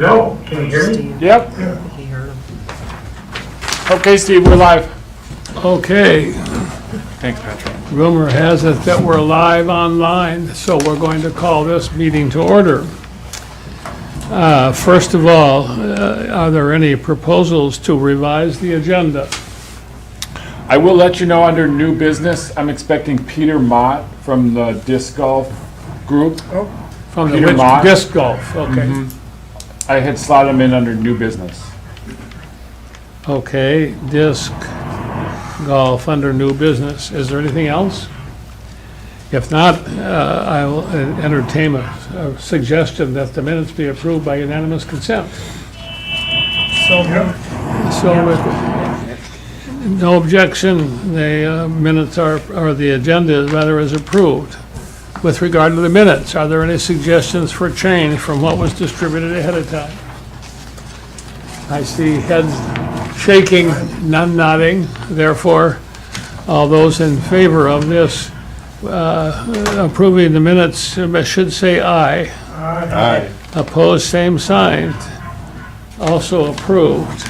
No, can you hear me? Steve, Yep. he heard him. Okay, Steve, we're live. Okay, Thanks, Patrick. rumor has it that we're live online, so we're going to call this meeting to order. First of all, are there any proposals to revise the agenda? I will let you know under new business, I'm expecting Peter Mott from the disc golf group. From the Peter which Mott. disc golf, okay. I had slotted him in under new business. Okay, disc golf under new business. Is there anything else? If not, I will entertain a suggestion that the minutes be approved by unanimous consent. So with no objection, the minutes or the agenda rather is approved. With regard to the minutes, are there any suggestions for change from what was distributed ahead of time? I see heads shaking, none nodding. Therefore, all those in favor of this approving the minutes should say aye. Aye. Opposed, same sign. Also approved.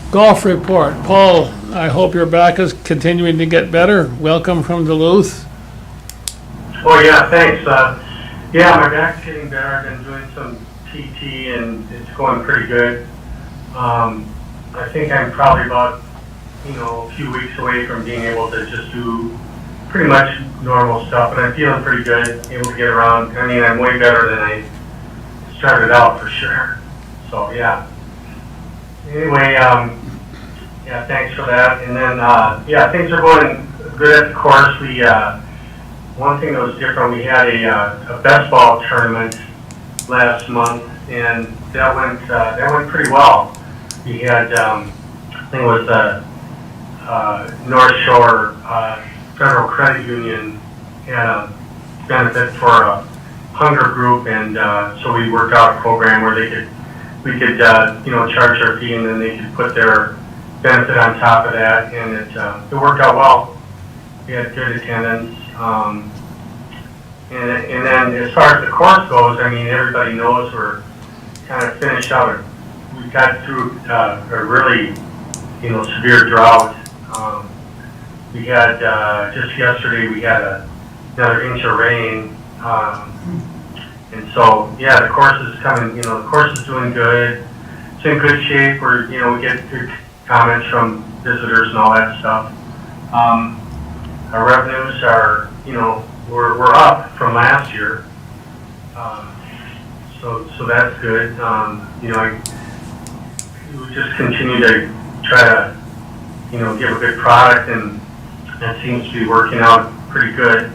Golf report. Paul, I hope your back is continuing to get better. Welcome from Duluth. Oh, yeah, thanks. Yeah, my back's getting better. I've been doing some PT and it's going pretty good. I think I'm probably about, a few weeks away from being able to just do pretty much normal stuff, but I'm feeling pretty good, able to get around. I mean, I'm way better than I started out for sure. So, yeah. Anyway, yeah, thanks for that. And then, yeah, things are going good at the course. One thing that was different, we had a best ball tournament last month, and that went pretty well. We had, I think it was the North Shore Federal Credit Union had a benefit for a hunger group, and so we worked out a program where we could charge their fee, and then they could put their benefit on top of that, and it worked out well. We had good attendance. And then as far as the course goes, I mean, everybody knows we're kind of finished out. We got through a really, severe drought. We had, just yesterday, we had another inch of rain. And so, yeah, the course is coming, the course is doing good. It's in good shape. We get good comments from visitors and all that stuff. Our revenues are, we're up from last year, so that's good. We just continue to try to, give a good product, and that seems to be working out pretty good.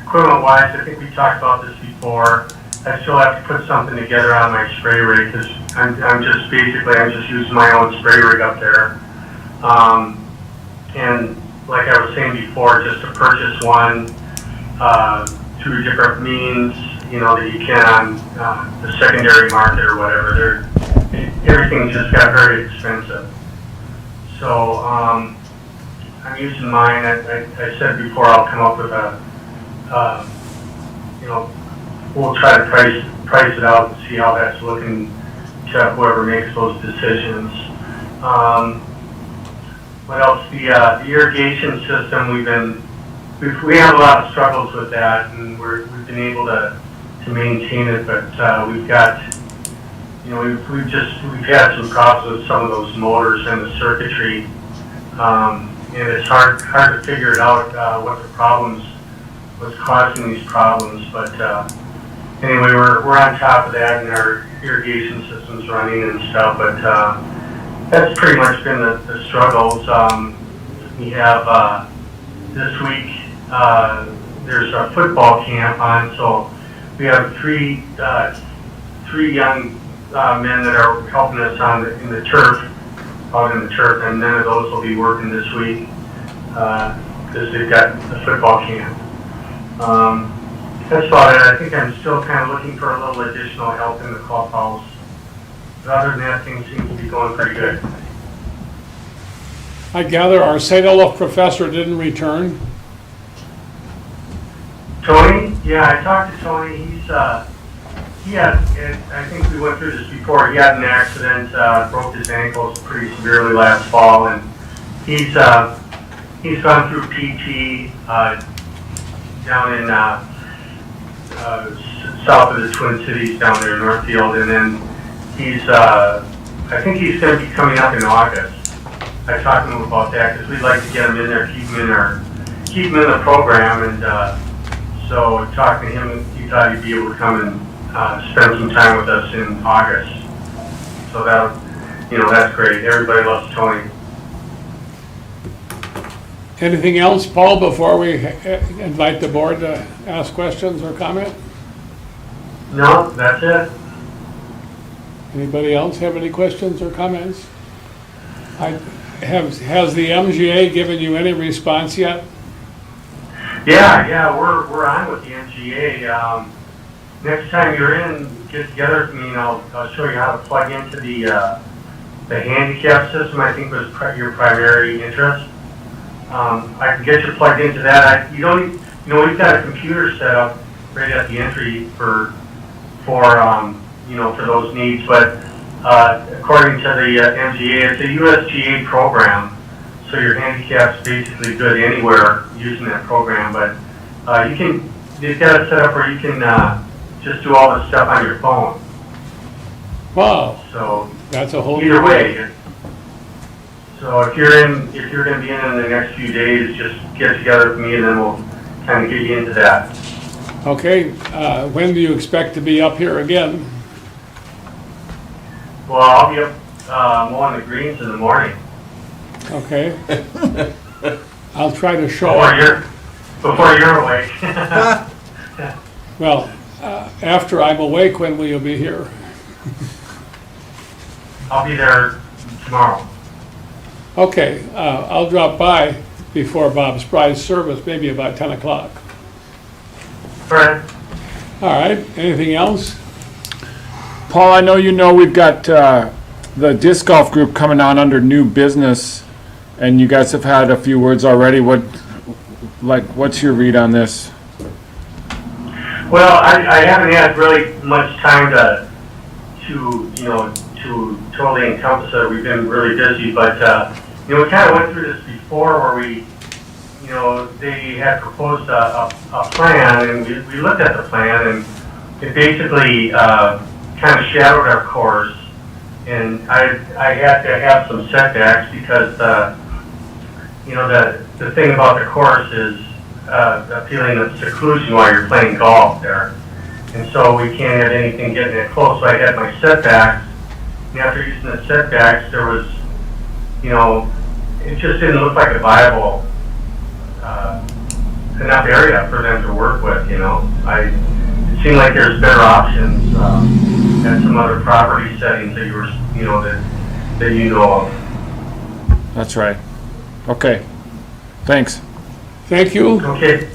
Equipment-wise, I think we talked about this before. I still have to put something together on my spray rig because I'm just using my own spray rig up there, and like I was saying before, just to purchase one through different means, that you can on the secondary market or whatever. Everything just got very expensive. So I'm using mine. I said before I'll come up with we'll try to price it out and see how that's looking to whoever makes those decisions. What else? The irrigation system, we have a lot of struggles with that, and we've been able to maintain it, but we've got, we've had some problems with some of those motors and the circuitry, and it's hard to figure it out what's causing these problems. But anyway, we're on top of that, and our irrigation system's running and stuff. But that's pretty much been the struggles. We have this week there's a football camp on, so we have three young men that are helping us out in the turf, and none of those will be working this week because they've got the football camp. That's about it. I think I'm still kind of looking for a little additional help in the clubhouse. But other than that, things seem to be going pretty good. I gather our St. Olaf professor didn't return. Tony? Yeah, I talked to Tony. He's I think we went through this before. He had an accident, broke his ankles pretty severely last fall, and he's gone through PT down in south of the Twin Cities, down there in Northfield, and then I think he's going to be coming up in August. I talked to him about that because we'd like to get him in there, keep him in the program, and so talking to him, he thought he'd be able to come and spend some time with us in August. So that's great. Everybody loves Tony. Anything else, Paul, before we invite the board to ask questions or comment? No, that's it. Anybody else have any questions or comments? Has the MGA given you any response yet? Yeah, we're on with the MGA. Next time you're in, get together with me and I'll show you how to plug into the handicap system. I think was your primary interest. I can get you plugged into that. We've got a computer set up right at the entry for those needs, but according to the MGA, it's a USGA program, so your handicap's basically good anywhere using that program, but they've got it set up where you can just do all this stuff on your phone. Wow, So that's a whole either way. So if you're going to be in the next few days, just get together with me and then we'll kind of get you into that. Okay, when do you expect to be up here again? Well, I'll be up mowing the greens in the morning. Okay. I'll try to show Before you're awake. Well, after I'm awake, when will you be here? I'll be there tomorrow. Okay, I'll drop by before Bob's prize service, maybe about 10 o'clock. All right. All right, anything else? Paul, I know we've got the disc golf group coming on under new business, and you guys have had a few words already. What's your read on this? Well, I haven't had really much time to totally encompass it. We've been really busy, but we kind of went through this before where they had proposed a plan, and we looked at the plan, and it basically kind of shadowed our course, and I had to have some setbacks because the thing about the course is a feeling of seclusion while you're playing golf there, and so we can't have anything getting it close. So I had my setbacks, and after using the setbacks, there was, it just didn't look like a viable enough area for them to work with. It seemed like there's better options at some other property settings that that you know of. That's right. Okay. Thanks. Thank you. Okay.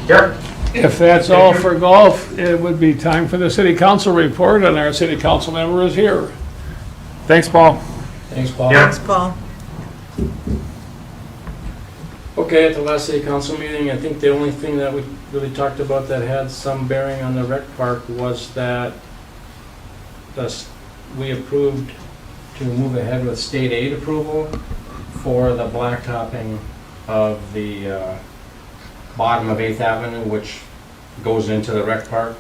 Yep. If that's all for golf, it would be time for the city council report, and our city council member is here. Thanks, Paul. Thanks, Paul. Yep. Thanks, Paul. Okay, at the last city council meeting, I think the only thing that we really talked about that had some bearing on the rec park was that we approved to move ahead with state aid approval for the blacktopping of the bottom of 8th Avenue, which goes into the rec park,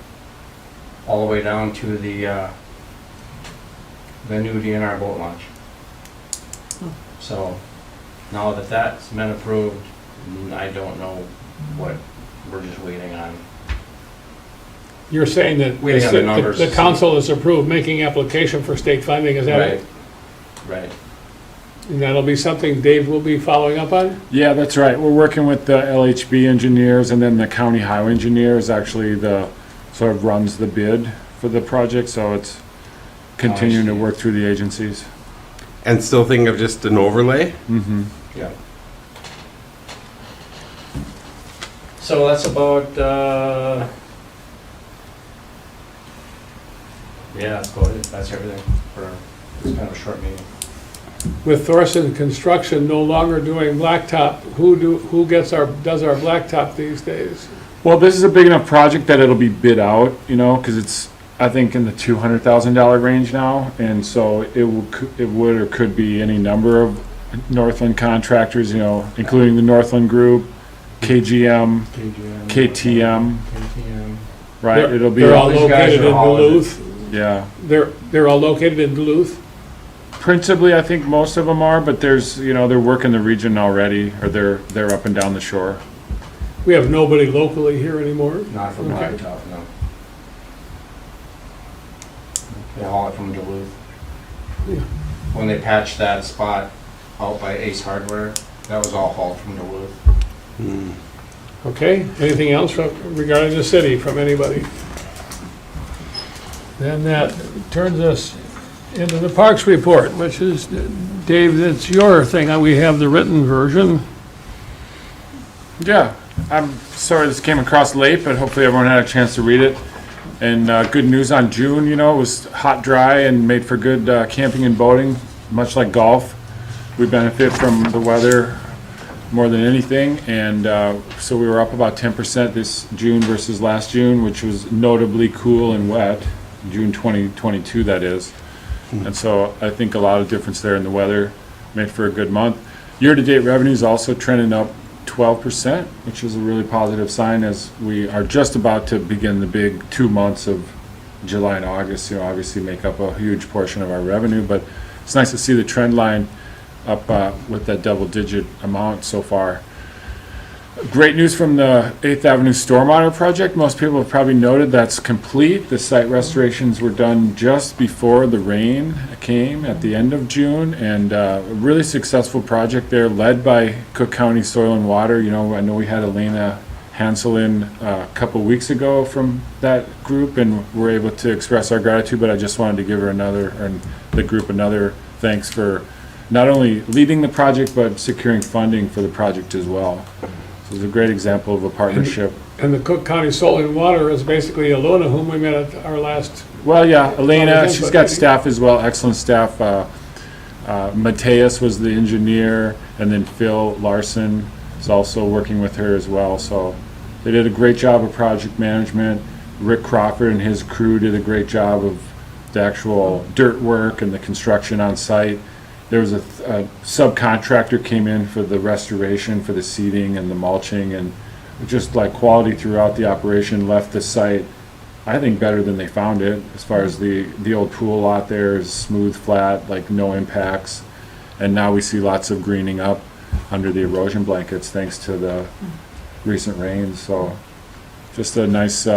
all the way down to the new DNR boat launch. So now that that's been approved, I don't know what we're just waiting on. You're saying that Waiting on the numbers. the council has approved making application for state funding, is that Right, it? right. And that'll be something Dave will be following up on? Yeah, that's right. We're working with the LHB engineers, and then the county highway engineers actually sort of runs the bid for the project, so it's continuing to work through the agencies. And still thinking of just an overlay? Mm-hmm. Yeah. So that's about, that's about it. That's everything for this kind of a short meeting. With Thorson Construction no longer doing blacktop, who does our blacktop these days? Well, this is a big enough project that it'll be bid out, because I think in the $200,000 range now, and so it would or could be any number of Northland contractors, you know, including the Northland Group, KGM, KTM, right? It'll be They're all these guys located are in all- Duluth. yeah. They're all located in Duluth? Principally, I think most of them are, but there's, you know, they're working the region already, or they're up and down the shore. We have nobody locally here anymore? Not from Okay. Blacktop, no. They haul it from Duluth. Yeah. When they patched that spot out by Ace Hardware, that was all hauled from Duluth. Okay, anything else regarding the city from anybody? Then that turns us into the Parks Report, which is, Dave, that's your thing. We have the written version. Yeah, I'm sorry this came across late, but hopefully everyone had a chance to read it. And good news on June, you know, it was hot, dry, and made for good camping and boating, much like golf. We benefit from the weather more than anything, and so we were up about 10% this June versus last June, which was notably cool and wet, June 2022 that is. And so I think a lot of difference there in the weather made for a good month. Year-to-date revenue is also trending up 12%, which is a really positive sign as we are just about to begin the big 2 months of July and August, you know, obviously make up a huge portion of our revenue, but it's nice to see the trend line up with that double-digit amount so far. Great news from the 8th Avenue Stormwater project. Most people have probably noted that's complete. The site restorations were done just before the rain came at the end of June, and a really successful project there led by Cook County Soil and Water. You know, I know we had Elena Hansel in a couple weeks ago from that group, and we're able to express our gratitude, but I just wanted to give her and the group another thanks for not only leading the project, but securing funding for the project as well. So it's a great example of a partnership. And the Cook County Soil and Water is basically Alona, whom we met at our last. Well, yeah, Elena, she's got staff as well, excellent staff. Mateus was the engineer, and then Phil Larson is also working with her as well. So they did a great job of project management. Rick Crawford and his crew did a great job of the actual dirt work and the construction on site. There was a subcontractor came in for the restoration, for the seeding and the mulching, and just like quality throughout the operation. Left the site, I think, better than they found it. As far as the old pool lot there is smooth, flat, like no impacts, and now we see lots of greening up under the erosion blankets thanks to the recent rains. So just a nice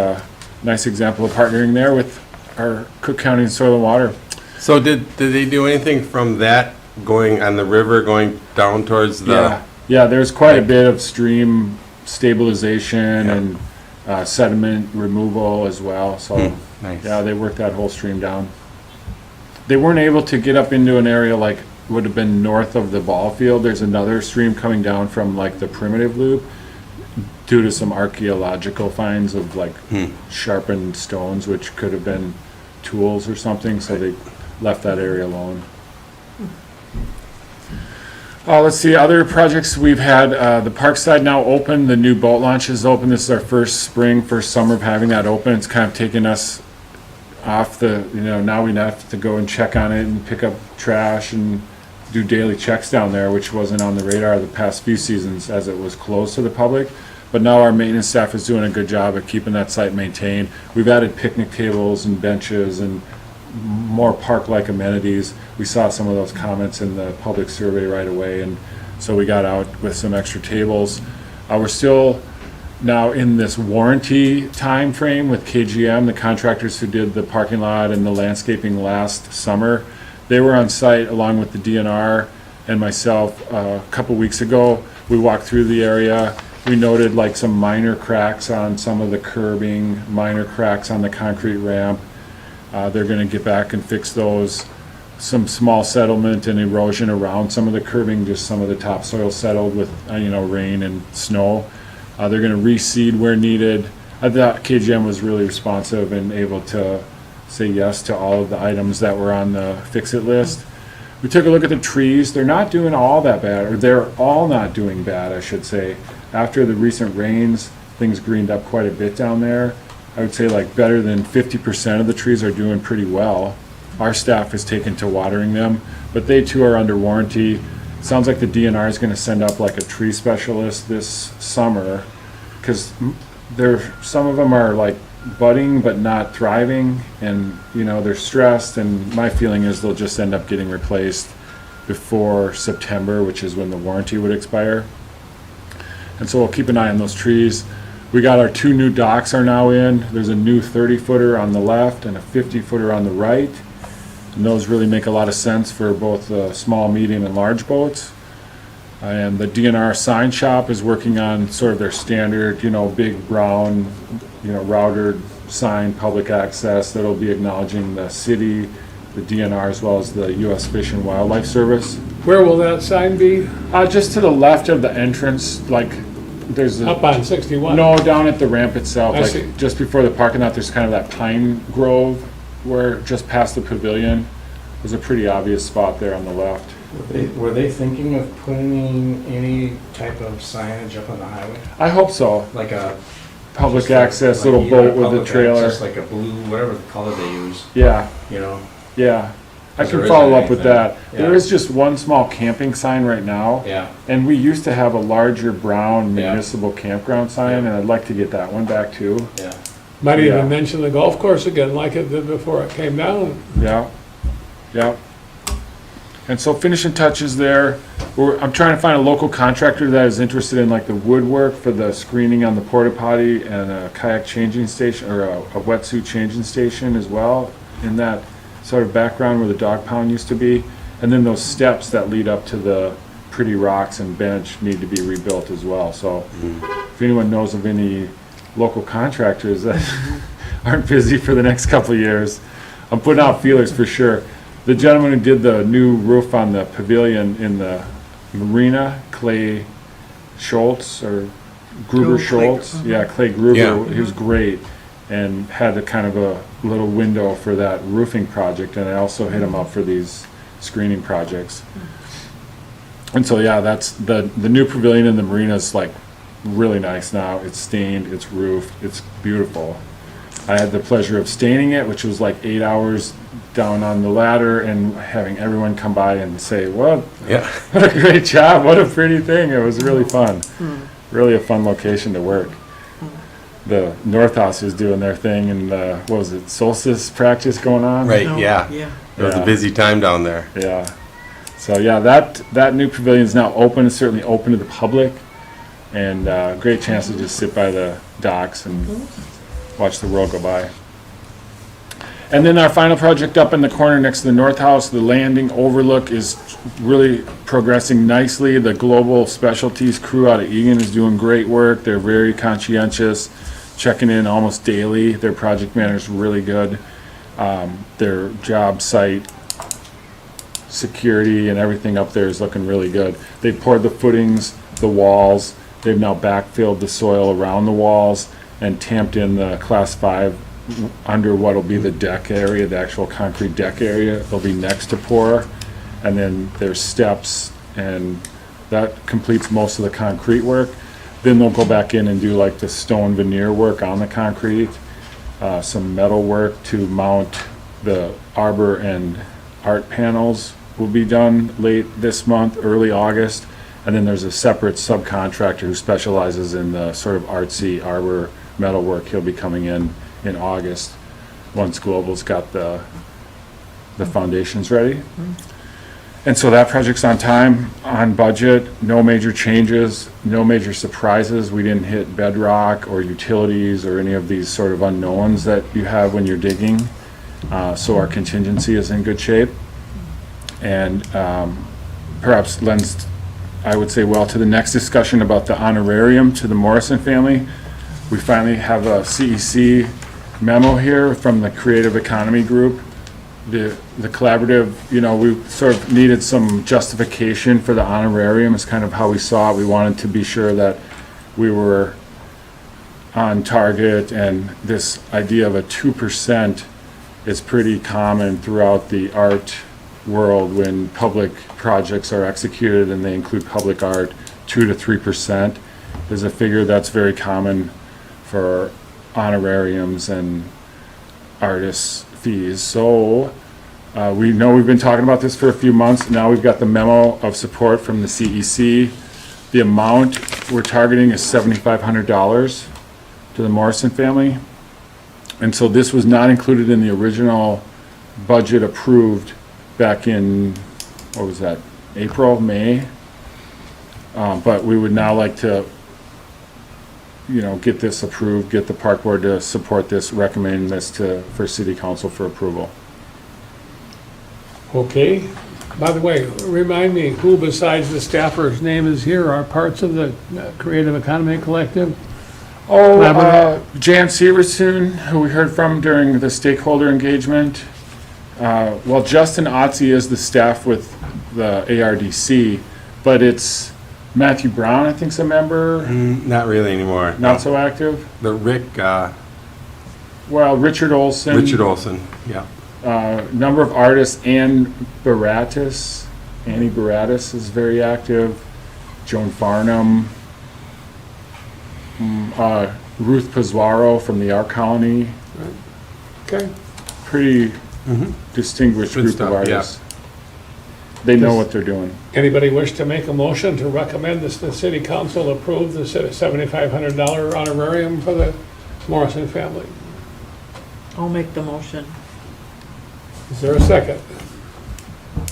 example of partnering there with our Cook County Soil and Water. So did they do anything from that going on the river, going down towards the? Yeah, there's quite a bit of stream stabilization and sediment removal as well. So Nice. yeah, they worked that whole stream down. They weren't able to get up into an area like would have been north of the ball field. There's another stream coming down from like the primitive loop due to some archaeological finds of like sharpened stones, which could have been tools or something. So they left that area alone. Let's see, other projects we've had, the park side now open, the new boat launch is open. This is our first summer of having that open. It's kind of taken us off the, you know, now we have to go and check on it and pick up trash and do daily checks down there, which wasn't on the radar the past few seasons as it was closed to the public. But now our maintenance staff is doing a good job of keeping that site maintained. We've added picnic tables and benches and more park-like amenities. We saw some of those comments in the public survey right away, and so we got out with some extra tables. We're still now in this warranty time frame with KGM, the contractors who did the parking lot and the landscaping last summer. They were on site along with the DNR and myself a couple weeks ago. We walked through the area. We noted like some minor cracks on some of the curbing, minor cracks on the concrete ramp. They're going to get back and fix those. Some small settlement and erosion around some of the curbing, just some of the topsoil settled with rain and snow. They're going to reseed where needed. I thought KGM was really responsive and able to say yes to all of the items that were on the fix-it list. We took a look at the trees. They're not doing all that bad, or they're all not doing bad, I should say. After the recent rains, things greened up quite a bit down there. I would say like better than 50% of the trees are doing pretty well. Our staff has taken to watering them, but they too are under warranty. Sounds like the DNR is gonna send up like a tree specialist this summer, because some of them are like budding but not thriving, and they're stressed, and my feeling is they'll just end up getting replaced before September, which is when the warranty would expire. And so we'll keep an eye on those trees. We got our 2 new docks are now in. There's a new 30-footer on the left and a 50-footer on the right. And those really make a lot of sense for both the small, medium, and large boats. And the DNR sign shop is working on sort of their standard, big brown, routed sign, public access, that'll be acknowledging the city, the DNR, as well as the U.S. Fish and Wildlife Service. Where will that sign be? Just to the left of the entrance, like there's Up on 61? no, down at the ramp itself, I like see. just before the parking lot, there's kind of that pine grove where just past the pavilion. There's a pretty obvious spot there on the left. Were they thinking of putting any type of signage up on the highway? I hope so. Like a... Public just like- access, like little either boat with a public trailer. access, like a blue, whatever the color they use, Yeah, yeah. I Because can there follow isn't up with anything. that. There Yeah. is just one small camping sign right now. Yeah. And we used to have a larger brown Yeah. municipal campground sign, and I'd like to get that one back too. Yeah. Might Yeah. even mention the golf course again, like it did before it came down. Yeah, yeah. And so finishing touches there. I'm trying to find a local contractor that is interested in like the woodwork for the screening on the porta potty and a kayak changing station, or a wetsuit changing station as well, in that sort of background where the dog pound used to be. And then those steps that lead up to the pretty rocks and bench need to be rebuilt as well. So if anyone knows of any local contractors that aren't busy for the next couple of years, I'm putting out feelers for sure. The gentleman who did the new roof on the pavilion in the marina, Clay Schultz, or Gruber Clay- Schultz, yeah, Clay Gruber, Yeah. he was great, and had a kind of a little window for that roofing project, and I also hit him up for these screening projects. And so, yeah, that's the new pavilion in the marina is like really nice now. It's stained, it's roofed, it's beautiful. I had the pleasure of staining it, which was like 8 hours down on the ladder, and having everyone come by and say, "What? Yeah. What a great job! What a pretty thing!" It was really fun. Really a fun location to work. The North House was doing their thing, and what was it? Solstice practice going on. Right, No, yeah. Yeah. It was a Yeah. busy time down there. Yeah. So yeah, that new pavilion is now open. It's certainly open to the public, and great chance to just sit by the docks and watch the world go by. And then our final project up in the corner next to the North House, the landing overlook, is really progressing nicely. The Global Specialties crew out of Egan is doing great work. They're very conscientious, checking in almost daily. Their project manager's really good. Their job site security and everything up there is looking really good. They poured the footings, the walls. They've now backfilled the soil around the walls and tamped in the Class 5 under what'll be the deck area, the actual concrete deck area. They'll be next to pour. And then there's steps, and that completes most of the concrete work. Then they'll go back in and do like the stone veneer work on the concrete, some metal work to mount the arbor and art panels will be done late this month, early August. And then there's a separate subcontractor who specializes in the sort of artsy arbor metal work. He'll be coming in August, once Global's got the foundations ready. And so that project's on time, on budget, no major changes, no major surprises. We didn't hit bedrock or utilities or any of these sort of unknowns that you have when you're digging. So our contingency is in good shape. And perhaps lends, I would say, well to the next discussion about the honorarium to the Morrison family. We finally have a CEC memo here from the Creative Economy Group. The collaborative, we sort of needed some justification for the honorarium. Is kind of how we saw it. We wanted to be sure that we were on target, and this idea of a 2% is pretty common throughout the art world when public projects are executed and they include public art. 2 to 3% is a figure that's very common for honorariums and artist fees. So we know we've been talking about this for a few months. Now we've got the memo of support from the CEC. The amount we're targeting is $7,500 to the Morrison family. And so this was not included in the original budget approved back in, what was that, April, May? But we would now like to, get this approved, get the park board to support this, recommend this for city council for approval. Okay. By the way, remind me, who besides the staffer's name is here are parts of the Creative Economy Collective? Jan Severson, who we heard from during the stakeholder engagement. Well, Justin Otzi is the staff with the ARDC, but it's Matthew Brown, I think, is a member, Not really anymore. not so active. The Rick, Well, Richard Olson. Richard Olson, yeah. Number of artists, Annie Baratus is very active. Joan Farnham. Ruth Pizzuaro from the Art Colony. Okay. Pretty distinguished Good group stuff, of artists. They know what they're doing. Anybody wish to make a motion to recommend this, the city council approve the $7,500 honorarium for the Morrison family? I'll make the motion. Is there a second?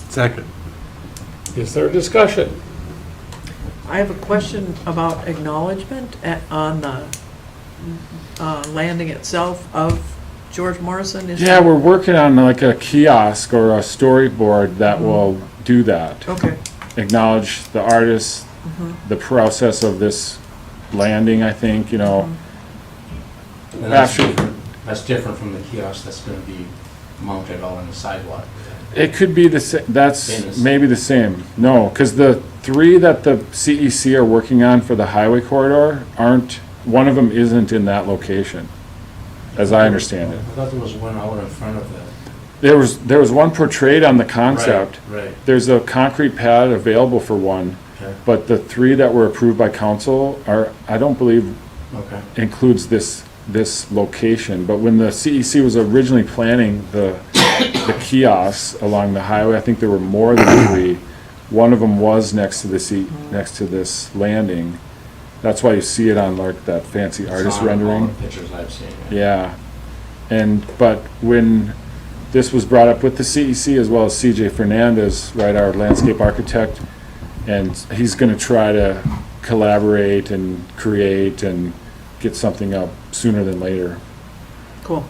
Second. Is there a discussion? I have a question about acknowledgement on the landing itself of George Morrison. Yeah, we're working on like a kiosk or a storyboard that will do that. Okay. Acknowledge the artists, the process of this landing, I think, And that's After- different, that's different from the kiosk that's gonna be mounted all on the sidewalk. It could be the same, that's Famous. maybe the same. No, because the three that the CEC are working on for the highway corridor one of them isn't in that location, as I understand it. I thought there was one out in front of that. There was one portrayed on the concept. Right, There's a concrete pad available for one, okay, but the three that were approved by council I don't believe okay. includes this location. But when the CEC was originally planning the kiosks along the highway, I think there were more than three. One of them was next to this landing. That's why you see it on like that fancy artist It's on all rendering. the pictures I've seen. Yeah. But when this was brought up with the CEC as well as CJ Fernandez, right, our landscape architect, and he's gonna try to collaborate and create and get something up sooner than later. Cool.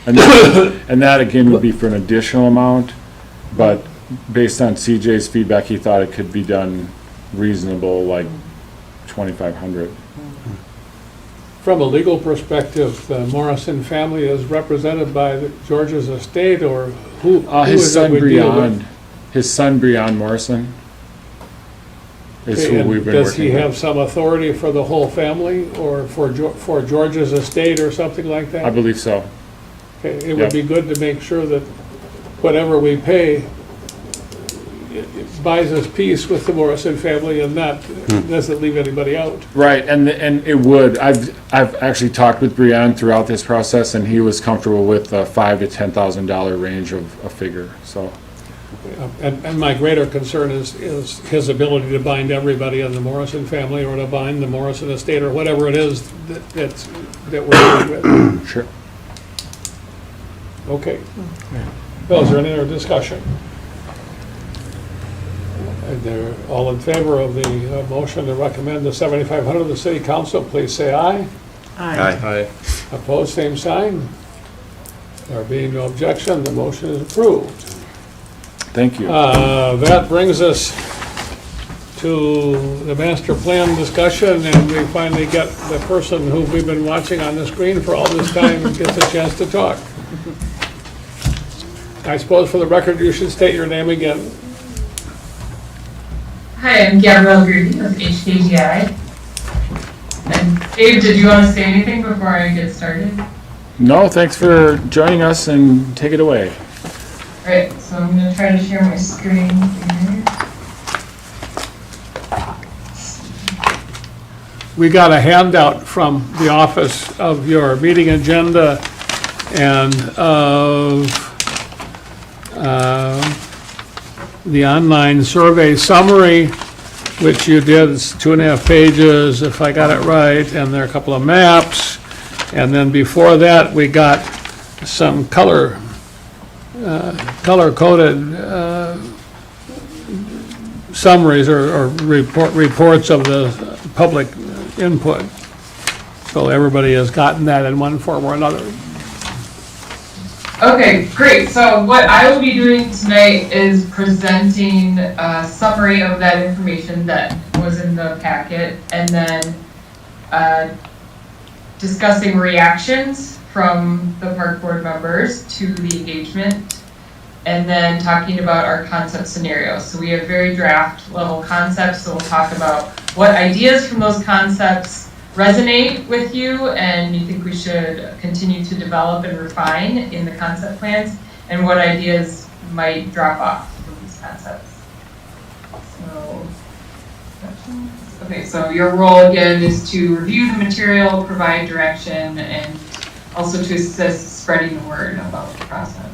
And that again would be for an additional amount, but based on CJ's feedback, he thought it could be done reasonable, like 2,500. From a legal perspective, the Morrison family is represented by the George's estate, or who His is it son we deal with? Breon Morrison is Okay, who and we've been does he working have with. some authority for the whole family, or for George's estate, or something like that? I believe so. Okay, it would be good to make sure that whatever we pay, it buys us peace with the Morrison family and doesn't leave anybody out. Right, and it would. I've actually talked with Breon throughout this process, and he was comfortable with a $5,000 to $10,000 range of a figure. So And my greater concern is his ability to bind everybody in the Morrison family, or to bind the Morrison estate, or whatever it is that we're dealing with. sure. Okay. Bill, is there any other discussion? They're all in favor of the motion to recommend the $7,500 to the city council, please say aye. Aye. Opposed, same sign. There being no objection, the motion is approved. Thank you. That brings us to the master plan discussion, and we finally get the person who we've been watching on the screen for all this time gets a chance to talk. I suppose for the record, you should state your name again. Hi, I'm Gabrielle Greedy with HKGI. And Dave, did you want to say anything before I get started? No, thanks for joining us, and take it away. All right, so I'm going to try to share my screen here. we got a handout from the office of your meeting agenda and of the online survey summary, which you did, it's 2.5 pages, if I got it right, and there are a couple of maps. And then before that, we got some color-coded summaries or reports of the public input. So everybody has gotten that in one form or another. Okay, great. So what I will be doing tonight is presenting a summary of that information that was in the packet, and then discussing reactions from the park board members to the engagement, and then talking about our concept scenarios. So we have very draft level concepts, so we'll talk about what ideas from those concepts resonate with you and you think we should continue to develop and refine in the concept plans, and what ideas might drop off from these concepts. So, okay, so your role again is to review the material, provide direction, and also to assist spreading the word about the process.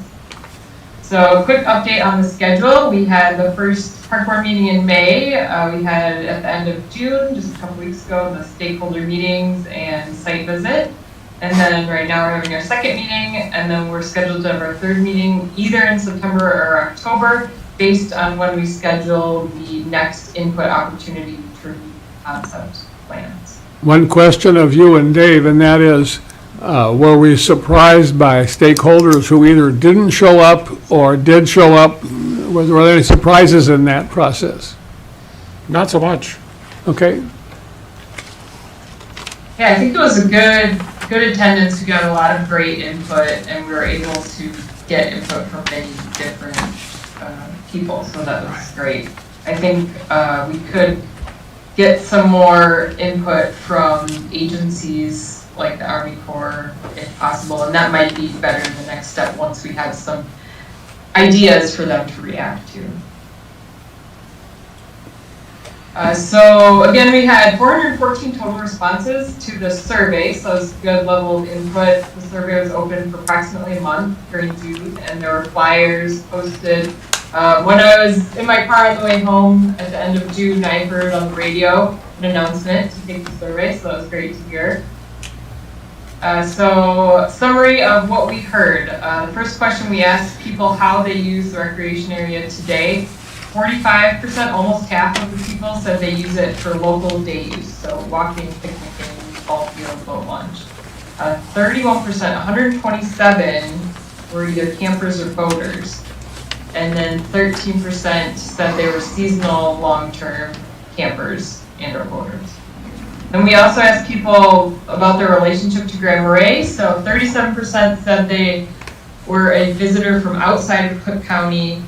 So a quick update on the schedule. We had the first park board meeting in May. We had at the end of June, just a couple weeks ago, the stakeholder meetings and site visit. And then right now we're having our second meeting, and then we're scheduled to have our third meeting either in September or October, based on when we schedule the next input opportunity for concept plans. One question of you and Dave, and that is, were we surprised by stakeholders who either didn't show up or did show up? Were there any surprises in that process? Not so much. Okay, Yeah, I think it was a good attendance. We got a lot of great input, and we were able to get input from many different people, so that was great. I think we could get some more input from agencies like the Army Corps, if possible, and that might be better in the next step once we have some ideas for them to react to. So again, we had 414 total responses to the survey, so it's a good level of input. The survey was open for approximately a month during June, and there were flyers posted. When I was in my car on the way home at the end of June, I heard on the radio an announcement to take the survey, so that was great to hear. So summary of what we heard. The first question, we asked people how they use the recreation area today. 45%, almost half of the people said they use it for local day use, so walking, picnicking, ball field, boat launch. 31%, 127 were either campers or boaters. And then 13% said they were seasonal, long-term campers and or boaters. Then we also asked people about their relationship to Grand Marais. So 37% said they were a visitor from outside of Cook County,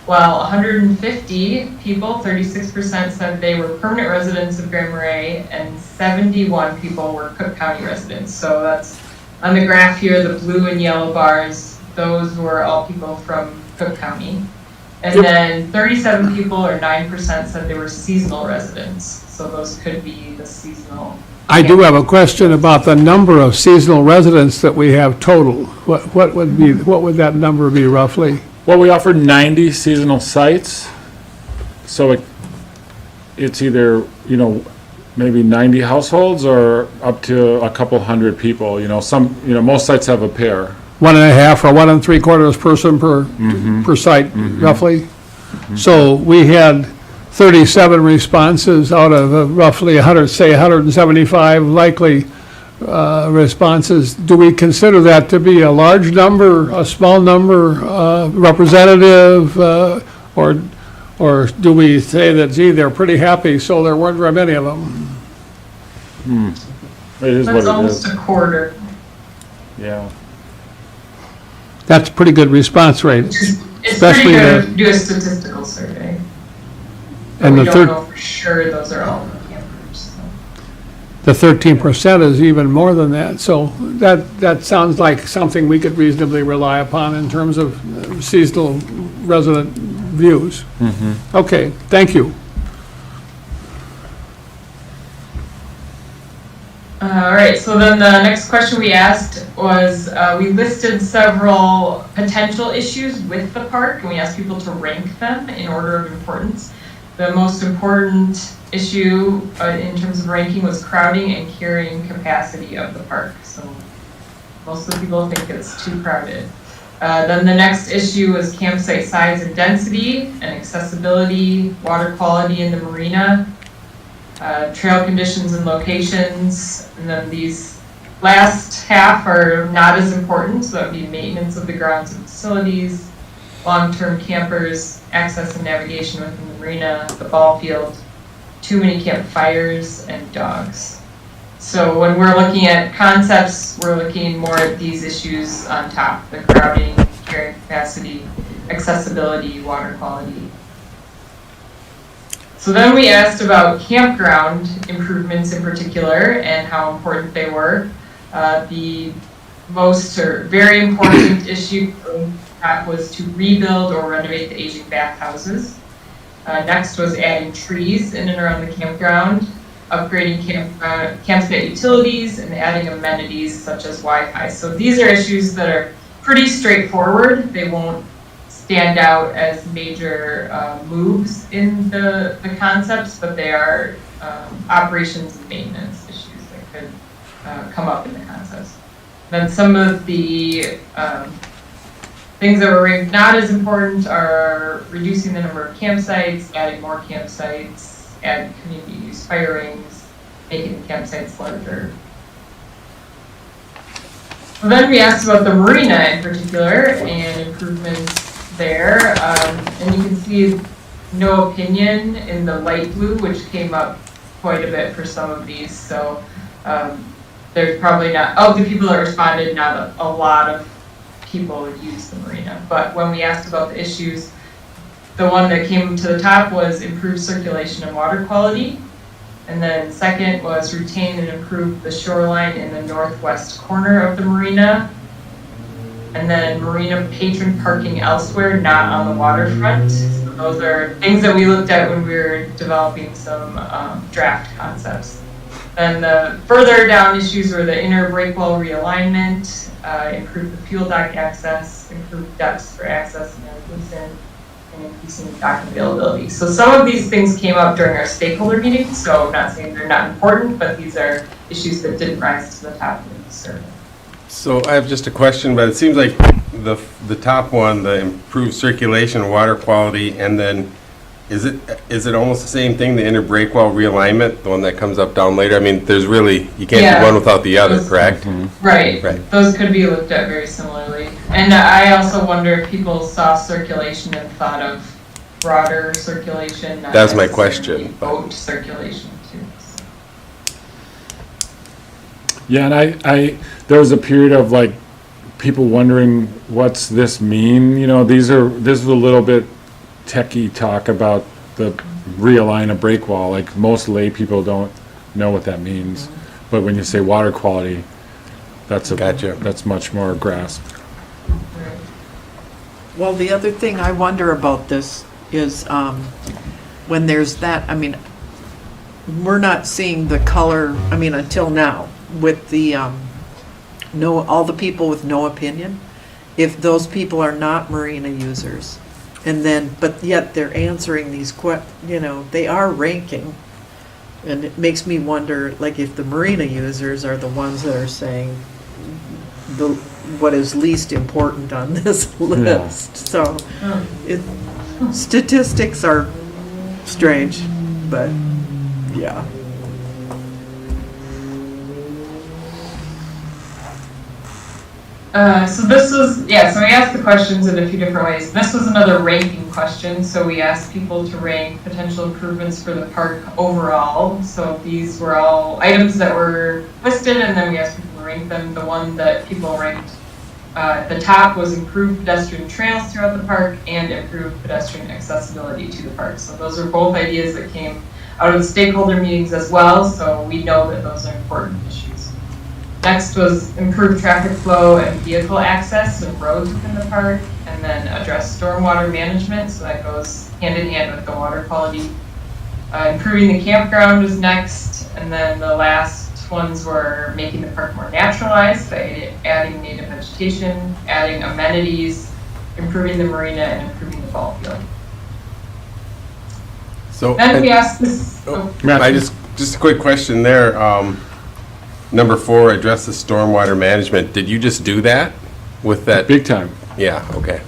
while 150 people, 36%, said they were permanent residents of Grand Marais, and 71 people were Cook County residents. So that's on the graph here, the blue and yellow bars, those were all people from Cook County. And then 37 people, or 9%, said they were seasonal residents. So those could be the seasonal. I do have a question about the number of seasonal residents that we have total. What would that number be roughly? Well, we offered 90 seasonal sites, so it's either, maybe 90 households or up to a couple hundred people. Most sites have a pair. 1.5 or 1 3/4 person per site, roughly. So we had 37 responses out of roughly 175 likely responses. Do we consider that to be a large number, a small number, representative, or do we say that, gee, they're pretty happy, so there weren't very many of them? It is what That's it almost is. a quarter. Yeah. That's a pretty good response rate. It's Especially pretty good the- to do a statistical survey. But And we the don't third, know for sure those are all the campers. So. the 13% is even more than that. So that sounds like something we could reasonably rely upon in terms of seasonal resident views. Okay, thank you. All right, so then the next question we asked was, we listed several potential issues with the park, and we asked people to rank them in order of importance. The most important issue in terms of ranking was crowding and carrying capacity of the park. So most of the people think it's too crowded. Then the next issue was campsite size and density, and accessibility, water quality in the marina, trail conditions and locations, and then these last half are not as important, so that would be maintenance of the grounds and facilities, long-term campers, access and navigation within the marina, the ball field, too many campfires, and dogs. So when we're looking at concepts, we're looking more at these issues on top, the crowding, carrying capacity, accessibility, water quality. So then we asked about campground improvements in particular and how important they were. The most or very important issue was to rebuild or renovate the aging bathhouses. Next was adding trees in and around the campground, upgrading campsite utilities, and adding amenities such as Wi-Fi. So these are issues that are pretty straightforward. They won't stand out as major moves in the concepts, but they are operations and maintenance issues that could come up in the concepts. Then some of the things that were ranked not as important are reducing the number of campsites, adding more campsites, adding community use fire rings, making the campsites larger. Well, then we asked about the marina in particular and improvements there, and you can see no opinion in the light blue, which came up quite a bit for some of these. So there's probably not, of the people that responded, not a lot of people use the marina. But when we asked about the issues, the one that came to the top was improved circulation and water quality. And then second was retain and improve the shoreline in the northwest corner of the marina. And then marina patron parking elsewhere, not on the waterfront. So those are things that we looked at when we were developing some draft concepts. Then the further down issues were the inner breakwall realignment, improve the fuel dock access, improve depths for access and navigation, and increasing dock availability. So some of these things came up during our stakeholder meeting, so I'm not saying they're not important, but these are issues that didn't rise to the top of the survey. So I have just a question, but it seems like the top one, the improved circulation, water quality, and then is it almost the same thing, the inner breakwall realignment, the one that comes up down later? I mean, there's really, you can't do one without the other, correct? Right. Right. Those could be looked at very similarly. And I also wonder if people saw circulation and thought of broader circulation. Not That's my necessarily question. Boat circulation too. Yeah, and there was a period of like people wondering what's this mean? You know, this is a little bit techie talk about the realign a break wall. Like most lay people don't know what that means. But when you say water quality, that's Gotcha. That's much more grasped. Right. Well, the other thing I wonder about this is when there's that, I mean, we're not seeing the color, I mean, until now, with the, all the people with no opinion, if those people are not marina users, and then, but yet they're answering these they are ranking, and it makes me wonder, like, if the marina users are the ones that are saying what is least important on this list. So statistics are strange, but yeah. So this was, so we asked the questions in a few different ways. This was another ranking question, so we asked people to rank potential improvements for the park overall. So these were all items that were listed, and then we asked people to rank them. The one that people ranked at the top was improved pedestrian trails throughout the park and improved pedestrian accessibility to the park. So those are both ideas that came out of the stakeholder meetings as well, so we know that those are important issues. Next was improved traffic flow and vehicle access and roads within the park, and then address stormwater management, so that goes hand in hand with the water quality. Improving the campground was next, and then the last ones were making the park more naturalized by adding native vegetation, adding amenities, improving the marina, and improving the ball field. So, Then we asked this, just a quick question there. Number 4, address the stormwater management. Did you just do that with that? Big time. Yeah, okay.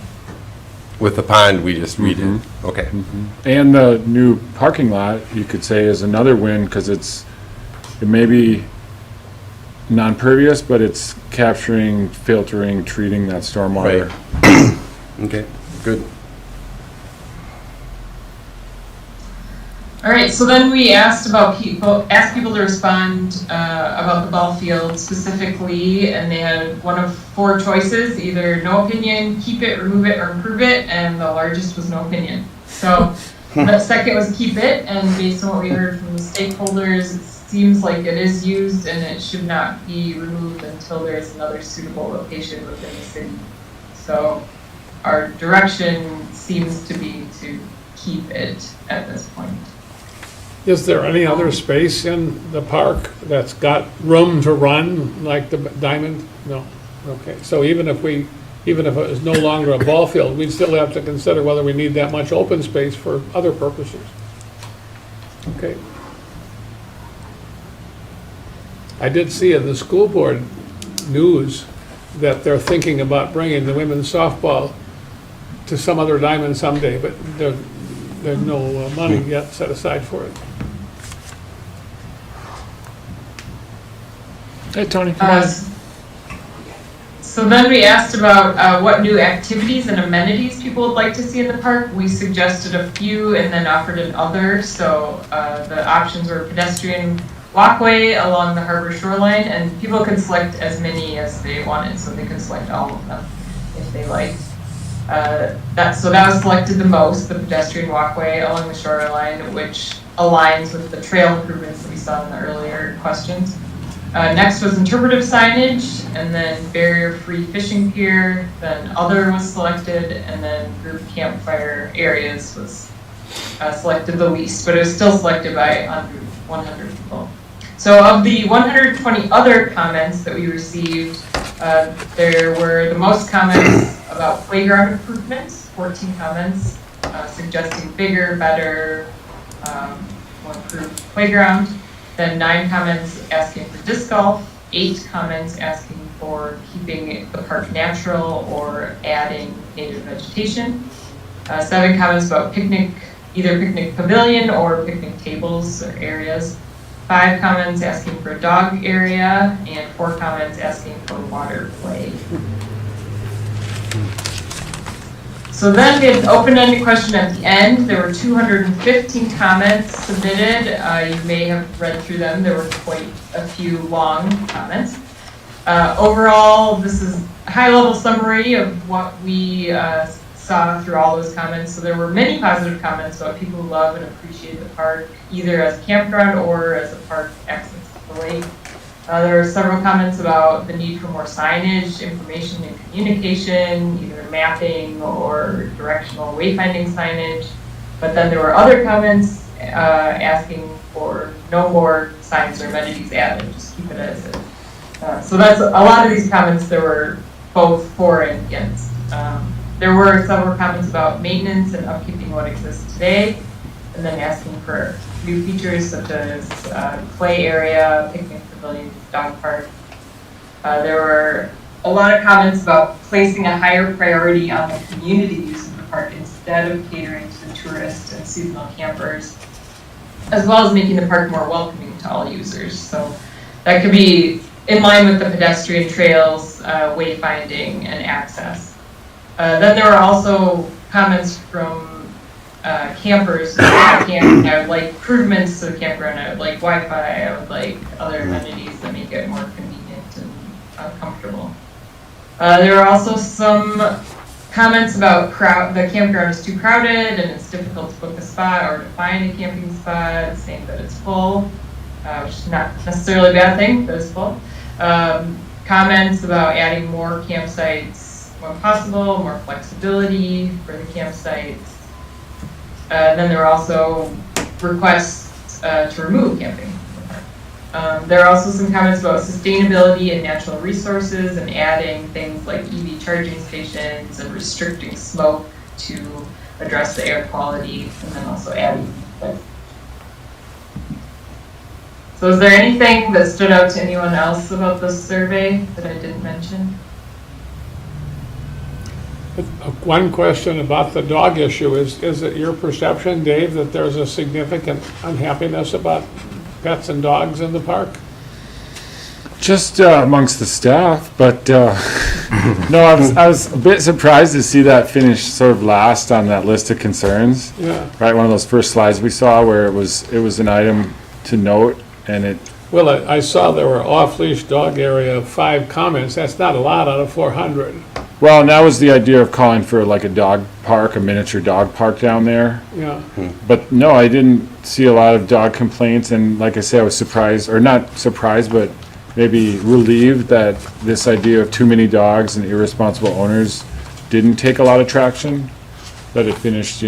With the pond, we just redid. Okay. And the new parking lot, you could say, is another win, because it may be non-pervious, but it's capturing, filtering, treating that stormwater. Right. Okay, good. all right, so then we asked people to respond about the ball field specifically, and they had one of 4 choices, either no opinion, keep it, remove it, or improve it, and the largest was no opinion. So the second was keep it, and based on what we heard from the stakeholders, it seems like it is used and it should not be removed until there is another suitable location within the city. So our direction seems to be to keep it at this point. Is there any other space in the park that's got room to run, like the Diamond? No. Okay, so even if it was no longer a ball field, we'd still have to consider whether we need that much open space for other purposes. Okay. I did see in the school board news that they're thinking about bringing the women's softball to some other Diamond someday, but there's no money yet set aside for it. Hey, Tony, come on. So then we asked about what new activities and amenities people would like to see in the park. We suggested a few and then offered an other. So the options were pedestrian walkway along the harbor shoreline, and people could select as many as they wanted, so they could select all of them if they liked. That was selected the most, the pedestrian walkway along the shoreline, which aligns with the trail improvements that we saw in the earlier questions. Next was interpretive signage, and then barrier-free fishing pier, then other was selected, and then group campfire areas was selected the least, but it was still selected by 100 people. So of the 120 other comments that we received, there were the most comments about playground improvements, 14 comments suggesting bigger, better, more improved playground. Then 9 comments asking for disc golf, 8 comments asking for keeping the park natural or adding native vegetation. 7 comments about either picnic pavilion or picnic tables or areas. 5 comments asking for a dog area, and 4 comments asking for water play. So then we had an open-ended question at the end. There were 215 comments submitted. You may have read through them. There were quite a few long comments. Overall, this is a high-level summary of what we saw through all those comments. So there were many positive comments about people who love and appreciate the park, either as a campground or as a park access to the lake. There were several comments about the need for more signage, information and communication, either mapping or directional wayfinding signage. But then there were other comments asking for no more signs or amenities added, just keep it as is. So that's a lot of these comments. There were both for and against. There were several comments about maintenance and upkeeping what exists today, and then asking for new features such as play area, picnic pavilion, dog park. There were a lot of comments about placing a higher priority on the community use of the park instead of catering to the tourists and seasonal campers, as well as making the park more welcoming to all users. So that could be in line with the pedestrian trails, wayfinding, and access. Then there were also comments from campers. I would like improvements to the campground. I would like Wi-Fi. I would like other amenities that make it more convenient and comfortable. There were also some comments about the campground is too crowded and it's difficult to book a spot or to find a camping spot, saying that it's full, which is not necessarily a bad thing, but it's full. Comments about adding more campsites when possible, more flexibility for the campsites. Then there were also requests to remove camping from the park. There are also some comments about sustainability and natural resources and adding things like EV charging stations and restricting smoke to address the air quality, and then also adding. So is there anything that stood out to anyone else about this survey that I didn't mention? One question about the dog issue is it your perception, Dave, that there's a significant unhappiness about pets and dogs in the park? Just amongst the staff, but no, I was a bit surprised to see that finish sort of last on that list of concerns. Yeah. Right, one of those first slides we saw where it was an item to note, and it, Well, I saw there were off-leash dog area, 5 comments. That's not a lot out of 400. well, and that was the idea of calling for like a dog park, a miniature dog park down there. Yeah. But no, I didn't see a lot of dog complaints, and like I say, I was surprised, or not surprised, but maybe relieved that this idea of too many dogs and irresponsible owners didn't take a lot of traction, that it finished,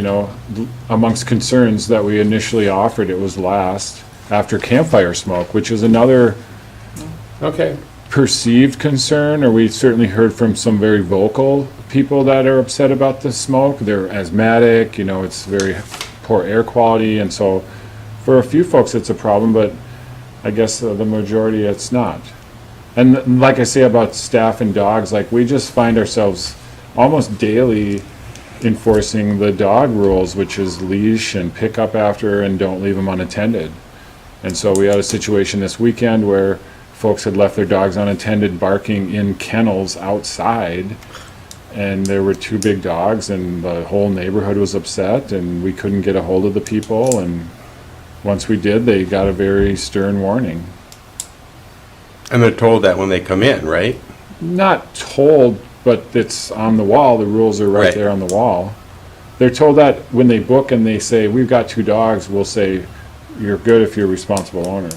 amongst concerns that we initially offered, it was last, after campfire smoke, which is another Okay. perceived concern, or we certainly heard from some very vocal people that are upset about the smoke. They're asthmatic, it's very poor air quality, and so for a few folks it's a problem, but I guess the majority it's not. And like I say about staff and dogs, like we just find ourselves almost daily enforcing the dog rules, which is leash and pick up after and don't leave them unattended. And so we had a situation this weekend where folks had left their dogs unattended barking in kennels outside, and there were 2 big dogs, and the whole neighborhood was upset, and we couldn't get a hold of the people, and once we did, they got a very stern warning. And they're told that when they come in, right? Not told, but it's on the wall, the rules are right Right. there on the wall. They're told that when they book and they say, we've got 2 dogs, we'll say, you're good if you're a responsible owner.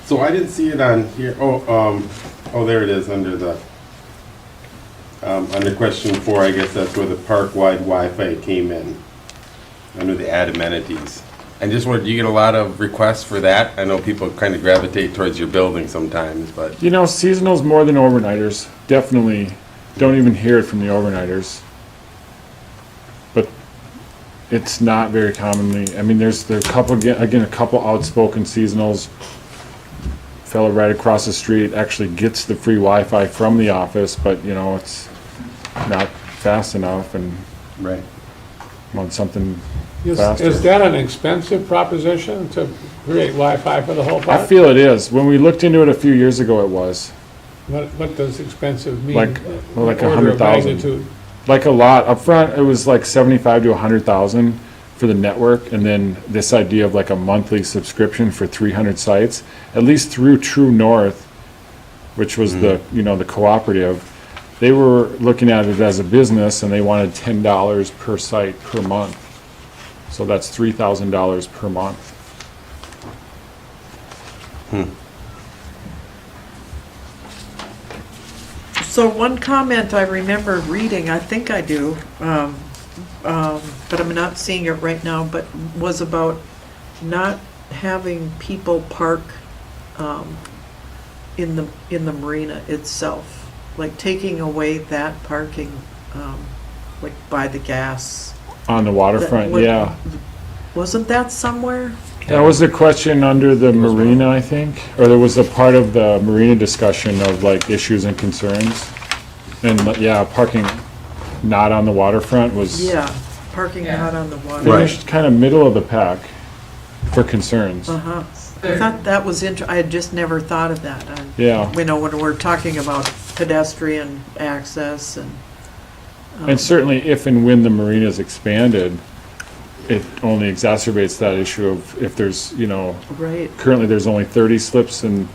So I didn't see it on here. Oh, there it is under the, under question 4, I guess that's where the park-wide Wi-Fi came in, under the add amenities. And just wondered, do you get a lot of requests for that? I know people kind of gravitate towards your building sometimes, but. Seasonals more than overnighters, definitely don't even hear it from the overnighters. But it's not very commonly, there are a couple, again, a couple outspoken seasonals. Fellow right across the street actually gets the free Wi-Fi from the office, but it's not fast enough and Right. want something Is faster. that an expensive proposition to create Wi-Fi for the whole I park? feel it is. When we looked into it a few years ago, it was. What does expensive mean? Like Order of 100,000. magnitude. Like a lot. Up front, it was like 75 to 100,000 for the network, and then this idea of like a monthly subscription for 300 sites, at least through True North, which was the cooperative. They were looking at it as a business, and they wanted $10 per site per month. So that's $3,000 per month. So one comment I remember reading, I think I do, but I'm not seeing it right now, but was about not having people park in the marina itself, like taking away that parking, like by the gas. On the waterfront, That would- yeah. Wasn't that somewhere? That was a question under the marina, I think, or there was a part of the marina discussion of like issues and concerns. And yeah, parking not on the waterfront was Yeah, parking Yeah. out on the water. finished kind of middle of the pack for concerns. Uh-huh. I thought that was I had just never thought of that. Yeah, When we're talking about pedestrian access and. and certainly if and when the marina is expanded, it only exacerbates that issue of if there's, Right, currently there's only 30 slips and,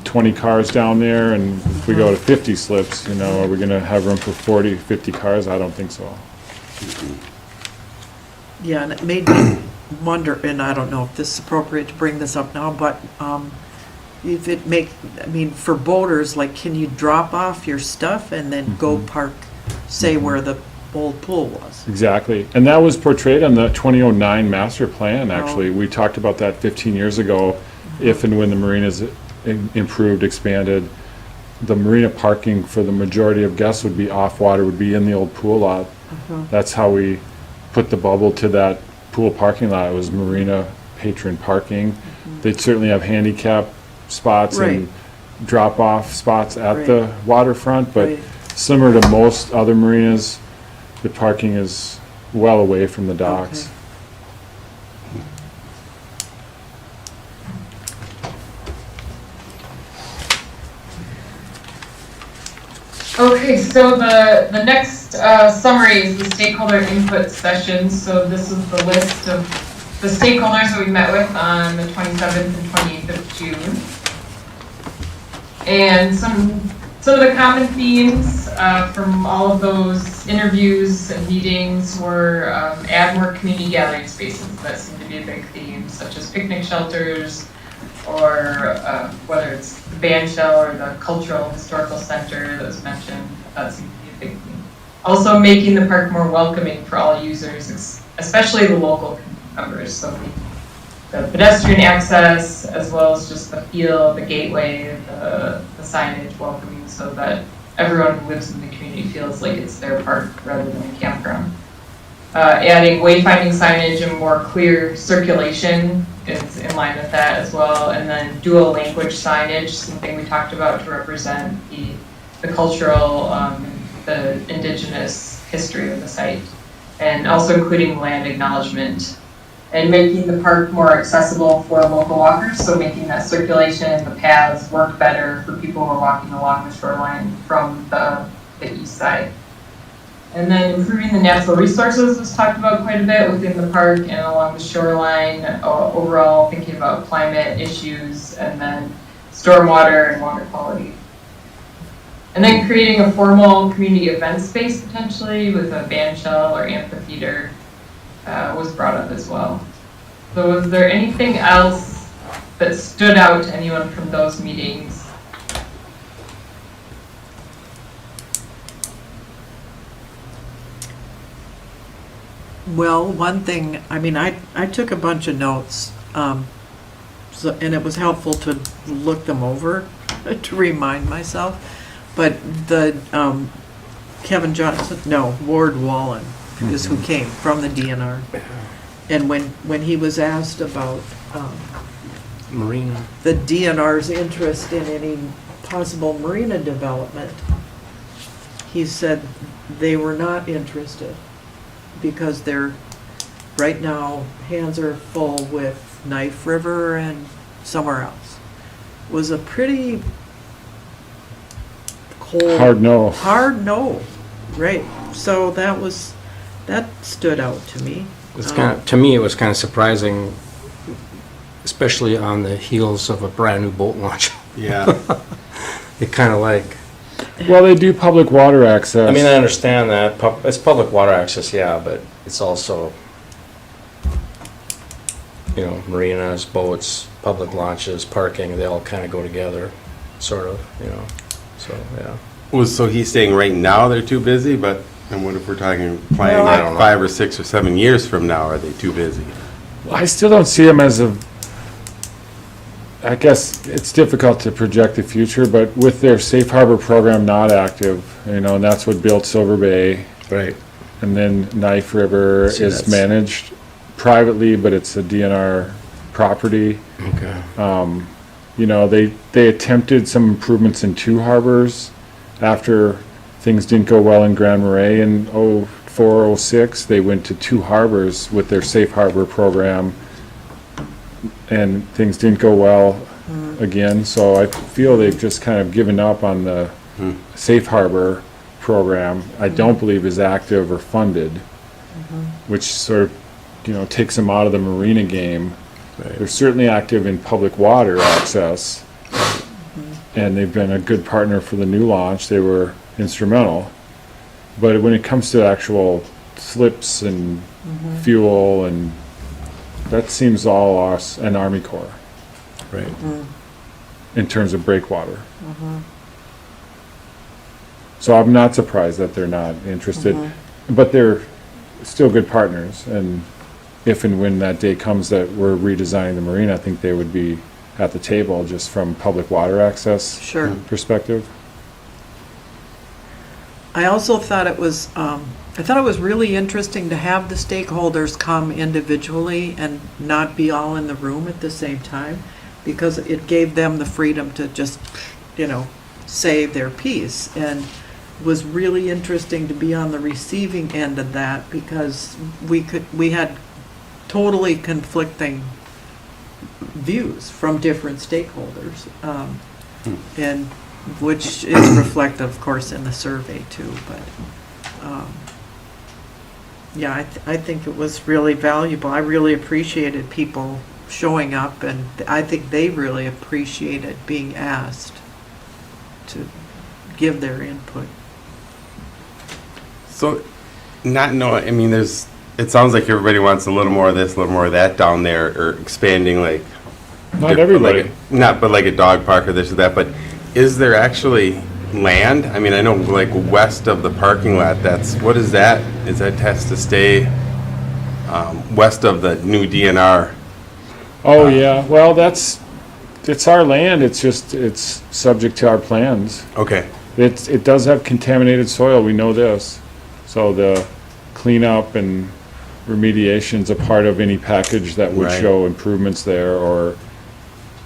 20 cars down there, and if we go to 50 slips, are we gonna have room for 40, 50 cars? I don't think so. yeah, and it made me wonder, and I don't know if this is appropriate to bring this up now, but if it for boaters, like, can you drop off your stuff and then go park, say where the old pool was. Exactly. And that was portrayed on the 2009 master plan, actually. Oh. We talked about that 15 years ago. If and when the marina's improved, expanded, the marina parking for the majority of guests would be off water, would be in the old pool lot. That's how we put the bubble to that pool parking lot. It was marina patron parking. They'd certainly have handicap spots and drop-off spots at the waterfront, but Right. similar to most other marinas, the parking is well away from the docks. Okay, so the next summary is the stakeholder input session. So this is the list of the stakeholders that we met with on the 27th and 28th of June. And some of the common themes from all of those interviews and meetings were add more community gathering spaces. That seemed to be a big theme, such as picnic shelters, or whether it's the band shell or the cultural historical center that was mentioned. That seemed to be a big theme. Also making the park more welcoming for all users, especially the local members. So the pedestrian access, as well as just the feel, the gateway, the signage welcoming, so that everyone who lives in the community feels like it's their park rather than a campground. Adding wayfinding signage and more clear circulation is in line with that as well. And then dual language signage, something we talked about to represent the cultural, the indigenous history of the site. And also including land acknowledgement. And making the park more accessible for local walkers, so making that circulation, the paths work better for people who are walking along the shoreline from the east side. And then improving the natural resources was talked about quite a bit within the park and along the shoreline, overall thinking about climate issues, and then stormwater and water quality. And then creating a formal community event space potentially with a band shell or amphitheater was brought up as well. So was there anything else that stood out to anyone from those meetings? Well, one thing, I mean, I took a bunch of notes, and it was helpful to look them over to remind myself. But the Kevin Johnson, no, Ward Wallen is who came from the DNR. And when he was asked about Marina. the DNR's interest in any possible marina development, he said they were not interested because they're, right now, hands are full with Knife River and somewhere else. Was a pretty cold. Hard no. Hard no, right. So that stood out to me. It's kind of, to me, it was kind of surprising, especially on the heels of a brand new boat launch. Yeah. It kind of like, Well, they do public water access. I mean, I understand that, it's public water access, yeah, but it's also, you know, marinas, boats, public launches, parking, they all kind of go together, sort of, you know, so, yeah. So he's saying right now they're too busy, but, and what if we're talking, planning Well, I don't like know. 5 or 6 or 7 years from now, are they too busy? I still don't see them as a, I guess it's difficult to project the future, but with their safe harbor program not active, you know, and that's what built Silver Bay. Right. And then Knife River See, is that's- managed privately, but it's a DNR property. Okay. You know, they attempted some improvements in 2 harbors after things didn't go well in Grand Marais in 04, 06. They went to 2 harbors with their safe harbor program, and things didn't go well again. So I feel they've just kind of given up on the safe harbor program. I don't believe is active or funded, which sort of, you know, takes them out of the marina game. They're certainly active in public water access, and they've been a good partner for the new launch. They were instrumental. But when it comes to actual slips and fuel, and that seems all us and Army Corps Right. in terms of breakwater. So I'm not surprised that they're not interested. but they're still good partners, and if and when that day comes that we're redesigning the marina, I think they would be at the table just from public water access Sure. perspective. I also thought it was, really interesting to have the stakeholders come individually and not be all in the room at the same time, because it gave them the freedom to just, say their piece. And it was really interesting to be on the receiving end of that, because we had totally conflicting views from different stakeholders. And which is reflected, of course, in the survey too, but, yeah, I think it was really valuable. I really appreciated people showing up, and I think they really appreciated being asked to give their input. So, not knowing, I mean, it sounds like everybody wants a little more of this, a little more of that down there, or expanding like. Not everybody. But like a dog park or this or that, but is there actually land? I mean, I know like west of the parking lot, what is that? Is that has to stay west of the new DNR? Oh, yeah, well, it's our land, it's subject to our plans. Okay, It does have contaminated soil, we know this. So the cleanup and remediation's a part of any package that would Right. show improvements there or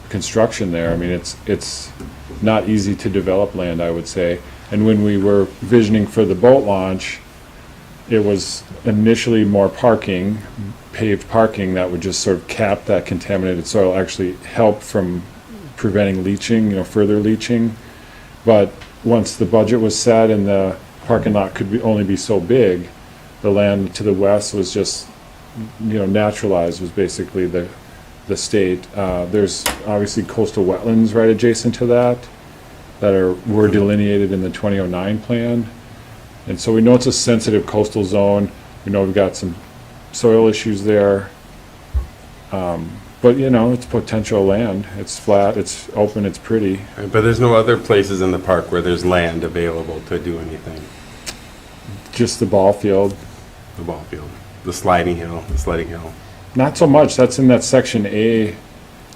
construction there. I mean, it's not easy to develop land, I would say. And when we were visioning for the boat launch, it was initially more parking, paved parking that would just sort of cap that contaminated soil, actually help from preventing leaching, further leaching. But once the budget was set and the parking lot could only be so big, the land to the west was just, naturalized, was basically the state. There's obviously coastal wetlands right adjacent to that were delineated in the 2009 plan. And so we know it's a sensitive coastal zone. We know we've got some soil issues there. But it's potential land. It's flat, it's open, it's pretty. but there's no other places in the park where there's land available to do anything. Just the ball field. The ball field, the sledding hill. Not so much. That's in that section A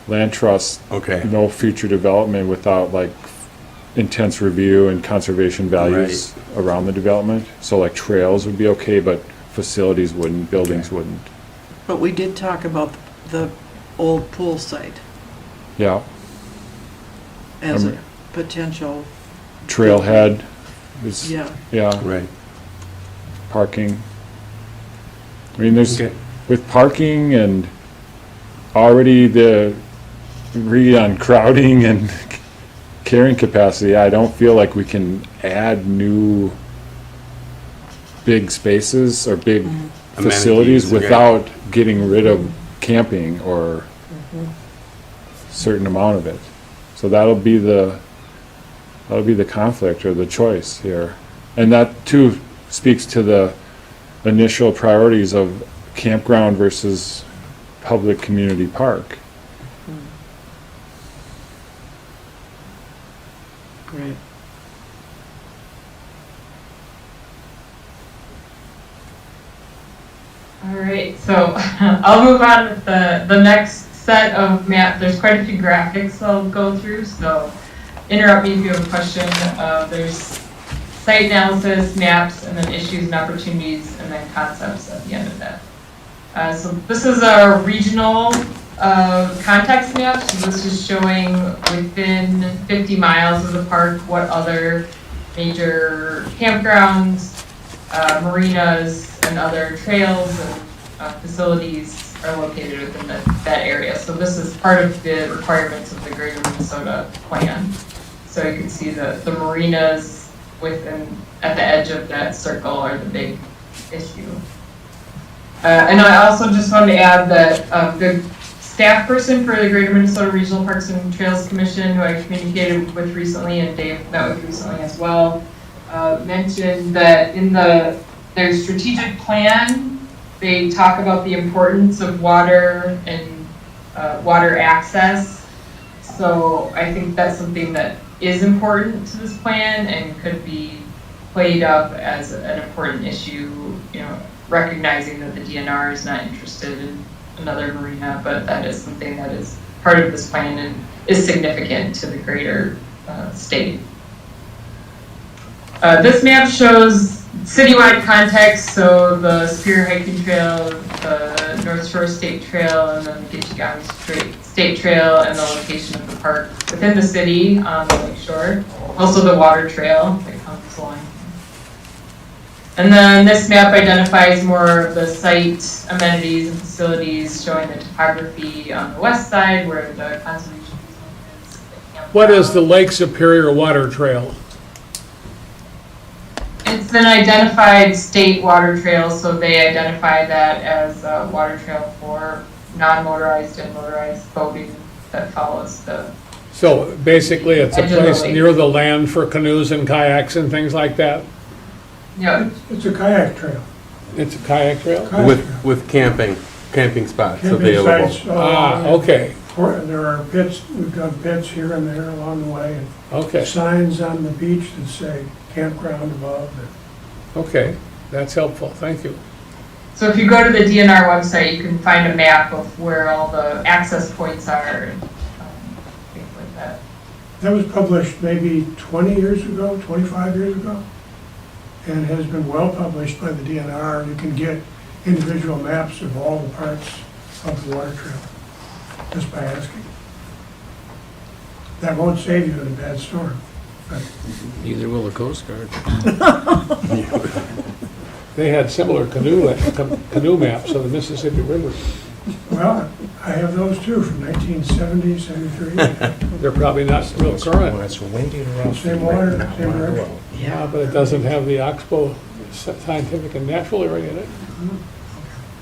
land trust. Okay. No future development without like intense review and conservation values around the development. So like trails would be okay, but facilities wouldn't, buildings wouldn't. But we did talk about the old pool site Yeah. as a potential, Trailhead is, yeah. yeah, Right. parking. I mean, there's, Okay. with parking and already the read on crowding and carrying capacity, I don't feel like we can add new big spaces or big facilities Amenities, okay. without getting rid of camping or certain amount of it. So that'll be the conflict or the choice here. And that too speaks to the initial priorities of campground versus public community park. Right. All right, so I'll move on with the next set of maps. There's quite a few graphics I'll go through, so interrupt me if you have a question. There's site analysis, maps, and then issues and opportunities, and then concepts at the end of that. So this is a regional context map. So this is showing within 50 miles of the park what other major campgrounds, marinas, and other trails and facilities are located within that area. So this is part of the requirements of the Greater Minnesota Plan. So you can see the marinas at the edge of that circle are the big issue. And I also just wanted to add that the staff person for the Greater Minnesota Regional Parks and Trails Commission, who I communicated with recently and Dave met with recently as well, mentioned that in their strategic plan, they talk about the importance of water and water access. So I think that's something that is important to this plan and could be played up as an important issue, recognizing that the DNR is not interested in another marina, but that is something that is part of this plan and is significant to the greater state. This map shows citywide context, so the Spear Hiking Trail, the North Shore State Trail, and then the Gitchigami State Trail, and the location of the park within the city on the lake shore. Also the water trail that comes along. And then this map identifies more of the site amenities and facilities, showing the topography on the west side where the conservation easement is. What is the Lake Superior Water Trail? It's an identified state water trail, so they identify that as a water trail for non-motorized and motorized boating that follows the. So basically, it's a Edge of the place lake. near the land for canoes and kayaks and things like that? Yeah, It's a kayak trail. It's a kayak trail? With camping spots Camping available. sites, Okay, there are pits, we've done pits here and there along the way, and okay, signs on the beach that say campground above. okay. That's helpful, thank you. so if you go to the DNR website, you can find a map of where all the access points are and things like that. That was published maybe 20 years ago, 25 years ago, and has been well published by the DNR. You can get individual maps of all the parts of the water trail, just by asking. That won't save you in a bad storm. But Neither will the Coast Guard. They had similar canoe maps of the Mississippi River. well, I have those too, from 1970, 73. They're probably not real current. It's windy and rough. Same water, same direction. Yeah, but it doesn't have the Oxbow Scientific and Natural area in it.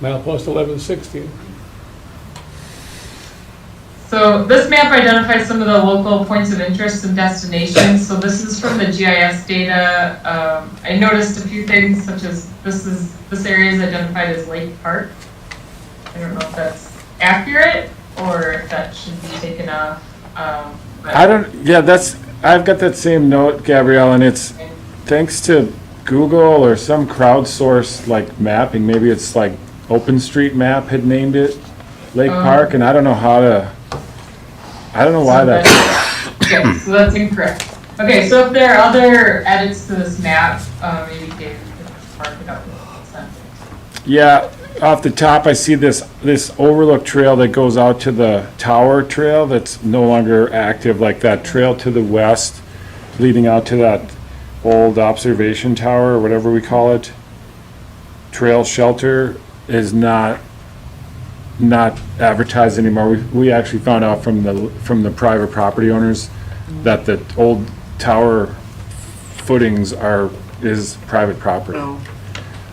Milepost 1160. So this map identifies some of the local points of interest and destinations. So this is from the GIS data. I noticed a few things, such as this area is identified as Lake Park. I don't know if that's accurate or if that should be taken off. But- I've got that same note, Gabrielle, and it's thanks to Google or some crowdsourced like mapping, maybe it's like OpenStreetMap had named it Lake Park, and I don't know why that's. Okay, so that's incorrect. Okay, so if there are other edits to this map, maybe Dave can mark it up with something. Yeah, off the top, I see this overlook trail that goes out to the tower trail that's no longer active, like that trail to the west leading out to that old observation tower, or whatever we call it. Trail shelter is not advertised anymore. We actually found out from the private property owners that the old tower footings is private property. No.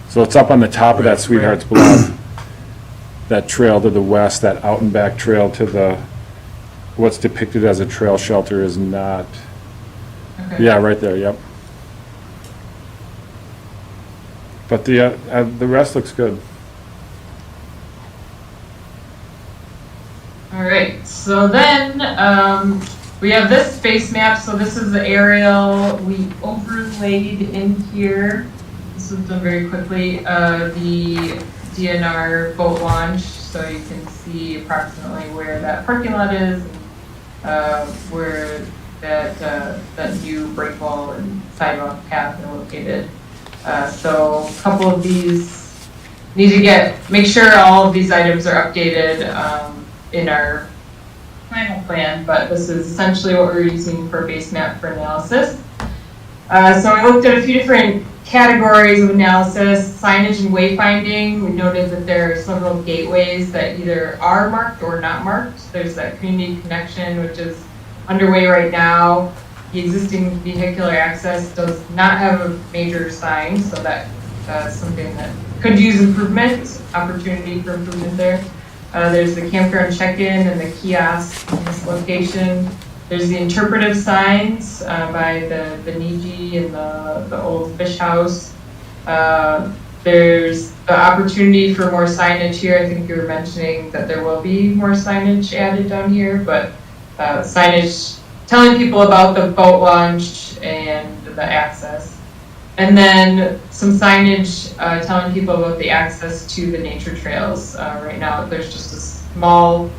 So it's up on the top of that Sweetheart's Bluff, that trail to the west, that out and back trail to the, what's depicted as a trail shelter is not, Okay. yeah, right there, yep. But the rest looks good. All right, so then we have this space map. So this is the aerial we overlaid in here. This was done very quickly. The DNR boat launch, so you can see approximately where that parking lot is, and where that new break wall and sidewalk path are located. So a couple of these need to make sure all of these items are updated in our final plan, but this is essentially what we're using for base map for analysis. So we looked at a few different categories of analysis, signage and wayfinding. We noted that there are several gateways that either are marked or not marked. There's that community connection, which is underway right now. The existing vehicular access does not have a major sign, so that's something that could use improvement, opportunity for improvement there. There's the campground check-in and the kiosk in this location. There's the interpretive signs by the Niji and the old fish house. There's the opportunity for more signage here. I think you were mentioning that there will be more signage added down here, but signage telling people about the boat launch and the access. And then some signage telling people about the access to the nature trails. Right now, there's just a small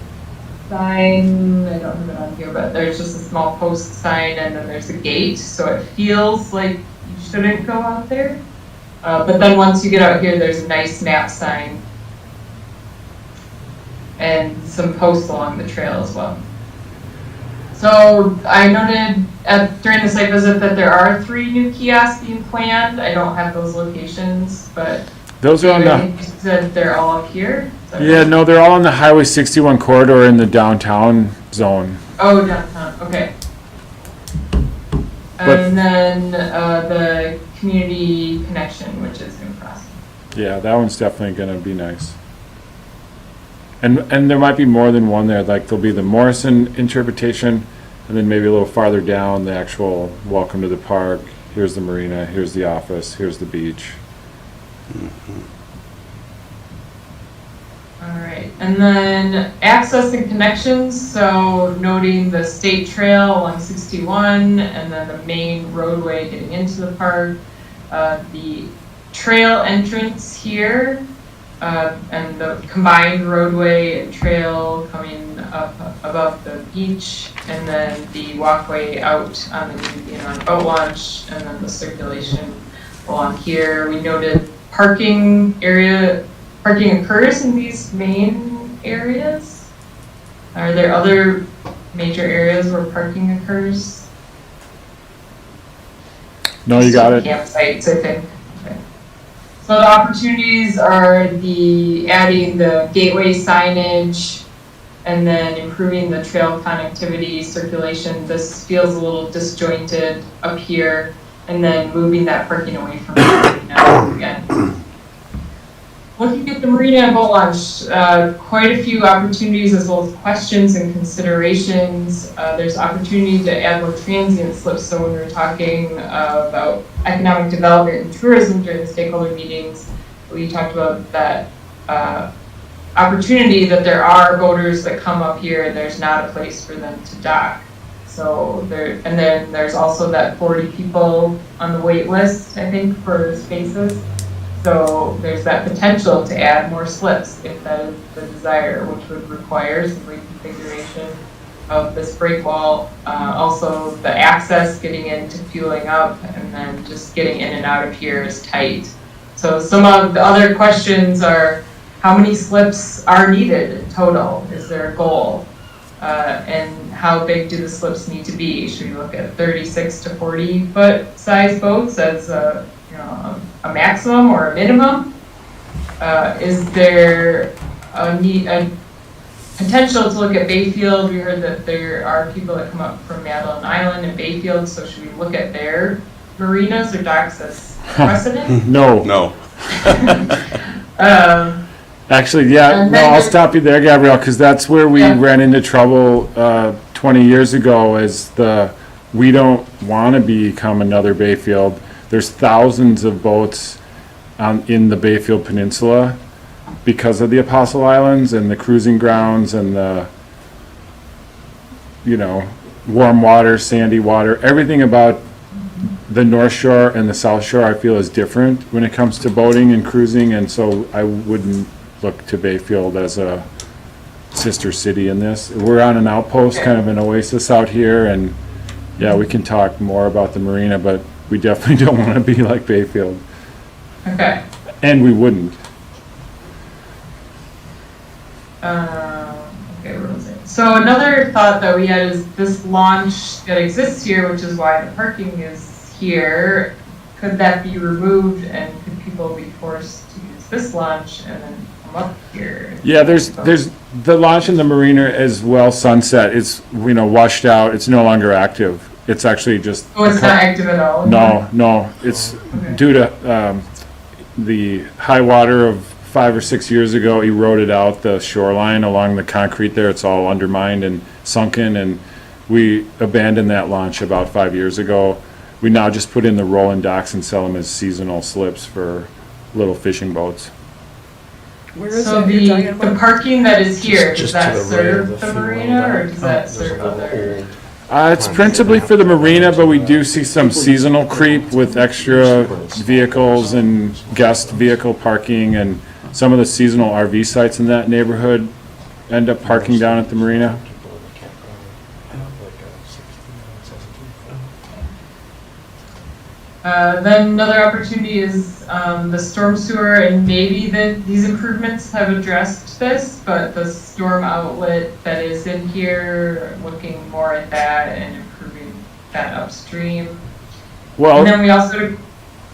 sign, I don't have it on here, but there's just a small post sign and then there's a gate, so it feels like you shouldn't go out there. But then once you get out here, there's a nice map sign and some posts along the trail as well. So I noted during the site visit that there are 3 new kiosks being planned. I don't have those locations, but Those are on I the, think you said they're all up here. Is that yeah, right? no, they're all on the Highway 61 corridor in the downtown zone. Oh, downtown, okay. But- And then the community connection, which is in process. Yeah, that one's definitely gonna be nice. And there might be more than one there, like there'll be the Morrison interpretation, and then maybe a little farther down, the actual welcome to the park, here's the marina, here's the office, here's the beach. All right, and then access and connections, so noting the state trail along 61, and then the main roadway getting into the park, the trail entrance here, and the combined roadway and trail coming up above the beach, and then the walkway out on the new DNR boat launch, and then the circulation along here. We noted parking occurs in these main areas. Are there other major areas where parking occurs? No, you got it. Campsites, I think. Okay. So the opportunities are the adding the gateway signage and then improving the trail connectivity, circulation. This feels a little disjointed up here, and then moving that parking away from the marina again. Looking at the marina and boat launch, quite a few opportunities as well as questions and considerations. There's opportunity to add more transient slips. So when we were talking about economic development and tourism during the stakeholder meetings, we talked about that opportunity that there are boaters that come up here and there's not a place for them to dock. So there, and then there's also that 40 people on the wait list, I think, for spaces. So there's that potential to add more slips if that is the desire, which would require some reconfiguration of this break wall. Also, the access getting into fueling up and then just getting in and out of here is tight. So some of the other questions are, how many slips are needed in total? Is there a goal? And how big do the slips need to be? Should we look at 36 to 40 foot size boats as a maximum or a minimum? Is there a potential to look at Bayfield? We heard that there are people that come up from Madeline Island and Bayfield, so should we look at their marinas or docks as precedent? No. No. Actually, yeah, And no, then I'll the- stop you there, Gabrielle, because that's where we Yeah. ran into trouble 20 years ago as we don't want to become another Bayfield. There's thousands of boats in the Bayfield Peninsula because of the Apostle Islands and the cruising grounds and the, warm water, sandy water. Everything about the North Shore and the South Shore, I feel, is different when it comes to boating and cruising, and so I wouldn't look to Bayfield as a sister city in this. We're on an outpost, kind of an oasis out here, and yeah, we can talk more about the marina, but we definitely don't want to be like Bayfield, Okay. and we wouldn't. Okay, where was it? So another thought that we had is this launch that exists here, which is why the parking is here. Could that be removed and could people be forced to use this launch and then come up here? Yeah, there's the launch in the marina as well. Sunset, it's washed out. It's no longer active. It's actually just Oh, it's not active at all? no. It's Okay. due to the high water of 5 or 6 years ago eroded out the shoreline along the concrete there. It's all undermined and sunken, and we abandoned that launch about 5 years ago. We now just put in the rolling docks and sell them as seasonal slips for little fishing boats. Where is So it you're talking the about? parking that is here, does Just that to the right of serve the the fuel marina or line. does that There's a serve little other? old It's principally for the marina, but we do see some seasonal creep with extra vehicles and guest vehicle parking, and some of the seasonal RV sites in that neighborhood end up parking down at the marina. Then another opportunity is the storm sewer, and maybe these improvements have addressed this, but the storm outlet that is in here, looking more at that and improving that upstream. And Well, then we also,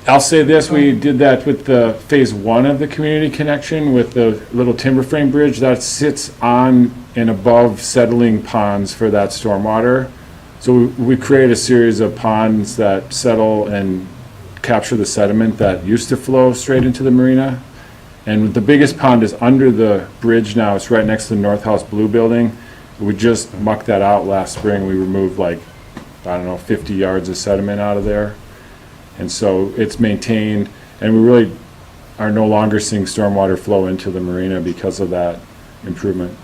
I'll say this, we did that with the phase one of the community connection with the little timber frame bridge that sits on and above settling ponds for that stormwater. So we create a series of ponds that settle and capture the sediment that used to flow straight into the marina. And the biggest pond is under the bridge now. It's right next to the North House Blue Building. We just mucked that out last spring. We removed 50 yards of sediment out of there. And so it's maintained, and we really are no longer seeing stormwater flow into the marina because of that improvement.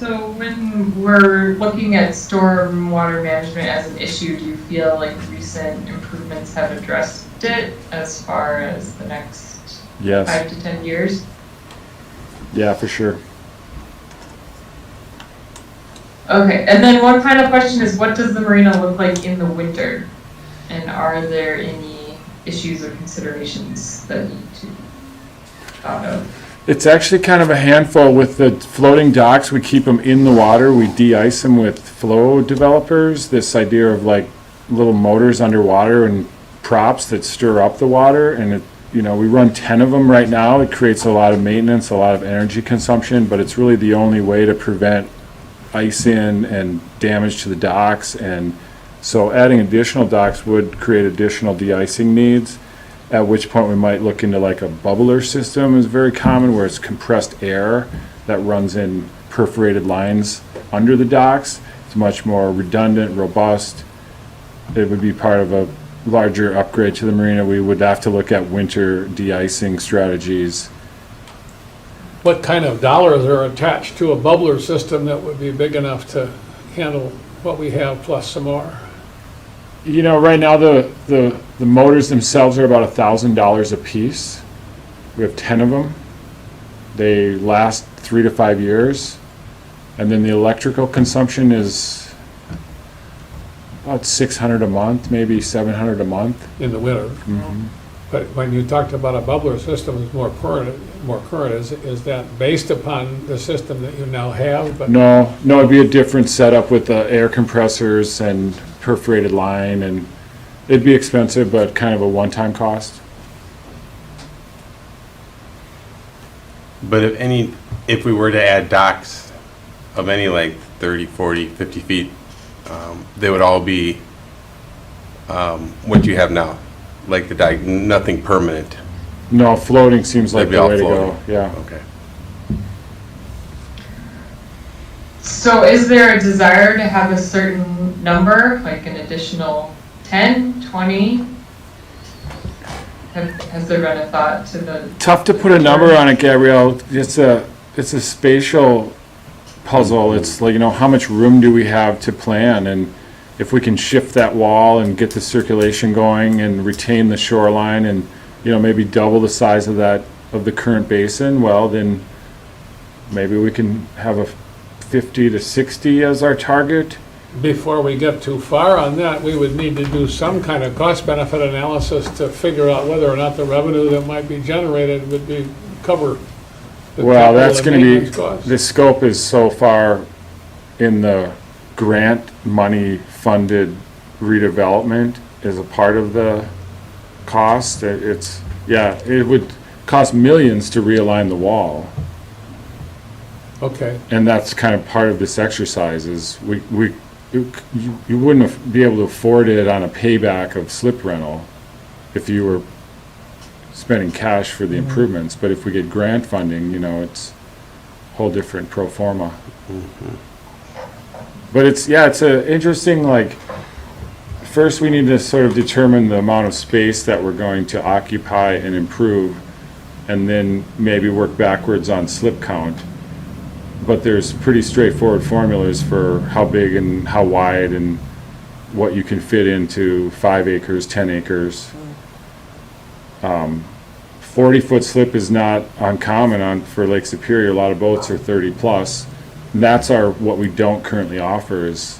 so when we're looking at stormwater management as an issue, do you feel like recent improvements have addressed it as far as the next Yes, 5 to 10 years? yeah, for sure. Okay, and then one final question is, what does the marina look like in the winter? And are there any issues or considerations that need to be thought of? It's actually kind of a handful with the floating docks. We keep them in the water. We de-ice them with flow developers. This idea of little motors underwater and props that stir up the water. And we run 10 of them right now. It creates a lot of maintenance, a lot of energy consumption, but it's really the only way to prevent ice in and damage to the docks. And so adding additional docks would create additional de-icing needs, at which point we might look into a bubbler system is very common, where it's compressed air that runs in perforated lines under the docks. It's much more redundant, robust. It would be part of a larger upgrade to the marina. We would have to look at winter de-icing strategies. What kind of dollars are attached to a bubbler system that would be big enough to handle what we have plus some more? Right now the motors themselves are about $1,000 a piece. We have 10 of them. They last 3 to 5 years. And then the electrical consumption is about $600 a month, maybe $700 a month. In the winter. Mhm. But when you talked about a bubbler system is more current, is that based upon the system that you now have? But No, it'd be a different setup with the air compressors and perforated line, and it'd be expensive, but kind of a one-time cost. But if we were to add docks of any length, 30, 40, 50 feet, they would all be what you have now, like the dock, nothing permanent. No, floating seems like They'd be the all way to go, floating. yeah. Okay. So is there a desire to have a certain number, like an additional 10, 20? Has there been a thought to the? Tough to put a number on it, Gabrielle. It's a spatial puzzle. It's how much room do we have to plan? And if we can shift that wall and get the circulation going and retain the shoreline and, maybe double the size of the current basin, well, then maybe we can have a 50 to 60 as our target. before we get too far on that, we would need to do some kind of cost-benefit analysis to figure out whether or not the revenue that might be generated would cover the Well, capital that's and going to be, maintenance costs. the scope is so far in the grant money funded redevelopment is a part of the cost. It would cost millions to realign the wall. Okay, And that's kind of part of this exercise is you wouldn't be able to afford it on a payback of slip rental if you were spending cash for the improvements. But if we get grant funding, it's a whole different pro forma. But it's a interesting, first we need to sort of determine the amount of space that we're going to occupy and improve, and then maybe work backwards on slip count. but there's pretty straightforward formulas for how big and how wide and what you can fit into 5 acres, 10 acres. 40-foot slip is not uncommon for Lake Superior. A lot of boats are 30 plus. And that's what we don't currently offer is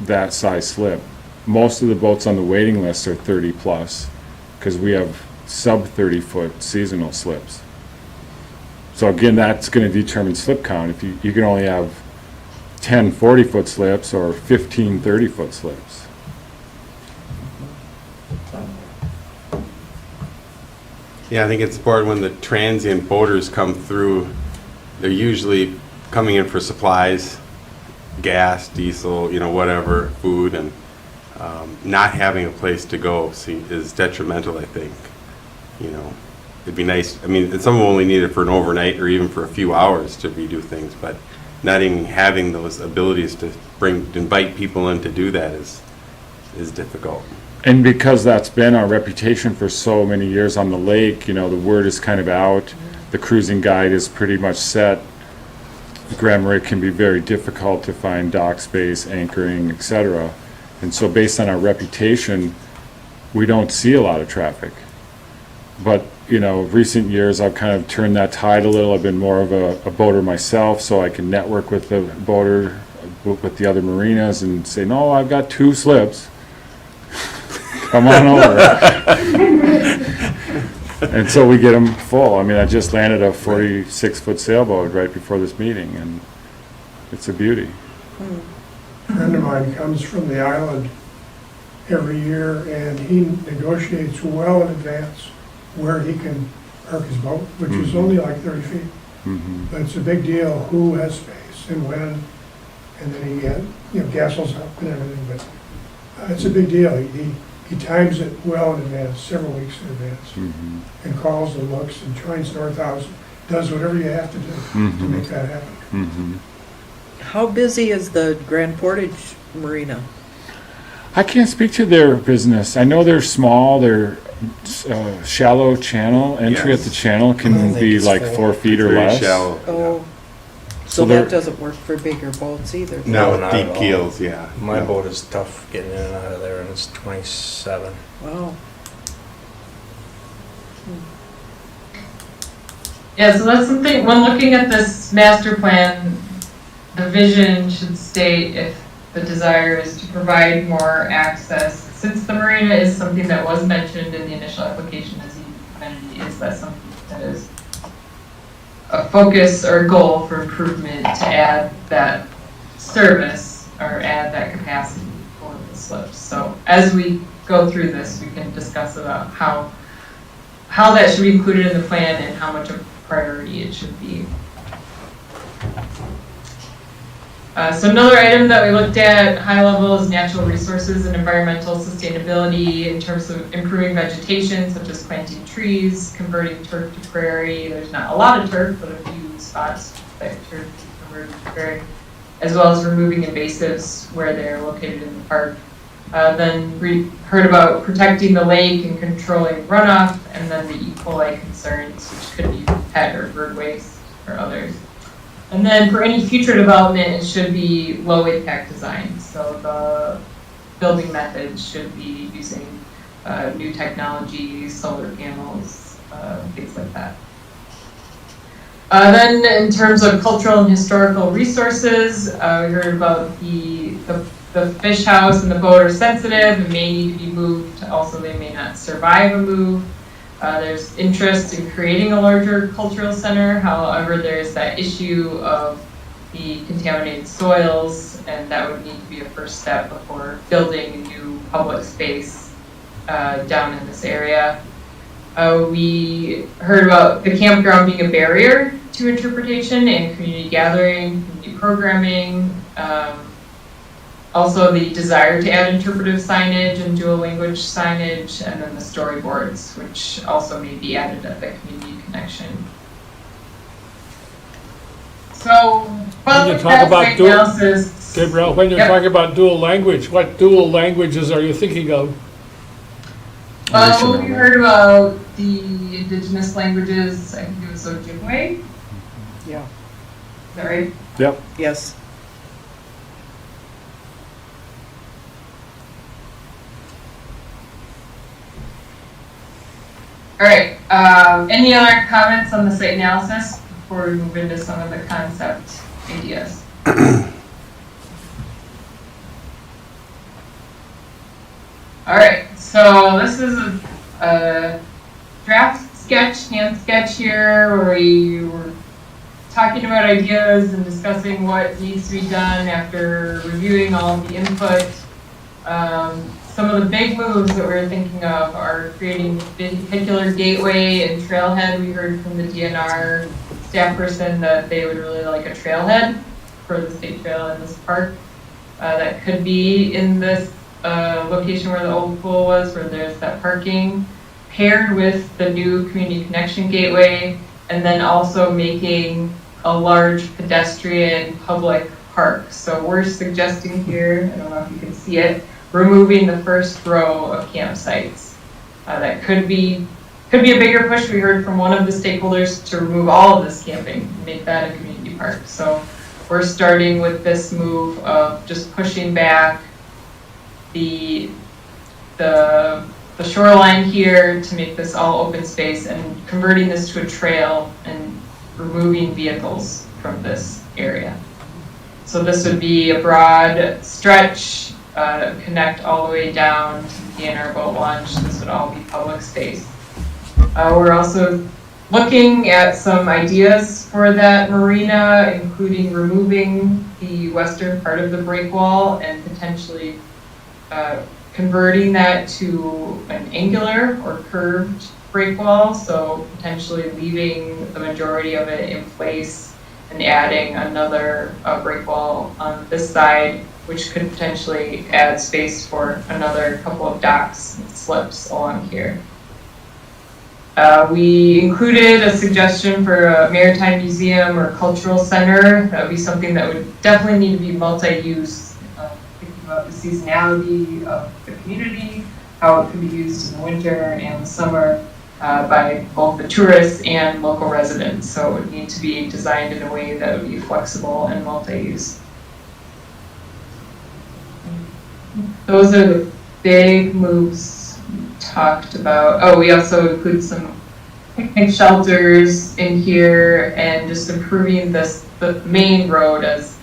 that size slip. Most of the boats on the waiting list are 30 plus because we have sub 30-foot seasonal slips. So again, that's going to determine slip count. If you can only have 10 40-foot slips or 15 30-foot slips. Yeah, I think it's important when the transient boaters come through, they're usually coming in for supplies, gas, diesel, whatever, food, and not having a place to go is detrimental, I think. It'd be nice, some will only need it for an overnight or even for a few hours to redo things, but not even having those abilities to invite people in to do that is difficult. And because that's been our reputation for so many years on the lake, the word is kind of out. The cruising guide is pretty much set. Grand Marais can be very difficult to find dock space, anchoring, etc. And so based on our reputation, we don't see a lot of traffic. But, recent years I've kind of turned that tide a little. I've been more of a boater myself, so I can network with the boater, with the other marinas and say, no, I've got 2 slips. Come on over. And so we get them full. I just landed a 46-foot sailboat right before this meeting, and it's a beauty. A friend of mine comes from the island every year, and he negotiates well in advance where he can park his boat, which is only like 30 feet. But it's a big deal who has space and when, and then he gassles up and everything, but it's a big deal. He times it well in advance, several weeks in advance, and calls and looks and joins North does whatever you have to do to make that happen. How busy is the Grand Portage Marina? I can't speak to their business. I know they're small. They're shallow channel. Entry at the channel I can think be it's like 4. 4 feet or Very less. shallow. Oh, So so they're- that doesn't work for bigger boats either. No, not deep at all. keels, yeah. My No. boat is tough getting in and out of there, and it's 27. Wow. Yeah, so that's something, when looking at this master plan, the vision should state if the desire is to provide more access. Since the marina is something that was mentioned in the initial application as a amenity, is that something that is a focus or goal for improvement to add that service or add that capacity for the slips? So as we go through this, we can discuss about how that should be included in the plan and how much of a priority it should be. So another item that we looked at high level is natural resources and environmental sustainability in terms of improving vegetation, such as planting trees, converting turf to prairie. There's not a lot of turf, but a few spots that turf is converted to prairie, as well as removing invasives where they're located in the park. Then we heard about protecting the lake and controlling runoff, and then the E. coli concerns, which could be pet or bird waste or others. And then for any future development, it should be low impact design. So the building methods should be using new technology, solar panels, things like that. Then in terms of cultural and historical resources, we heard about the fish house and the boat are sensitive and may need to be moved. Also, they may not survive a move. There's interest in creating a larger cultural center. However, there's that issue of the contaminated soils, and that would need to be a first step before building a new public space down in this area. We heard about the campground being a barrier to interpretation and community gathering, community programming. Also the desire to add interpretive signage and dual language signage, and then the storyboards, which also may be added at the community connection. So, When you talk about dual- analysis. Gabriel, when you're Yep. talking about dual language, what dual languages are you thinking of? We heard about the indigenous languages, I think it was Ojibwe. Yeah. that right? Yep. Yes. All right, any other comments on the site analysis before we move into some of the concept ideas? All right, so this is a draft sketch, hand sketch here, where we were talking about ideas and discussing what needs to be done after reviewing all of the input. Some of the big moves that we're thinking of are creating vehicular gateway and trailhead. We heard from the DNR staff person that they would really like a trailhead for the state trail in this park. That could be in this location where the old pool was, where there's that parking, paired with the new community connection gateway, and then also making a large pedestrian public park. So we're suggesting here, I don't know if you can see it, removing the first row of campsites. That could be a bigger push. We heard from one of the stakeholders to remove all of this camping and make that a community park. So we're starting with this move of just pushing back the shoreline here to make this all open space and converting this to a trail and removing vehicles from this area. So this would be a broad stretch, connect all the way down to the DNR boat launch. This would all be public space. We're also looking at some ideas for that marina, including removing the western part of the break wall and potentially converting that to an angular or curved break wall, so potentially leaving the majority of it in place and adding another break wall on this side, which could potentially add space for another couple of docks and slips along here. We included a suggestion for a maritime museum or cultural center. That would be something that would definitely need to be multi-use, thinking about the seasonality of the community, how it can be used in the winter and the summer by both the tourists and local residents. So it would need to be designed in a way that would be flexible and multi-use. Those are the big moves we talked about. Oh, we also include some picnic shelters in here and just improving the main road as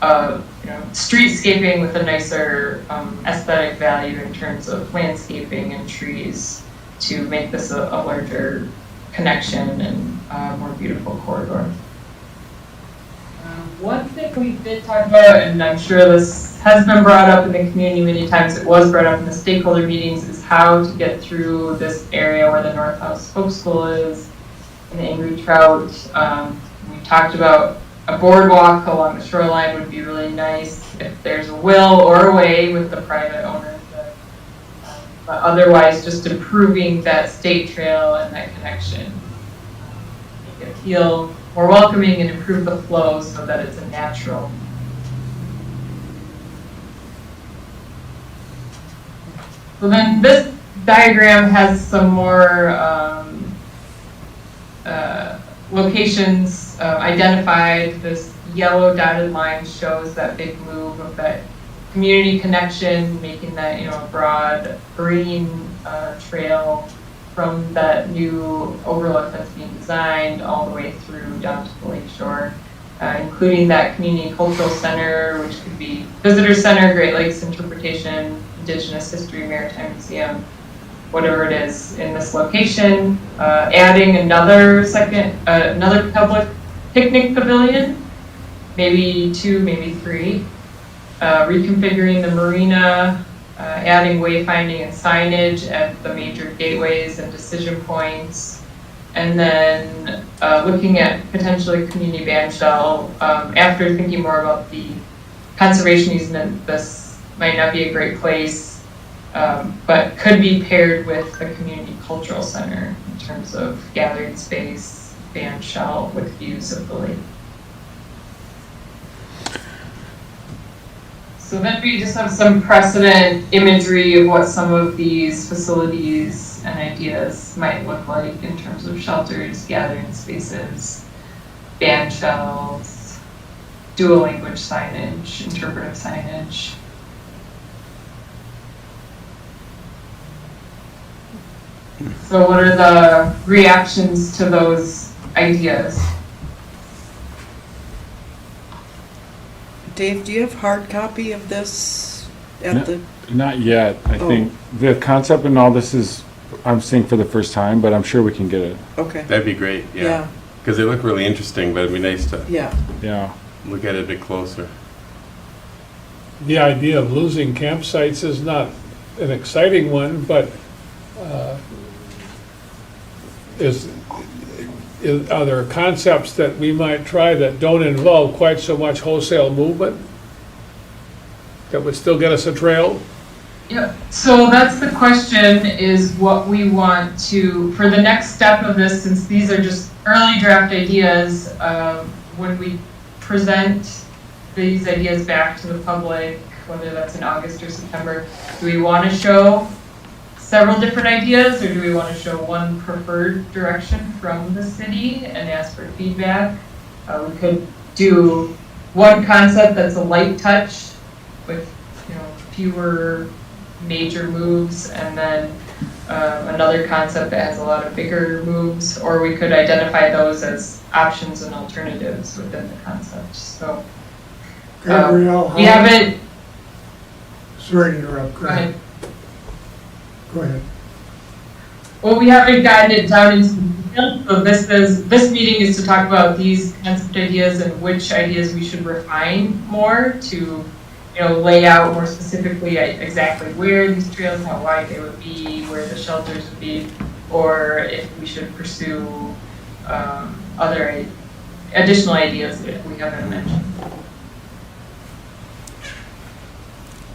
streetscaping with a nicer aesthetic value in terms of landscaping and trees to make this a larger connection and more beautiful corridor. One thing we did talk about, and I'm sure this has been brought up in the community many times, it was brought up in the stakeholder meetings, is how to get through this area where the North House Folk School is and the Angry Trout. We talked about a boardwalk along the shoreline would be really nice if there's a will or a way with the private owners. But otherwise, just improving that state trail and that connection. Make it feel more welcoming and improve the flow so that it's a natural. So then this diagram has some more locations identified. This yellow dotted line shows that big move of that community connection, making that a broad green trail from that new overlook that's being designed all the way through down to the lakeshore, including that community cultural center, which could be visitor center, Great Lakes Interpretation, Indigenous History, Maritime Museum, whatever it is in this location. Adding another public picnic pavilion, maybe 2, maybe 3. Reconfiguring the marina, adding wayfinding and signage at the major gateways and decision points, and then looking at potentially community band shell. After thinking more about the conservation easement, this might not be a great place, but could be paired with the community cultural center in terms of gathering space, band shell with views of the lake. So then we just have some precedent imagery of what some of these facilities and ideas might look like in terms of shelters, gathering spaces, band shells, dual language signage, interpretive signage. So what are the reactions to those ideas? Dave, do you have hard copy of this No. at the, Not yet. I think the concept and all this is, I'm seeing for the first time, but I'm sure we can get it. okay, That'd be great, yeah. yeah, Because they look really interesting, but it'd be nice to yeah. Yeah. look at it a bit closer. The idea of losing campsites is not an exciting one, but are there concepts that we might try that don't involve quite so much wholesale movement? That would still get us a trail? Yeah, so that's the question, is what we want to, for the next step of this, since these are just early draft ideas, when we present these ideas back to the public, whether that's in August or September, do we want to show several different ideas, or do we want to show one preferred direction from the city and ask for feedback? We could do one concept that's a light touch with, fewer major moves, and then another concept that has a lot of bigger moves, or we could identify those as options and alternatives within the concept. So Gabrielle, we have it. Sorry to interrupt, Go ahead. Go ahead. Well, we haven't gotten it down into detail, so this meeting is to talk about these concept ideas and which ideas we should refine more to, lay out more specifically exactly where these trails, how wide they would be, where the shelters would be, or if we should pursue other additional ideas that we haven't mentioned.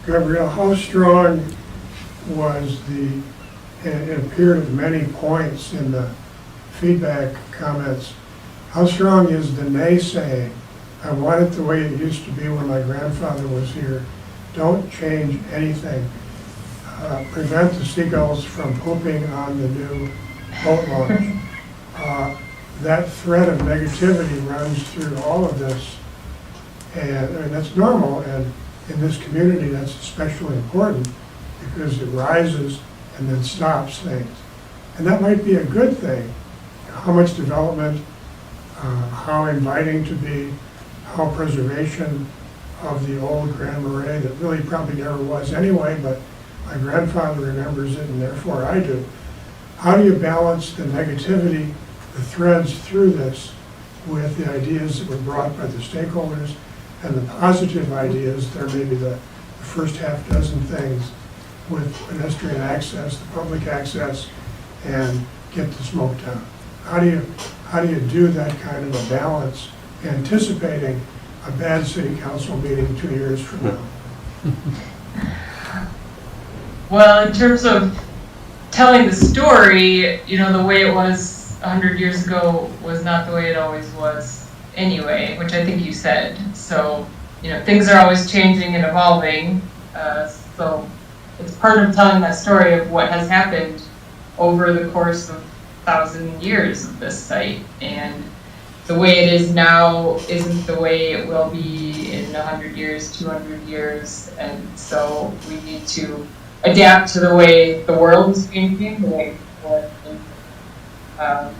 Gabrielle, how strong was it appeared at many points in the feedback comments, how strong is the naysaying? I want it the way it used to be when my grandfather was here. Don't change anything. Prevent the seagulls from pooping on the new boat launch. That thread of negativity runs through all of this, and that's normal, and in this community that's especially important because it rises and then stops things. And that might be a good thing. How much development, how inviting to be, how preservation of the old Grand Marais that really probably never was anyway, but my grandfather remembers it and therefore I do. How do you balance the negativity, the threads through this, with the ideas that were brought by the stakeholders and the positive ideas? There may be the first half dozen things with pedestrian access, the public access, and get the smoke down. How do you do that kind of a balance, anticipating a bad city council meeting 2 years from now? Well, in terms of telling the story, the way it was 100 years ago was not the way it always was anyway, which I think you said. So, things are always changing and evolving. So it's part of telling that story of what has happened over the course of 1,000 years of this site. And the way it is now isn't the way it will be in 100 years, 200 years. And so we need to adapt to the way the world is changing, the way people are changing.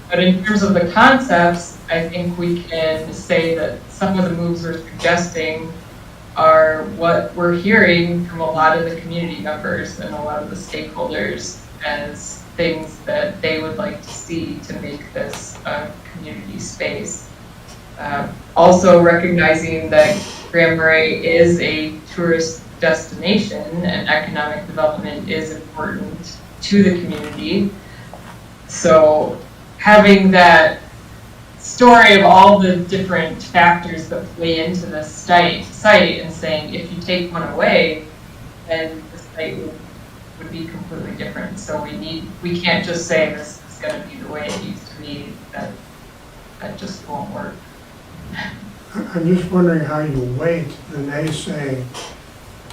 But in terms of the concepts, I think we can say that some of the moves we're suggesting are what we're hearing from a lot of the community members and a lot of the stakeholders as things that they would like to see to make this a community space. Also recognizing that Grand Marais is a tourist destination and economic development is important to the community. So having that story of all the different factors that play into this site and saying if you take one away, then the site would be completely different. So we can't just say this is going to be the way it used to be. That just won't work. I'm just wondering how you weight the naysaying,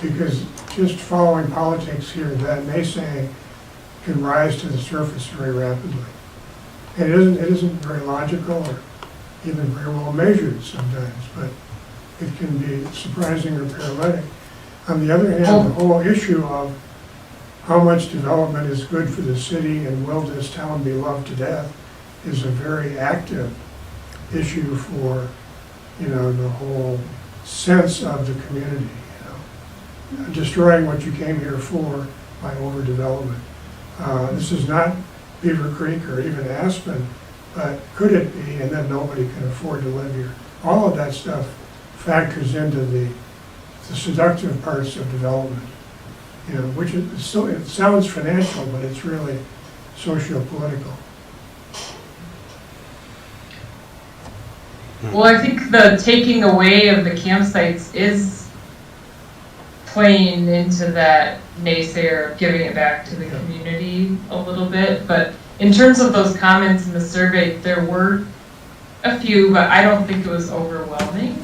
because just following politics here, that naysaying can rise to the surface very rapidly. And it isn't very logical or even very well measured sometimes, but it can be surprising or paralytic. On the other hand, the whole issue of how much development is good for the city and will this town be loved to death is a very active issue for, the whole sense of the community, Destroying what you came here for by overdevelopment. This is not Beaver Creek or even Aspen, but could it be, and then nobody can afford to live here. All of that stuff factors into the seductive parts of development, which is so, it sounds financial, but it's really socio-political. Well, I think the taking away of the campsites is playing into that naysayer of giving it back to the community a little bit. But in terms of those comments in the survey, there were a few, but I don't think it was overwhelming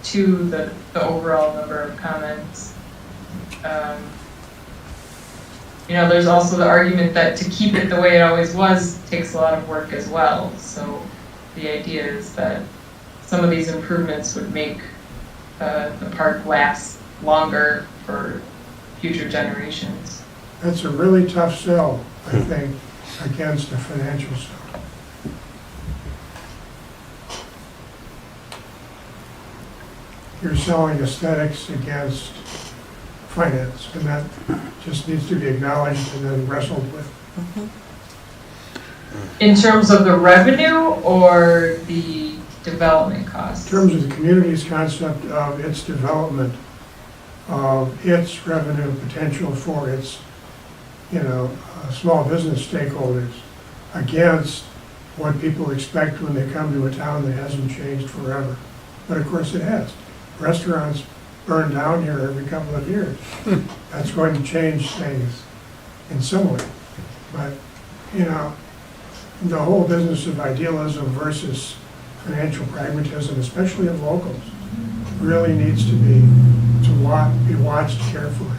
to the overall number of comments. There's also the argument that to keep it the way it always was takes a lot of work as well. So the idea is that some of these improvements would make the park last longer for future generations. That's a really tough sell, I think, against a financial sell. You're selling aesthetics against finance, and that just needs to be acknowledged and then wrestled with. In terms of the revenue or the development costs? In terms of the community's concept of its development, of its revenue potential for its, small business stakeholders against what people expect when they come to a town that hasn't changed forever. But of course it has. Restaurants burn down here every couple of years. That's going to change things in some way. But, the whole business of idealism versus financial pragmatism, especially of locals, really needs to be watched carefully.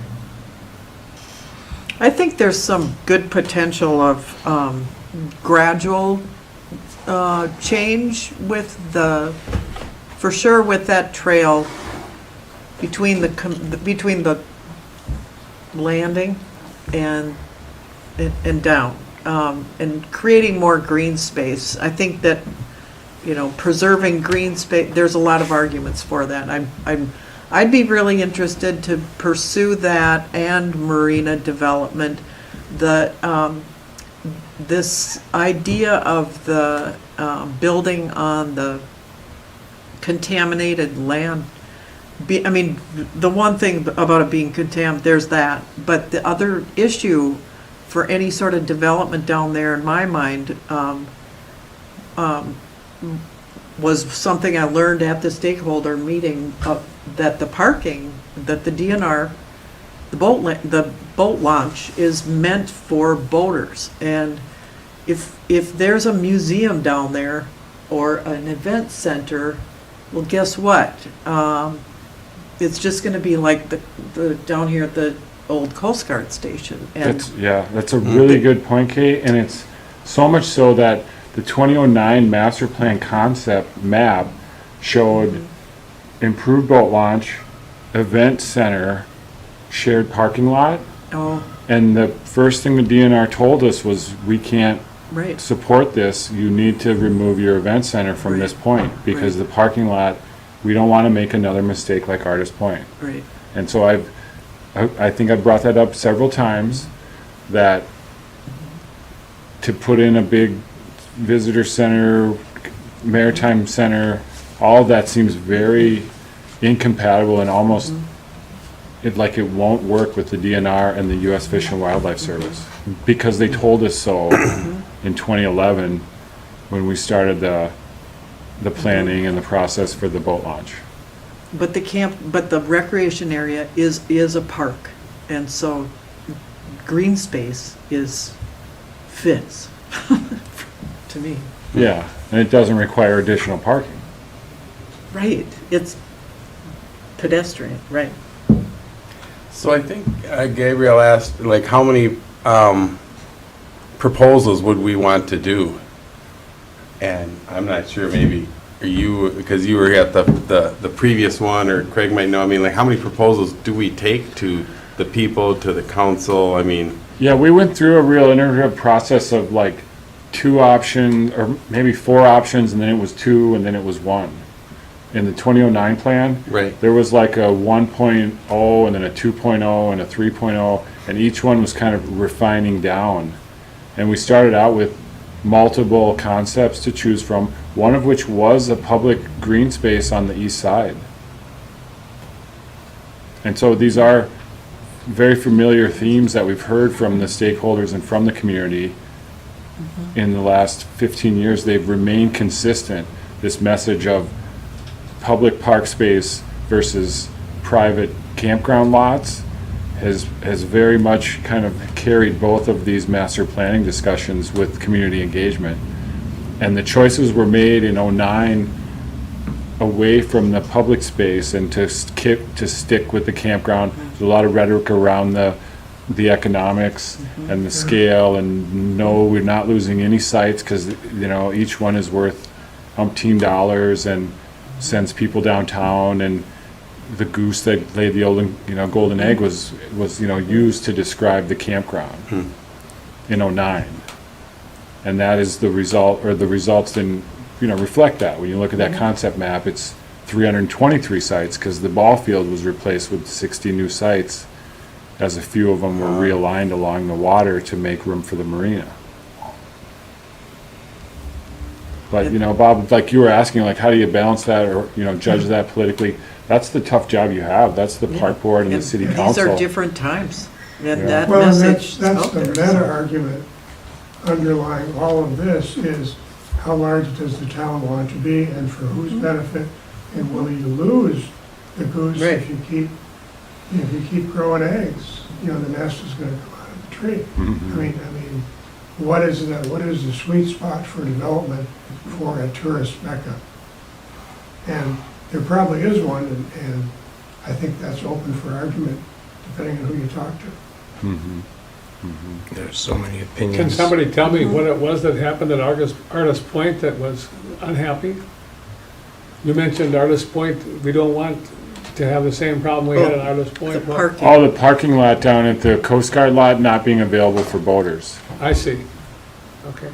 I think there's some good potential of gradual change with for sure with that trail between the landing and down, and creating more green space. I think that, preserving green space, there's a lot of arguments for that. I'd be really interested to pursue that and marina development. This idea of the building on the contaminated land. The one thing about it being contaminated, there's that. But the other issue for any sort of development down there, in my mind, was something I learned at the stakeholder meeting, that the parking, that the DNR, the boat launch is meant for boaters. And if there's a museum down there or an event center, well, guess what? It's just going to be like the down here at the old Coast Guard station. And That's a really good point, Kate, and it's so much so that the 2009 master plan concept map showed improved boat launch, event center, shared parking lot. oh, And the first thing the DNR told us was, we can't right, support this. You need to remove your event center from this point, because the parking lot, we don't want to make another mistake like Artist Point. right. And so I think I've brought that up several times, that to put in a big visitor center, maritime center, all of that seems very incompatible and almost it won't work with the DNR and the U.S. Fish and Wildlife Service, because they told us so in 2011 when we started the planning and the process for the boat launch. But the recreation area is a park, and so green space fits to me. Yeah, and it doesn't require additional parking. Right, it's pedestrian, right. So I think Gabriel asked, how many proposals would we want to do? And I'm not sure, maybe are you, because you were at the previous one, or Craig might know, I mean, like, how many proposals do we take to the people, to the council? I mean, Yeah, we went through a real iterative process of like 2 options, or maybe 4 options, and then it was 2, and then it was 1. In the 2009 plan, right, there was like a 1.0, and then a 2.0, and a 3.0, and each one was kind of refining down. And we started out with multiple concepts to choose from, one of which was a public green space on the east side. And so these are very familiar themes that we've heard from the stakeholders and from the community. In the last 15 years, they've remained consistent, this message of public park space versus private campground lots has very much kind of carried both of these master planning discussions with community engagement. And the choices were made in '09 away from the public space and to stick with the campground. There's a lot of rhetoric around the economics and the scale, and no, we're not losing any sites because, you know, each one is worth umpteen dollars and sends people downtown, and the goose that laid the old, you know, golden egg was you know, used to describe the campground in '09. And that is the result, or the results didn't, you know, reflect that. When you look at that concept map, it's 323 sites because the ball field was replaced with 60 new sites, as a few of them were realigned along the water to make room for the marina. But, you know, Bob, like you were asking, like, how do you balance that, or, you know, judge that politically? That's the tough job you have. That's the park board and the city These council. are different times, and Yeah. that Well, and message is that's out the there. meta argument underlying all of this is how large does the town want to be and for whose benefit? And will you lose the goose Right. if you keep growing eggs? You know, the nest is gonna come out of the tree. Mhm. I mean, what is the sweet spot for development for a tourist mecca? And there probably is one, and I think that's open for argument, depending on who you talk to. Mhm. There's so many opinions. Can somebody tell me what it was that happened at Artist Point that was unhappy? You mentioned Artist Point, we don't want to have the same problem we had at Artist The Point. What- parking. All the parking lot down at the Coast Guard lot not being available for boaters I see. Okay.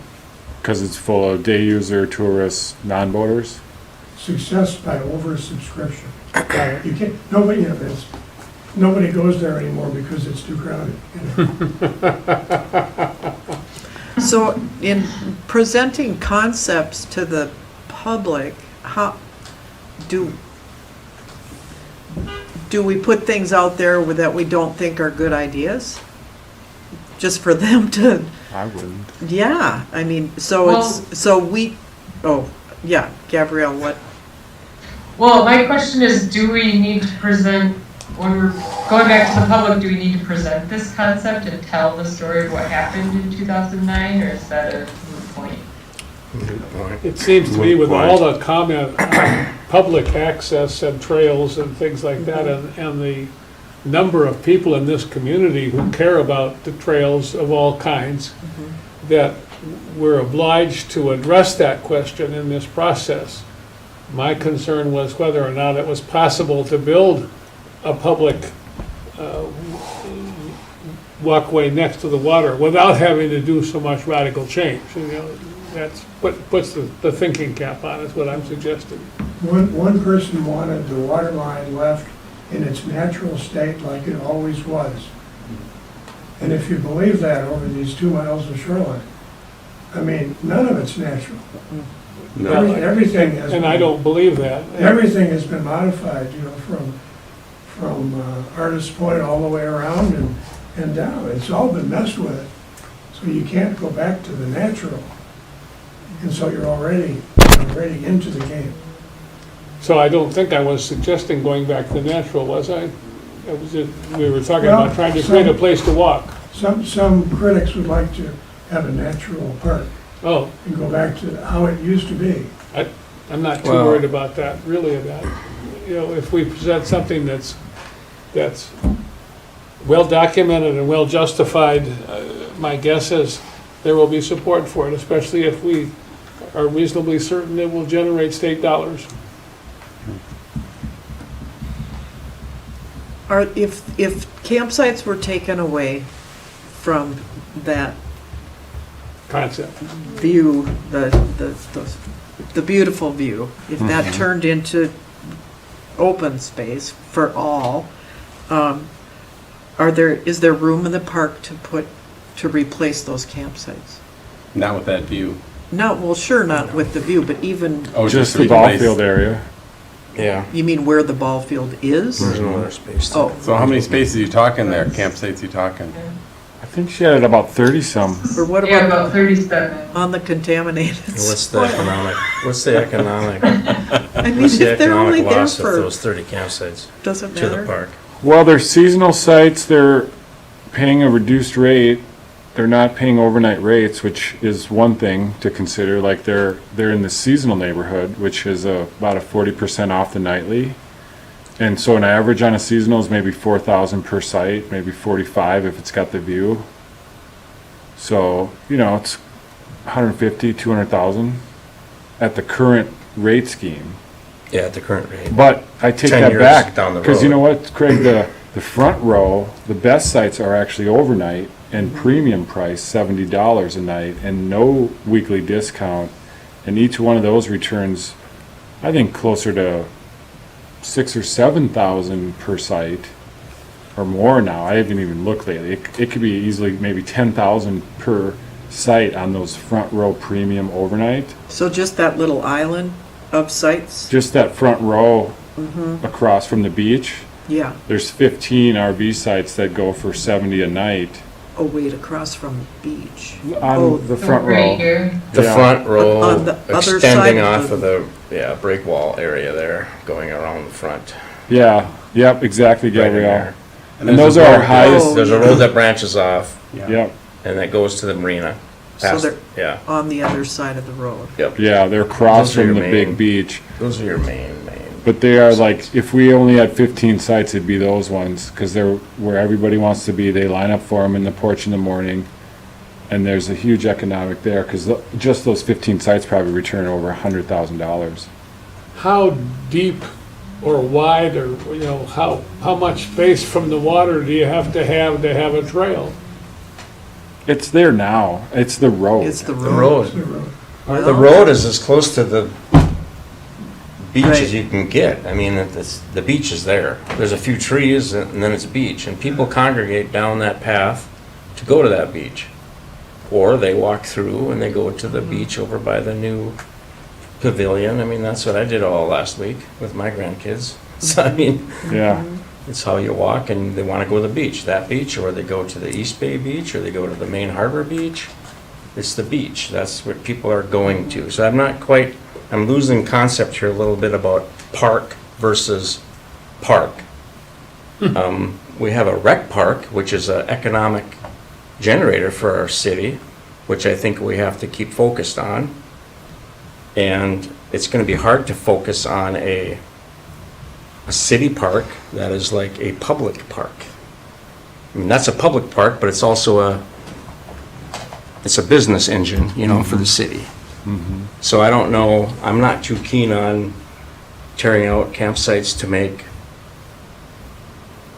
because it's full of day user, tourists, non-boaters. Success by oversubscription. You can't, nobody goes there anymore because it's too crowded, you know? So in presenting concepts to the public, how do we put things out there that we don't think are good ideas? Just for them to, I wouldn't. yeah, I mean, so yeah, Gabrielle, what? Well, my question is, do we need to present, when we're going back to the public, do we need to present this concept and tell the story of what happened in 2009, or is that a moot point? It seems to me with all the comment on public access and trails and things like that, and the number of people in this community who care about the trails of all kinds, that we're obliged to address that question in this process. My concern was whether or not it was possible to build a public walkway next to the water without having to do so much radical change. You know, that's what puts the thinking cap on, is what I'm suggesting. One person wanted the water line left in its natural state like it always was. And if you believe that over these 2 miles of shoreline, I mean, none of it's natural. no, Everything has And I don't believe that. everything has been modified, you know, from Artist Point all the way around and down. It's all been messed with. So you can't go back to the natural. And so you're already into the game. So I don't think I was suggesting going back to the natural, was I? It was just, we were talking Well, about trying to create a place to walk. Some critics would like to have a natural park Oh, and go back to how it used to be. I'm not too Well- worried about that, really, about, you know, if we present something that's well documented and well justified, my guess is there will be support for it, especially if we are reasonably certain it will generate state dollars. If campsites were taken away from that Concept. view, the beautiful view, if that turned into open space for all, is there room in the park to replace those campsites? Not with that view. No, well, sure, not with the view, but even, Oh, Just the ball replace- field area. Yeah, you mean where the ball field is? there's no other space. Oh, So how many spaces you talking there, campsites you talking? I think she had about 30-some. or what Yeah, about about 37. on the contaminated? What's the economic, what's the economic, I mean, what's the if they're only economic there loss of for, those 30 campsites doesn't to the matter. park? Well, they're seasonal sites, they're paying a reduced rate. They're not paying overnight rates, which is one thing to consider. Like they're in the seasonal neighborhood, which is about a 40% off the nightly. And so an average on a seasonal is maybe 4,000 per site, maybe 45 if it's got the view. So, it's 150, 200,000 at the current rate scheme. Yeah, at the current rate. But I take 10 that years back, down the because you road. know what, Craig, the front row, the best sites are actually overnight and premium price, $70 a night, and no weekly discount. And each one of those returns, I think, closer to 6,000 or 7,000 per site, or more now. I haven't even looked lately. It could be easily maybe 10,000 per site on those front row premium overnight. So just that little island of sites? Just that front row across from the beach. Yeah, There's 15 RV sites that go for 70 a night oh, wait, across from the beach. on Oh, the front Right row. here. The Yeah. front row On the other extending side of off the- of the, break wall area there, going around the front. Yeah, yep, exactly, right in Gabrielle. there. And there's those a are our road highest, Oh, There's a yeah. road that branches off, yep, and that goes to the marina. So Past- they're Yeah, on the other side of the road. yep. yeah, they're across Those are from the your big main- beach. Those are your main. But they are like, if we only had 15 sites, it'd be those ones, because they're where everybody wants to be. They line up for them in the porch in the morning, and there's a huge economic there, because just those 15 sites probably return over $100,000. How deep or wide or, how much space from the water do you have to have a trail? It's there now. It's the road. It's the The road. road, the road is as close to the beach Right. as you can get. I mean, the beach is there. There's a few trees and then it's a beach, and people congregate down that path to go to that beach. Or they walk through and they go to the beach over by the new pavilion. I mean, that's what I did all last week with my grandkids. So, I mean, Yeah, it's how you walk, and they want to go to the beach, that beach, or they go to the East Bay Beach, or they go to the Main Harbor Beach. It's the beach. That's what people are going to. So I'm losing concept here a little bit about park versus park. We have a rec park, which is an economic generator for our city, which I think we have to keep focused on. And it's going to be hard to focus on a city park that is like a public park. I mean, that's a public park, but it's also it's a business engine, for the city. So I don't know, I'm not too keen on tearing out campsites to make,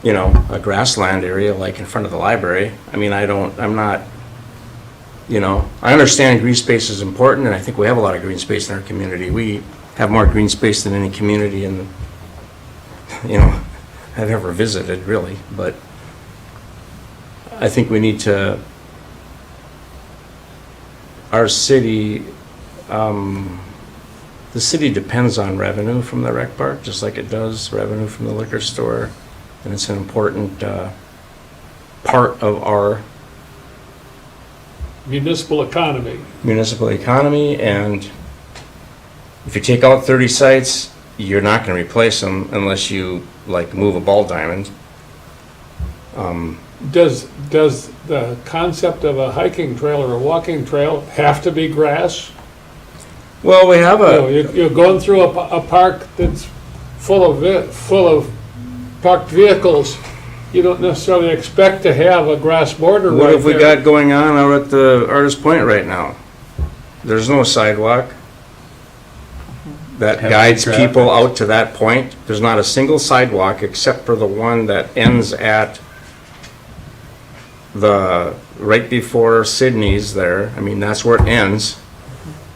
a grassland area like in front of the library. I mean, I'm not, I understand green space is important, and I think we have a lot of green space in our community. We have more green space than any community I've ever visited, really. But I think we need to, our city, the city depends on revenue from the rec park, just like it does revenue from the liquor store. And it's an important part of our Municipal economy. municipal economy. And if you take out 30 sites, you're not going to replace them unless you move a ball diamond. Does the concept of a hiking trail or a walking trail have to be grass? Well, we have You're going through a park that's full of parked vehicles. You don't necessarily expect to have a grass border What right have we there. got going on out at the Artist Point right now? There's no sidewalk. that Heavy guides traffic. people out to that point. There's not a single sidewalk except for the one that ends at right before Sydney's there. I mean, that's where it ends.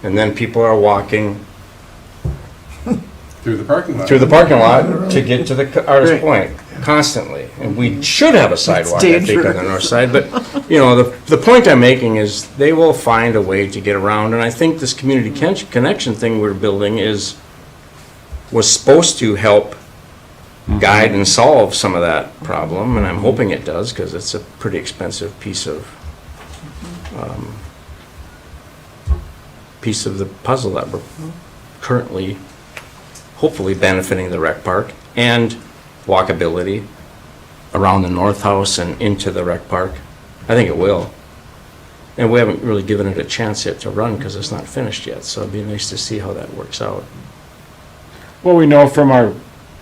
And then people are walking Through the parking lot. through the parking lot to get to the Artist Right. Point constantly. And we should have a sidewalk, I think, on the dangerous. north side. But, you know, the point I'm making is they will find a way to get around. And I think this community connection thing we're building was supposed to help guide and solve some of that problem. And I'm hoping it does, because it's a pretty expensive piece of the puzzle that we're currently hopefully benefiting the rec park and walkability around the North House and into the rec park. I think it will. And we haven't really given it a chance yet to run because it's not finished yet, so it'd be nice to see how that works out. Well, we know from our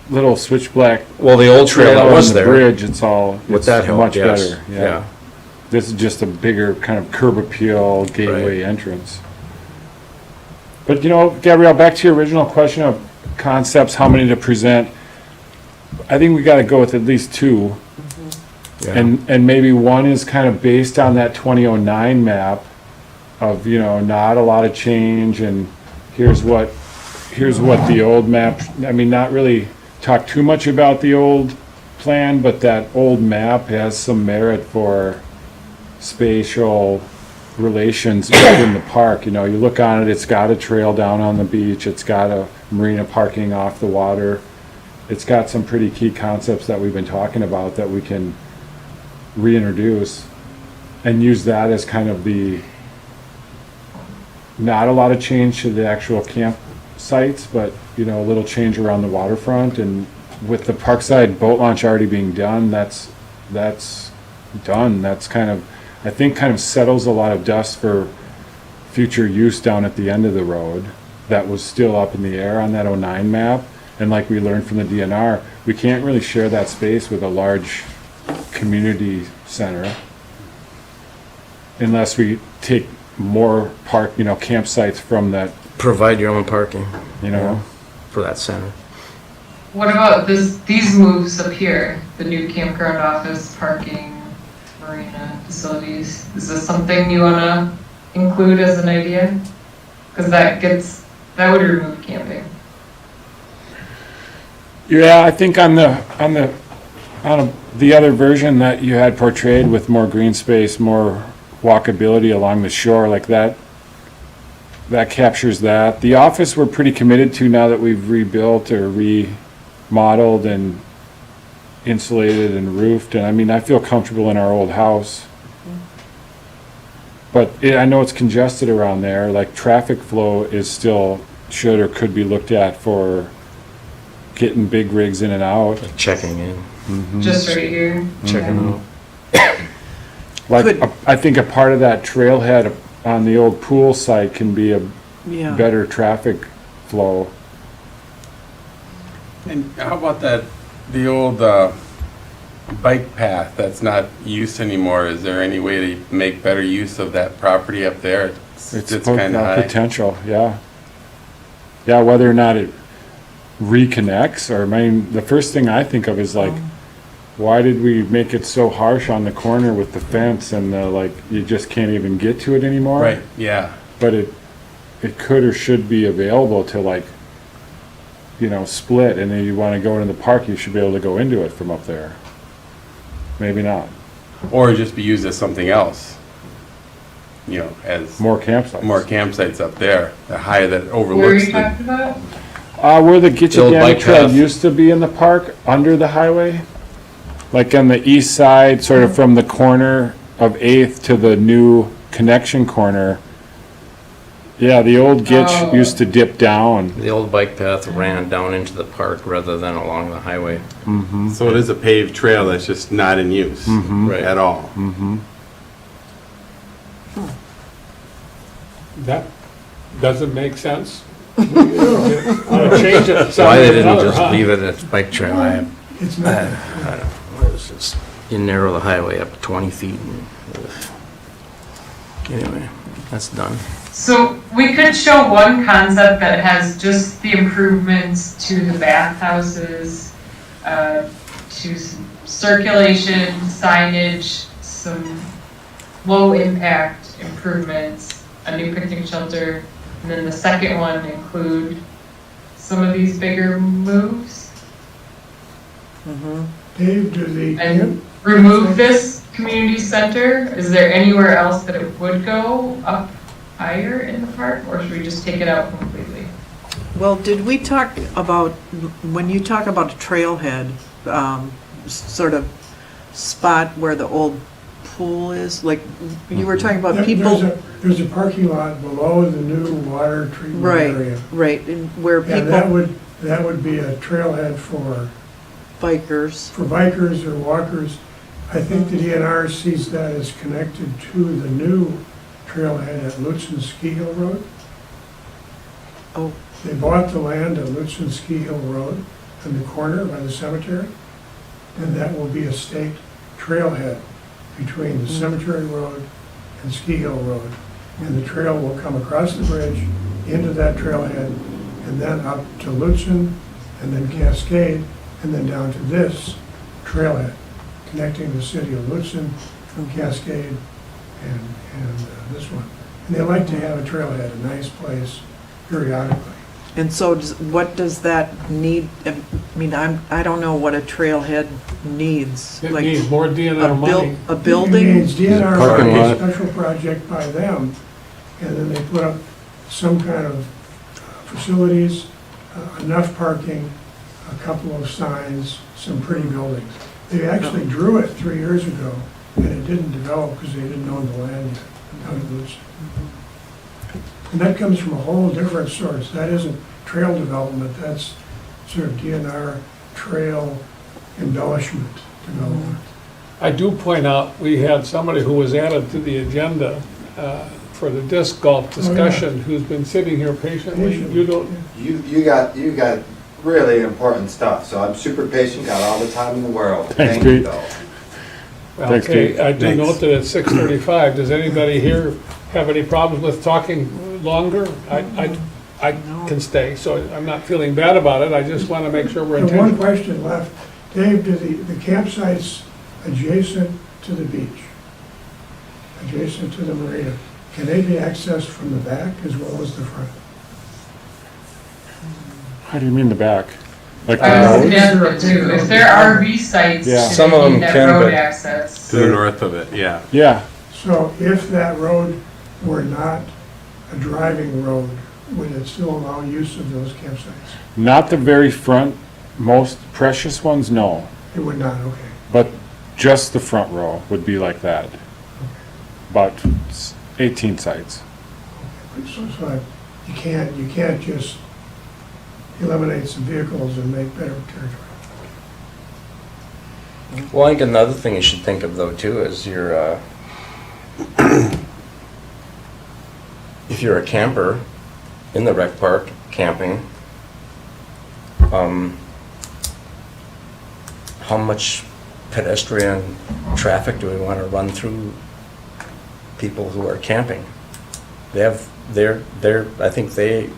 little switchback Well, the old trail that on was the there, bridge, it's that help, much yes. better, yeah. This is just a bigger kind of curb appeal gateway entrance. But, you know, Gabrielle, back to your original question of concepts, how many to present, I think we gotta go with at least two. Yeah. And maybe one is kind of based on that 2009 map of, you know, not a lot of change, and here's what the old map, I mean, not really talk too much about the old plan, but that old map has some merit for spatial relations within the park. You know, you look on it, it's got a trail down on the beach, it's got a marina parking off the water. It's got some pretty key concepts that we've been talking about that we can reintroduce and use that as kind of not a lot of change to the actual camp sites, but, you know, a little change around the waterfront. And with the Parkside boat launch already being done, that's done. That's kind of, I think, kind of settles a lot of dust for future use down at the end of the road that was still up in the air on that 09 map. And like we learned from the DNR, we can't really share that space with a large community center unless we take more campsites from that, Provide your own parking, you know. for that center. What about these moves up here? The new campground office, parking, marina facilities? Is this something you wanna include as an idea? Cause that would remove camping. Yeah, I think on the other version that you had portrayed with more green space, more walkability along the shore, like that captures that. The office we're pretty committed to now that we've rebuilt or remodeled and insulated and roofed. And I mean, I feel comfortable in our old house. But I know it's congested around there, like traffic flow is still should or could be looked at for getting big rigs in and out. Checking in, Just right here. checking out. Like, Could- I think a part of that trailhead on the old pool site can be a Yeah. better traffic flow. And how about the old bike path that's not used anymore? Is there any way to make better use of that property up there? It's kind of high. Potential, yeah. Yeah, whether or not it reconnects, or, I mean, the first thing I think of is like, why did we make it so harsh on the corner with the fence and you just can't even get to it anymore? Right, yeah. But it could or should be available to split, and then you want to go into the park, you should be able to go into it from up there. Maybe not. Or just be used as something else. You know, as More campsites. more campsites up there, the higher that Where are overlooks you the. talking about? Where the The old Gitchagami bike Trail path. used to be in the park, under the highway. Like on the east side, sort of from the corner of 8th to the new connection corner. Yeah, the old Gitch Oh. used to dip down. The old bike path ran down into the park rather than along the highway. So it is a paved trail that's just not in use Right. at all. That doesn't make sense. Change it. Why they didn't just leave it as bike trail, I It's don't not, know. It was just, you narrow the highway up 20 feet and, anyway, that's done. So we could show one concept that has just the improvements to the bathhouses, to some circulation, signage, some low-impact improvements, a new picnic shelter, and then the second one include some of these bigger moves, Dave, do the, and remove this community center. Is there anywhere else that it would go up higher in the park, or should we just take it out completely? Well, did we talk about, when you talk about a trailhead, sort of spot where the old pool is, like, you were talking about people. There's a parking lot below the new water treatment Right, area. right, and where And that people, would be a trailhead for bikers, bikers or walkers. I think the DNR sees that as connected to the new trailhead at Lutzen Ski Hill Road. oh, They bought the land at Lutzen Ski Hill Road in the corner by the cemetery, and that will be a state trailhead between the cemetery road and Ski Hill Road. And the trail will come across the bridge into that trailhead and then up to Lutzen and then Cascade and then down to this trailhead, connecting the city of Lutzen from Cascade and this one. And they like to have a trailhead, a nice place periodically. and so what does that need? I mean, I don't know what a trailhead needs. It Like needs more DNR money. a It building? means DNR Parking a lot. special project by them, and then they put up some kind of facilities, enough parking, a couple of signs, some pretty buildings. They actually drew it 3 years ago, and it didn't develop because they didn't own the land yet, out of Lutzen. And that comes from a whole different source. That isn't trail development, that's sort of DNR trail embellishment development. I do point out, we had somebody who was added to the agenda for the disc golf discussion, who's been sitting here patiently. You don't, You got really important stuff, so I'm super patient, got all the time in the world. Thanks, Thank you, Pete. though. Thanks, okay, Pete. I do Thanks. note that it's 6:35. Does anybody here have any problems with talking longer? I can stay, so I'm not feeling bad about it. I just want to make sure we're There's one intentional. question left. Dave, do the campsites adjacent to the beach, adjacent to the marina, can they be accessed from the back as well as the front? How do you mean the back? Like the I was road? suggesting too, if there are RV sites, Yeah. should Some of they them need that can, road but- access? To the north of it, yeah. Yeah, So if that road were not a driving road, would it still allow use of those campsites? not the very front, most precious ones, no. It would not, okay. But just the front row would be like that. About 18 sites. So you can't just eliminate some vehicles and make better territory. Well, I think another thing you should think of though too is your, if you're a camper in the rec park camping, how much pedestrian traffic do we want to run through people who are camping? They have, I think they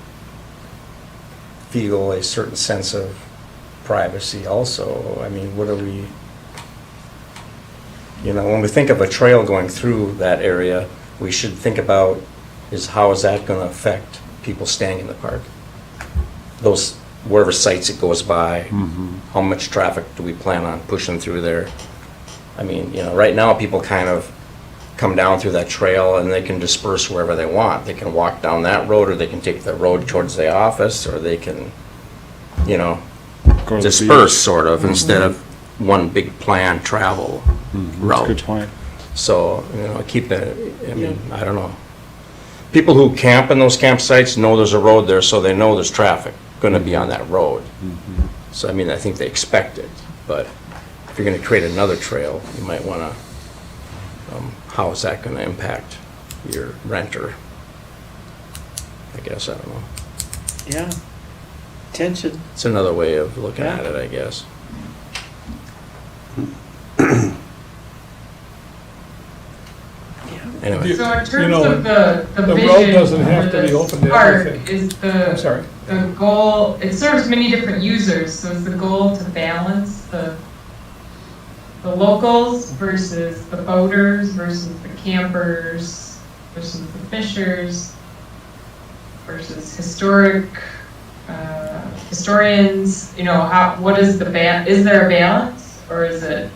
feel a certain sense of privacy also. I mean, what are we, you know, when we think of a trail going through that area, we should think about is how is that going to affect people staying in the park? Those, wherever sites it goes by, how much traffic do we plan on pushing through there? I mean, you know, right now people kind of come down through that trail and they can disperse wherever they want. They can walk down that road, or they can take the road towards the office, or they can, you know, Go to the disperse beach. sort of instead of one big planned travel That's a good route. point. So, you know, keep it, I mean, I don't know. People who camp in those campsites know there's a road there, so they know there's traffic gonna be on that road. So, I mean, I think they expect it, but if you're gonna create another trail, you might wanna, how is that gonna impact your renter? I guess, I don't know. Yeah. Tension. It's another way of looking Yeah. at it, I guess. anyway. So in You terms know, of the the vision road doesn't have for to be this open to park everything. is I'm sorry. the goal, it serves many different users, so is the goal to balance the locals versus the boaters versus the campers versus the fishers versus historians, you know, what is is there a balance, or is it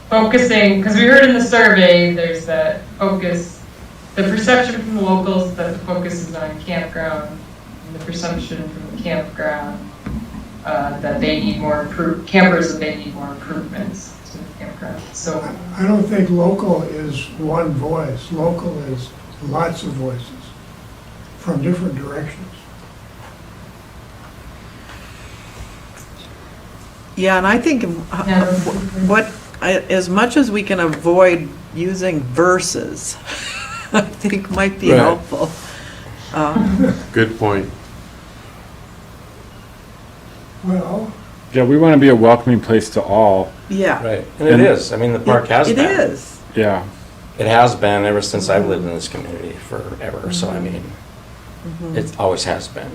focusing, because we heard in the survey, there's that focus, the perception from the locals that the focus is on campground, and the perception from the campground that they need more campers, that they need more improvements to the campground. So I don't think local is one voice. Local is lots of voices from different directions. Yeah, and I think as much as we can avoid using verses, I think might be Right. helpful. Good point. Well, Yeah, we want to be a welcoming place to all. Yeah. Right, and it is, I mean, the park has It been. is. Yeah. It has been ever since I've lived in this community forever, so I mean, it always has been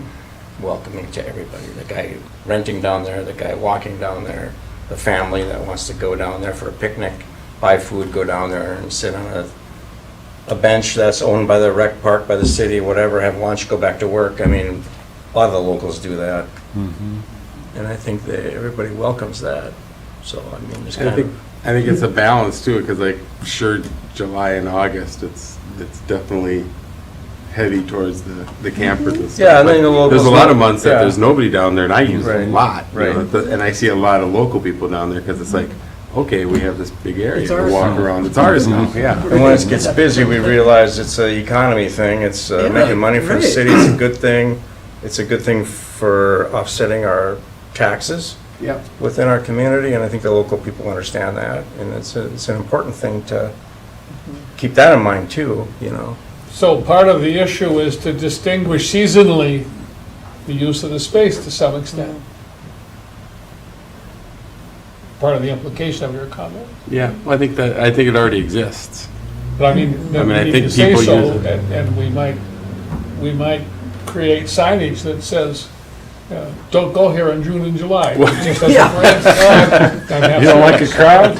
welcoming to everybody. The guy renting down there, the guy walking down there, the family that wants to go down there for a picnic, buy food, go down there and sit on a bench that's owned by the rec park, by the city, whatever, have lunch, go back to work. I mean, a lot of the locals do that. And I think everybody welcomes that. So, I mean, there's kind of. I think it's a balance too, because like, sure, July and August, it's definitely heavy towards the campers and stuff. Yeah, and then but the locals there's a lot of know- months that yeah. there's nobody down there, and I use it a Right, lot. you know, right. and I see a lot of local people down there, because it's like, okay, we have this big area It's to ours walk now. around. It's ours now, yeah. And when it gets busy, we realize it's an economy thing, it's Yeah, making money for the right. city, it's a good thing. It's a good thing for offsetting our taxes Yep. within our community, and I think the local people understand that. And it's an important thing to keep that in mind too, you know. So part of the issue is to distinguish seasonally the use of the space to some extent. Part of the implication of your comment. Yeah, well, I think it already exists. But I mean, I mean, I we need think to say people so, use it. and we might create signage that says, don't go here in June and July. Just as a Yeah. for instance. You don't like a crowd?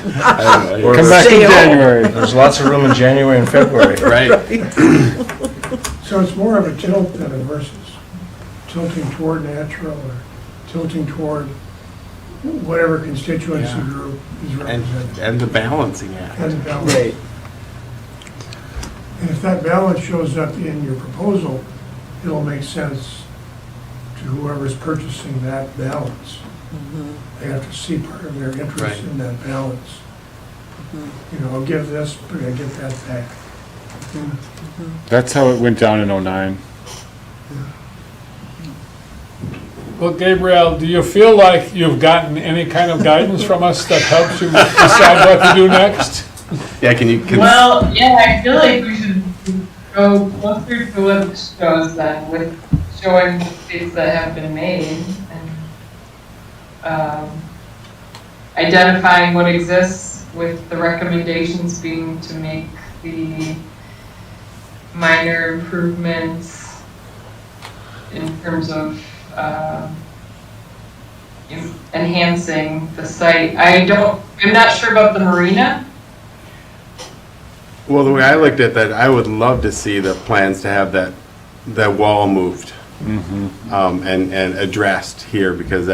Or Come back Stay in home. January. There's lots of room in January and February. Right. so it's more of a tilt than a versus. Tilting toward natural or tilting toward whatever constituency Yeah. group is represented. And the balancing act. And the balance. And if that balance shows up in your proposal, it'll make sense to whoever's purchasing that balance. They have to see part of their interest Right. in that balance. You know, I'll give this, but I get that back. That's how it went down in '09. Well, Gabrielle, do you feel like you've gotten any kind of guidance from us that helps you decide what to do next? Yeah, well, yeah, I feel like we should go closer to what this shows then, with showing mistakes that have been made and identifying what exists, with the recommendations being to make the minor improvements in terms of enhancing the site. I'm not sure about the marina. Well, the way I looked at that, I would love to see the plans to have that wall moved and addressed here, because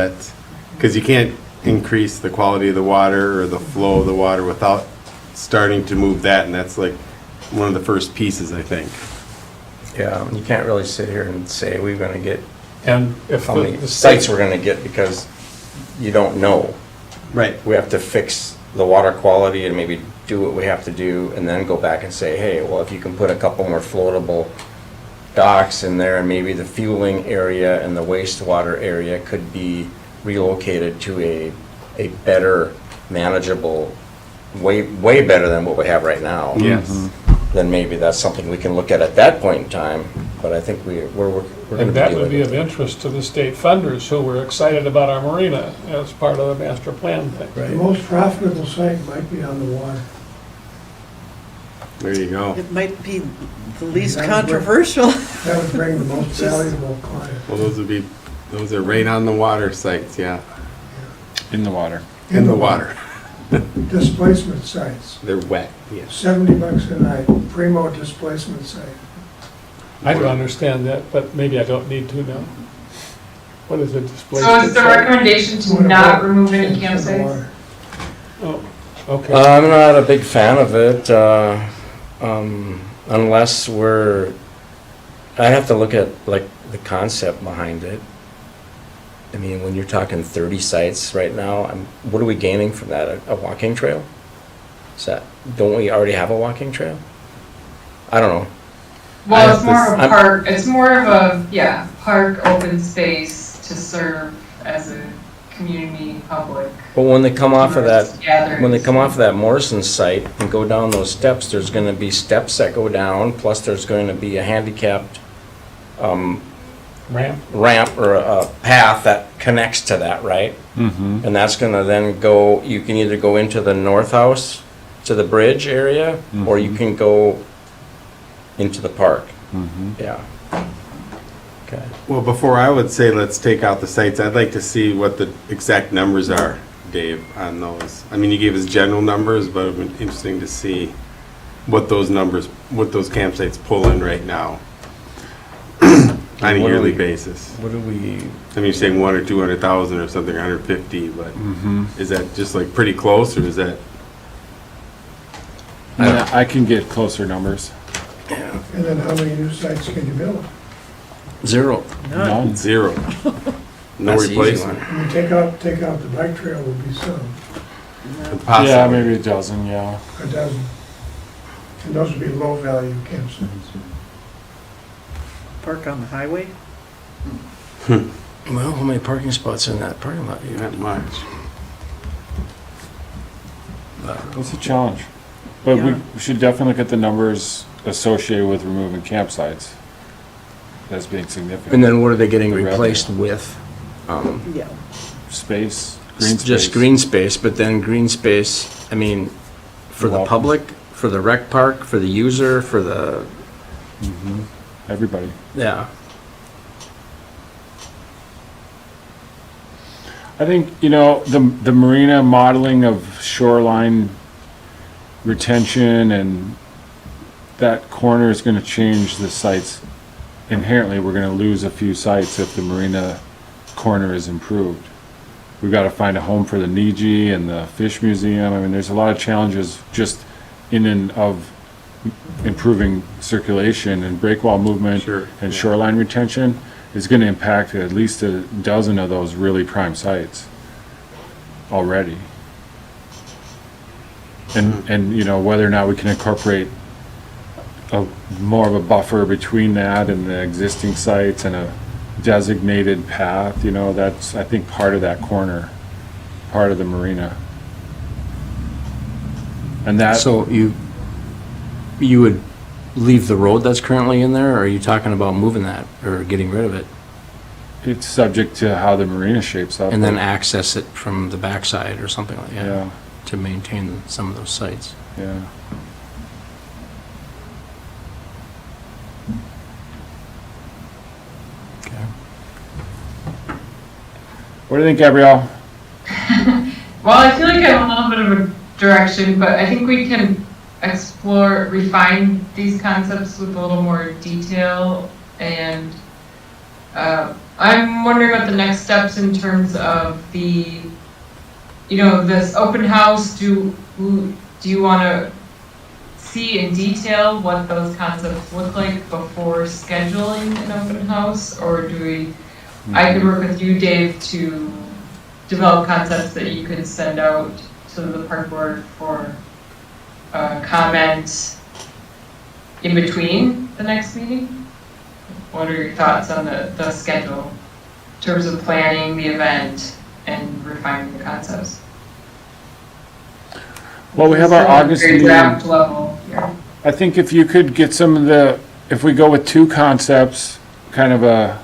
you can't increase the quality of the water or the flow of the water without starting to move that, and that's like one of the first pieces, I think. Yeah, you can't really sit here and say we're gonna get And if how many the sites state, we're gonna get, because you don't know. Right. We have to fix the water quality and maybe do what we have to do, and then go back and say, hey, well, if you can put a couple more floatable docks in there, and maybe the fueling area and the wastewater area could be relocated to a better manageable, way better than what we have right now. Yes. Then maybe that's something we can look at that point in time, but I think we're gonna and that would be be of interest to the state funders who were excited about our marina as part of the master plan thing. The most profitable site might be on the water. There you go. It might be the least That would work. controversial. That would bring the most valuable client. Well, those are right on the water sites, yeah. In the water. In the water. Displacement sites, They're wet, yes. $70 a night, primo displacement site. I don't understand that, but maybe I don't need to now. What is a So displacement is the site? recommendation to not remove any Into the campsites? water. Oh, okay. I'm not a big fan of it, unless I have to look at like the concept behind it. I mean, when you're talking 30 sites right now, what are we gaining from that? A walking trail? Don't we already have a walking trail? I don't know. Well, it's more of a I'm- park, it's more of a, yeah, park, open space to serve as a community, public. But when they come off of that, gatherings. when they come off of that Morrison site and go down those steps, there's gonna be steps that go down, plus there's going to be a handicapped ramp or a path that connects to that, right? Mm-hmm. And that's gonna then go, you can either go into the north house to the bridge area, or you can go into the park. Mm-hmm. Yeah. Okay. Well, before I would say let's take out the sites, I'd like to see what the exact numbers are, Dave, on those. I mean, you gave us general numbers, but it'd be interesting to see what those numbers, what those campsites pull in right now on a What do yearly we- basis. What do we, I mean, you're saying 1 or 200,000 or something, 150, but is that just like pretty close, or is that? I can get closer numbers. And then how many new sites can you build? 0? None. Zero. No That's the easy replacement. one. I mean, take out the bike trail would be some, Yeah, Possibly. maybe a dozen, yeah. a dozen. And those would be low-value campsites. Park on the highway? Well, how many parking spots in that parking lot? You Not have? much. It's a challenge. But Yeah. we should definitely look at the numbers associated with removing campsites as being significant. And then what are they getting The revenue. replaced with? Yeah. Space, green space. Just green space, but then green space, I mean, for the Welcome. public, for the rec park, for the user, for the, Everybody. yeah. I think, the marina modeling of shoreline retention and that corner is gonna change the sites. Inherently, we're gonna lose a few sites if the marina corner is improved. We've gotta find a home for the Niji and the Fish Museum. I mean, there's a lot of challenges just in and of improving circulation and breakwall movement Sure, and yeah. shoreline retention is gonna impact at least a dozen of those really prime sites already. And whether or not we can incorporate more of a buffer between that and the existing sites and a designated path, that's, I think, part of that corner, part of the marina. And that, So you would leave the road that's currently in there, or are you talking about moving that or getting rid of it? it's subject to how the marina shapes up. And then access it from the backside or something like that Yeah, to maintain some of those sites? yeah. Okay. What do you think, Gabrielle? Well, I feel like I have a little bit of a direction, but I think we can explore, refine these concepts with a little more detail. And I'm wondering what the next steps in terms of the, this open house. Do you want to see in detail what those concepts look like before scheduling an open house? Or do we, I could work with you, Dave, to develop concepts that you could send out to the park board for comment in between the next meeting? What are your thoughts on the schedule in terms of planning the event and refining the concepts? Well, we have our Still at a August very meeting. draft level here. I think if you could get some of if we go with two concepts, kind of a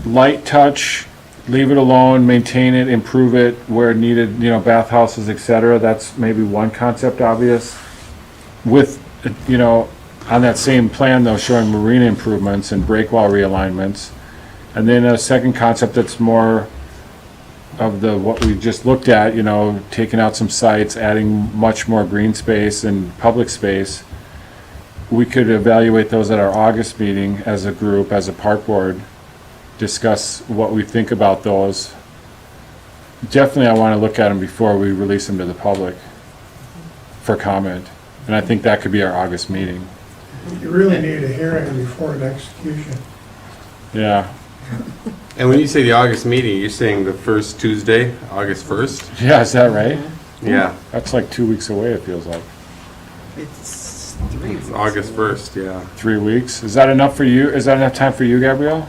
light touch, leave it alone, maintain it, improve it where needed, bathhouses, et cetera. That's maybe one concept obvious. With you know, on that same plan though, showing marina improvements and breakwall realignments. And then a second concept that's more of what we just looked at, you know, taking out some sites, adding much more green space and public space. We could evaluate those at our August meeting as a group, as a park board, discuss what we think about those. Definitely I want to look at them before we release them to the public for comment. And I think that could be our August meeting. You really need a hearing before an execution. Yeah. And when you say the August meeting, you're saying the first Tuesday, August 1st? Yeah, is that right? Yeah, That's like 2 weeks away, it feels like. It's 3 it's weeks. August 1st, yeah. 3 weeks? Is that enough for you? Is that enough time for you, Gabrielle?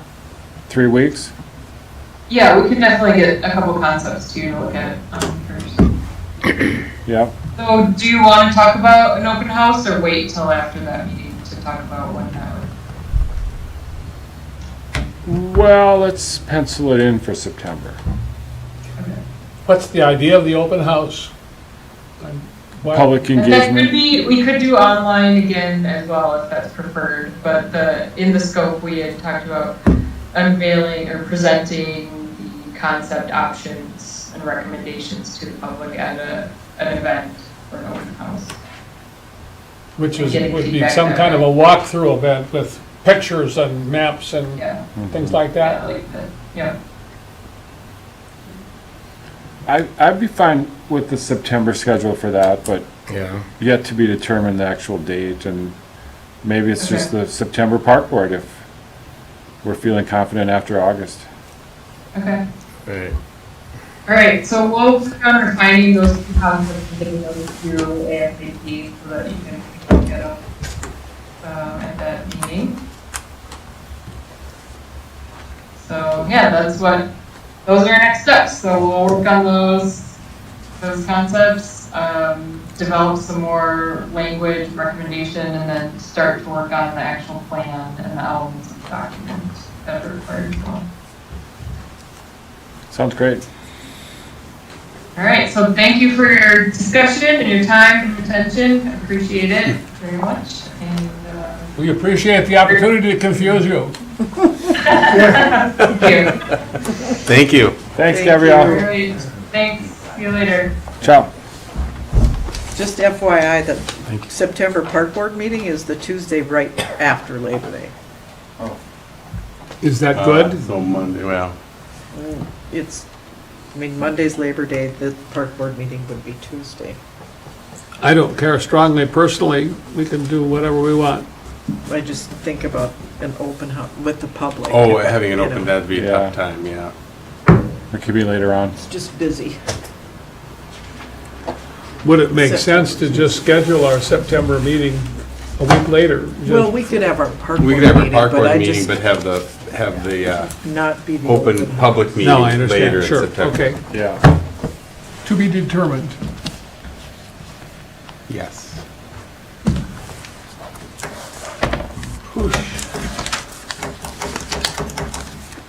3 weeks? Yeah, we can definitely get a couple concepts too to look at first. Yeah. So do you want to talk about an open house or wait till after that meeting to talk about when that would? Well, let's pencil it in for September. Okay. What's the idea of the open house? Why- Public And that could engagement. be, we could do online again as well if that's preferred, but in the scope, we had talked about unveiling or presenting the concept options and recommendations to the public at an event or an open house. Which is, Getting would be feedback some that kind of a way. walkthrough event with pictures and maps and Yeah, things like yeah, that. like that, yeah. I'd be fine with the September schedule for that, but Yeah. yet to be determined the actual date, and maybe it's just Okay. the September park board if we're feeling confident after August. Okay. Right. All right, so we'll work on refining those two concepts and getting those to you ASAP so that you can get them at that meeting. So yeah, those are our next steps. So we'll work on those concepts, develop some more language, recommendation, and then start to work on the actual plan and the elements of the document that are required as well. Sounds great. All right, so thank you for your discussion and your time and attention. I appreciate it very much. And We appreciate the opportunity to confuse you. thank you. Thank you. Thanks, Thank Gabrielle. All right, thanks. See you later. Ciao. Just FYI, the September park board meeting is the Tuesday right after Labor Day. Is that good? So Monday, well, Monday's Labor Day, the park board meeting would be Tuesday. I don't care strongly personally. We can do whatever we want. I just think about an open house with the public. oh, having it you open, know. that'd be a Yeah. tough time, yeah. It could be later on. It's just busy. Would it make September. sense to just schedule our September meeting a week later? Well, we could have our park board We meeting, could have a park but board I meeting, just but have the not be the open house. public meeting No, I later understand, in sure, September. okay. Yeah. To be determined. Yes.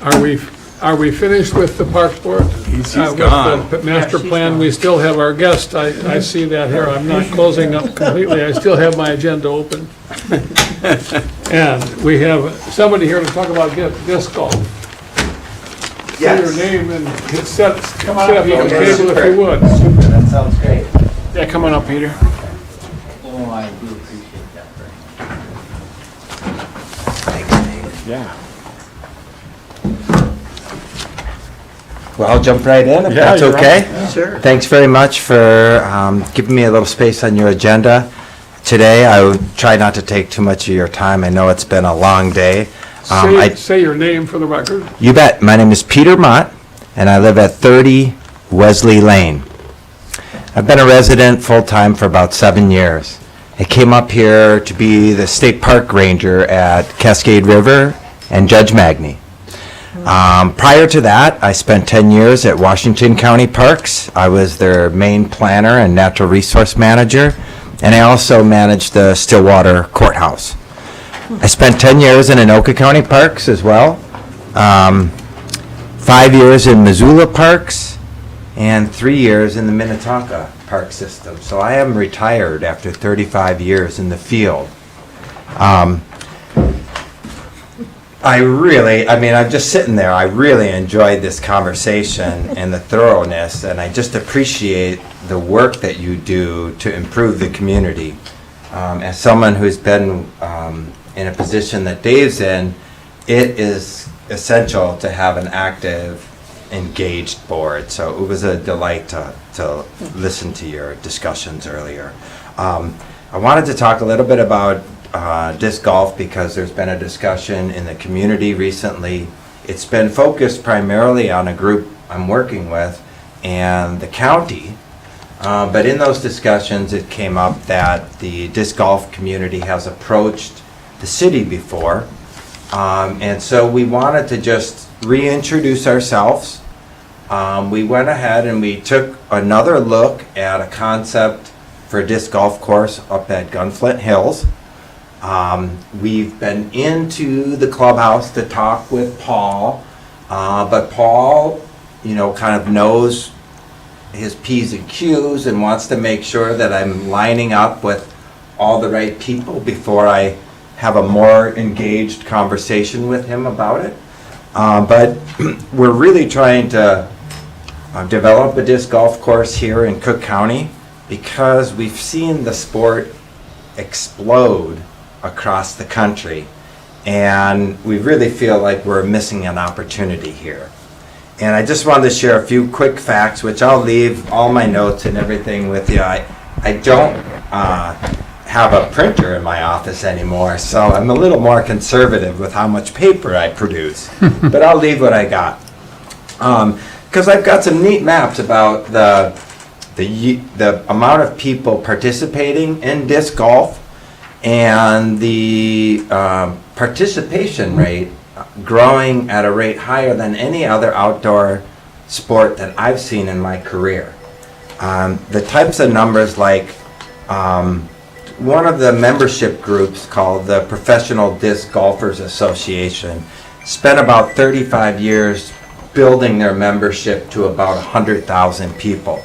Are we finished with the park board? He's With gone. the master Yeah, she's plan, gone. we still have our guest. I see that here. I'm not closing up completely. I still have my agenda open. And we have somebody here to talk about disc golf. Say your name and sit up at the table if you would. Super, that sounds great. Yeah, come on up, Peter. Oh, I do appreciate that very much. Yeah. Well, I'll jump right in if Yeah, that's you're okay. Sure. Thanks very much for giving me a little space on your agenda today. I would try not to take too much of your time. I know it's been a long day. Say your name for the record. You bet. My name is Peter Mott, and I live at 30 Wesley Lane. I've been a resident full-time for about 7 years. I came up here to be the state park ranger at Cascade River and Judge Magny. Prior to that, I spent 10 years at Washington County Parks. I was their main planner and natural resource manager, and I also managed the Stillwater Courthouse. I spent 10 years in Anoka County Parks as well, 5 years in Missoula Parks, and 3 years in the Minnetonka park system. So I am retired after 35 years in the field. I'm just sitting there, I really enjoyed this conversation and the thoroughness, and I just appreciate the work that you do to improve the community. As someone who's been in a position that Dave's in, it is essential to have an active, engaged board. So it was a delight to listen to your discussions earlier. I wanted to talk a little bit about disc golf because there's been a discussion in the community recently. It's been focused primarily on a group I'm working with and the county. But in those discussions, it came up that the disc golf community has approached the city before. And so we wanted to just reintroduce ourselves. We went ahead and we took another look at a concept for a disc golf course up at Gunflint Hills. We've been into the clubhouse to talk with Paul, but Paul, kind of knows his P's and Q's and wants to make sure that I'm lining up with all the right people before I have a more engaged conversation with him about it. But we're really trying to develop a disc golf course here in Cook County because we've seen the sport explode across the country, and we really feel like we're missing an opportunity here. And I just wanted to share a few quick facts, which I'll leave all my notes and everything with you. I don't have a printer in my office anymore, so I'm a little more conservative with how much paper I produce, but I'll leave what I got. Because I've got some neat maps about the amount of people participating in disc golf and the participation rate growing at a rate higher than any other outdoor sport that I've seen in my career. The types of numbers, like one of the membership groups called the Professional Disc Golfers Association spent about 35 years building their membership to about 100,000 people.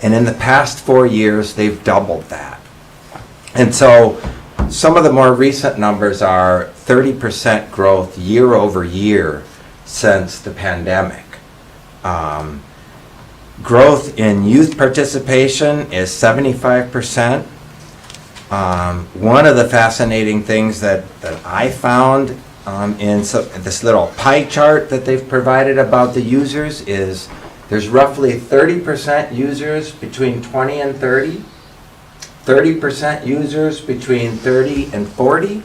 And in the past 4 years, they've doubled that. And so some of the more recent numbers are 30% growth year over year since the pandemic. Growth in youth participation is 75%. One of the fascinating things that I found in this little pie chart that they've provided about the users is there's roughly 30% users between 20 and 30, 30% users between 30 and 40,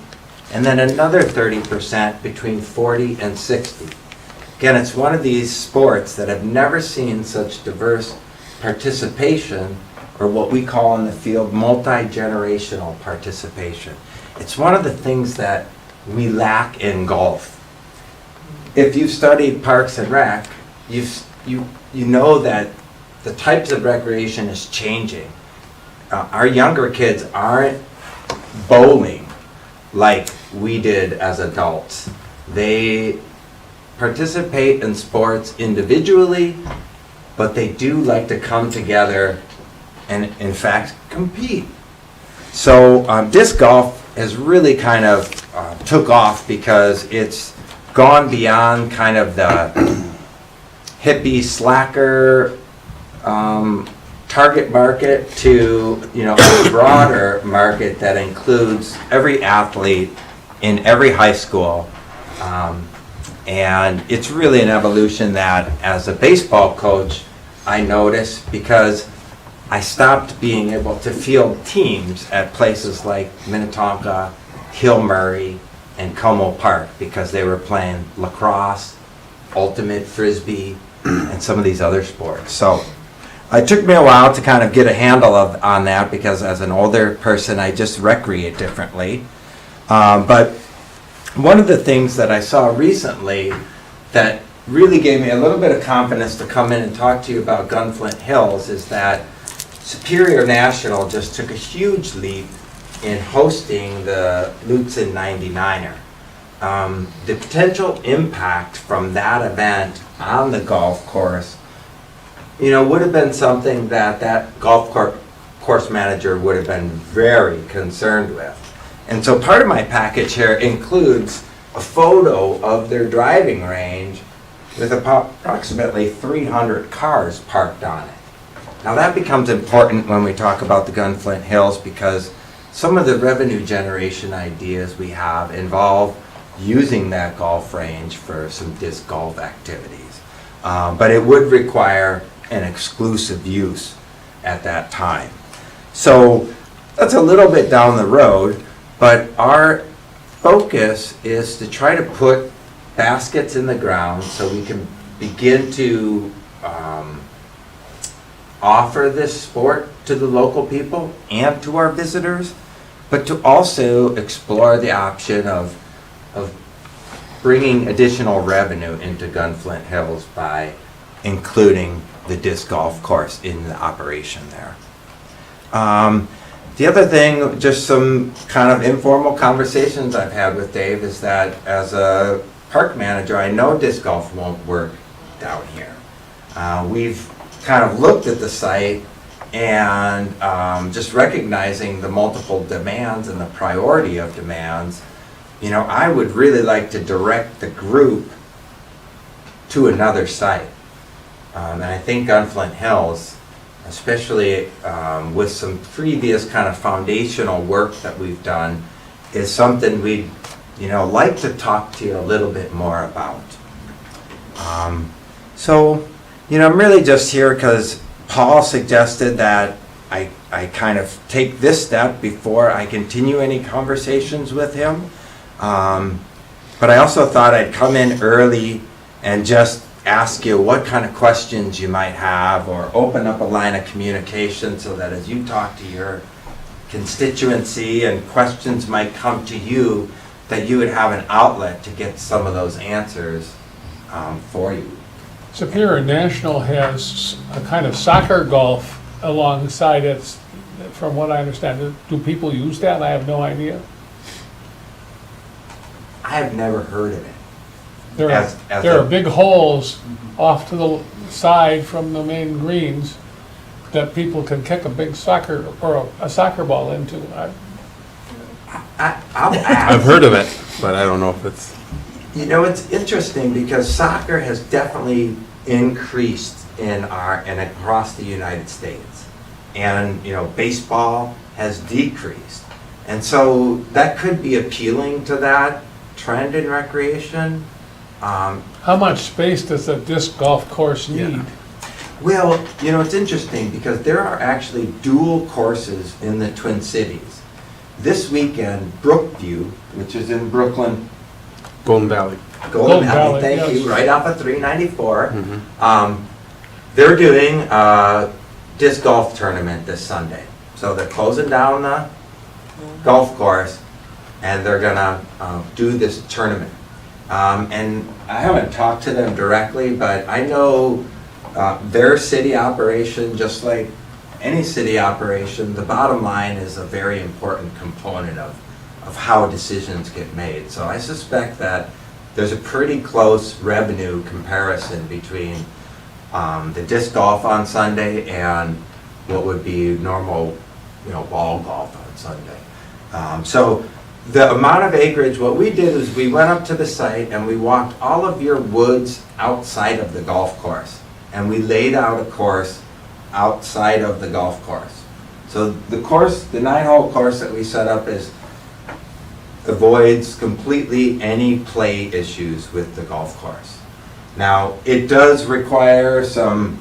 and then another 30% between 40 and 60. Again, it's one of these sports that have never seen such diverse participation, or what we call in the field multi-generational participation. It's one of the things that we lack in golf. If you've studied Parks and Rec, you know that the types of recreation is changing. Our younger kids aren't bowling like we did as adults. They participate in sports individually, but they do like to come together and, in fact, compete. So disc golf has really kind of took off because it's gone beyond kind of the hippie slacker target market to a broader market that includes every athlete in every high school. And it's really an evolution that, as a baseball coach, I noticed because I stopped being able to field teams at places like Minnetonka, Hill Murray, and Como Park because they were playing lacrosse, ultimate frisbee, and some of these other sports. So it took me a while to kind of get a handle on that because as an older person, I just recreate differently. But one of the things that I saw recently that really gave me a little bit of confidence to come in and talk to you about Gunflint Hills is that Superior National just took a huge leap in hosting the Lutzen 99er. The potential impact from that event on the golf course would have been something that that course manager would have been very concerned with. And so part of my package here includes a photo of their driving range with approximately 300 cars parked on it. Now that becomes important when we talk about the Gunflint Hills, because some of the revenue generation ideas we have involve using that golf range for some disc golf activities. But it would require an exclusive use at that time. So that's a little bit down the road, but our focus is to try to put baskets in the ground so we can begin to offer this sport to the local people and to our visitors, but to also explore the option of bringing additional revenue into Gunflint Hills by including the disc golf course in the operation there. The other thing, just some kind of informal conversations I've had with Dave, is that as a park manager, I know disc golf won't work down here. We've kind of looked at the site and just recognizing the multiple demands and the priority of demands, I would really like to direct the group to another site. And I think Gunflint Hills, especially with some previous kind of foundational work that we've done, is something we'd like to talk to you a little bit more about. So I'm really just here because Paul suggested that I kind of take this step before I continue any conversations with him. But I also thought I'd come in early and just ask you what kind of questions you might have, or open up a line of communication so that as you talk to your constituency and questions might come to you, that you would have an outlet to get some of those answers for you. Superior National has a kind of soccer golf alongside it, from what I understand. Do people use that? I have no idea. I have never heard of it. There As are a- big holes off to the side from the main greens that people can kick a big soccer, or a soccer ball into. I'll ask. I've heard of it, but I don't know if it's. It's interesting because soccer has definitely increased in and across the United States. And, baseball has decreased. And so that could be appealing to that trend in recreation. How much space does a disc golf course need? Well, it's interesting because there are actually dual courses in the Twin Cities. This weekend, Brookview, which is in Brooklyn, Golden Valley. Golden Valley, Valley, thank yes. you, right off of 394. They're doing a disc golf tournament this Sunday. So they're closing down the golf course and they're gonna do this tournament. And I haven't talked to them directly, but I know their city operation, just like any city operation, the bottom line is a very important component of how decisions get made. So I suspect that there's a pretty close revenue comparison between the disc golf on Sunday and what would be normal, ball golf on Sunday. So the amount of acreage, what we did is we went up to the site and we walked all of your woods outside of the golf course. And we laid out a course outside of the golf course. So the 9-hole course that we set up avoids completely any play issues with the golf course. Now, it does require some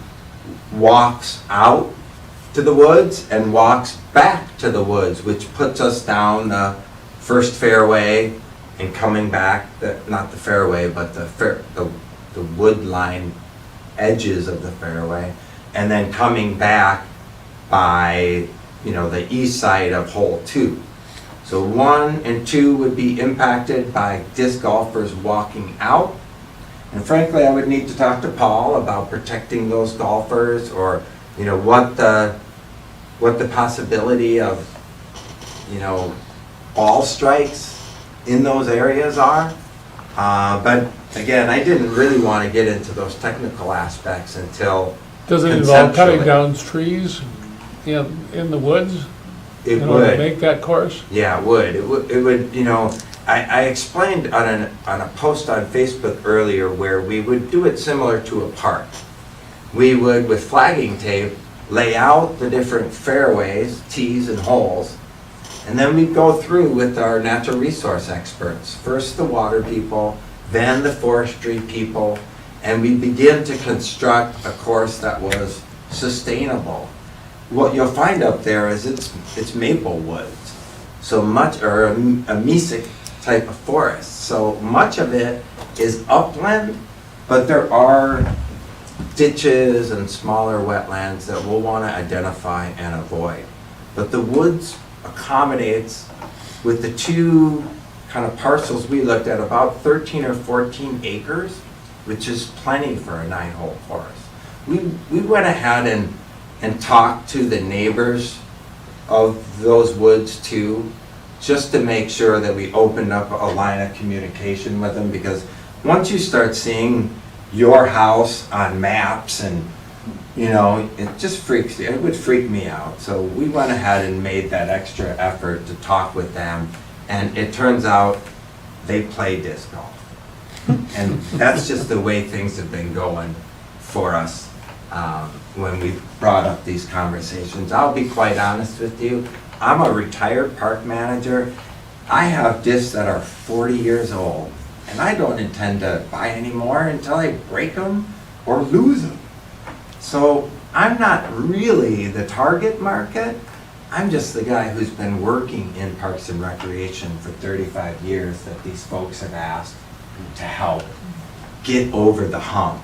walks out to the woods and walks back to the woods, which puts us down the first fairway and coming back, not the fairway, but the wood line edges of the fairway, and then coming back by the east side of hole 2. So 1 and 2 would be impacted by disc golfers walking out. And frankly, I would need to talk to Paul about protecting those golfers, or what the possibility of ball strikes in those areas are. But again, I didn't really want to get into those technical aspects until Does it involve cutting conceptually. down trees in the woods It in order to would. make that course? Yeah, it would. It would, you know, I explained on a post on Facebook earlier where we would do it similar to a park. We would, with flagging tape, lay out the different fairways, tees and holes, and then we'd go through with our natural resource experts. First the water people, then the forestry people, and we begin to construct a course that was sustainable. What you'll find up there is it's maple woods, so much, or a mesic type of forest. So much of it is upland, but there are ditches and smaller wetlands that we'll want to identify and avoid. But the woods accommodates, with the two kind of parcels we looked at, about 13 or 14 acres, which is plenty for a 9-hole course. We went ahead and talked to the neighbors of those woods too, just to make sure that we opened up a line of communication with them, because once you start seeing your house on maps and, you know, it just freaks you, it would freak me out. So we went ahead and made that extra effort to talk with them, and it turns out they play disc golf. And that's just the way things have been going for us when we brought up these conversations. I'll be quite honest with you, I'm a retired park manager. I have discs that are 40 years old, and I don't intend to buy any more until I break them or lose them. So I'm not really the target market. I'm just the guy who's been working in Parks and Recreation for 35 years that these folks have asked to help get over the hump.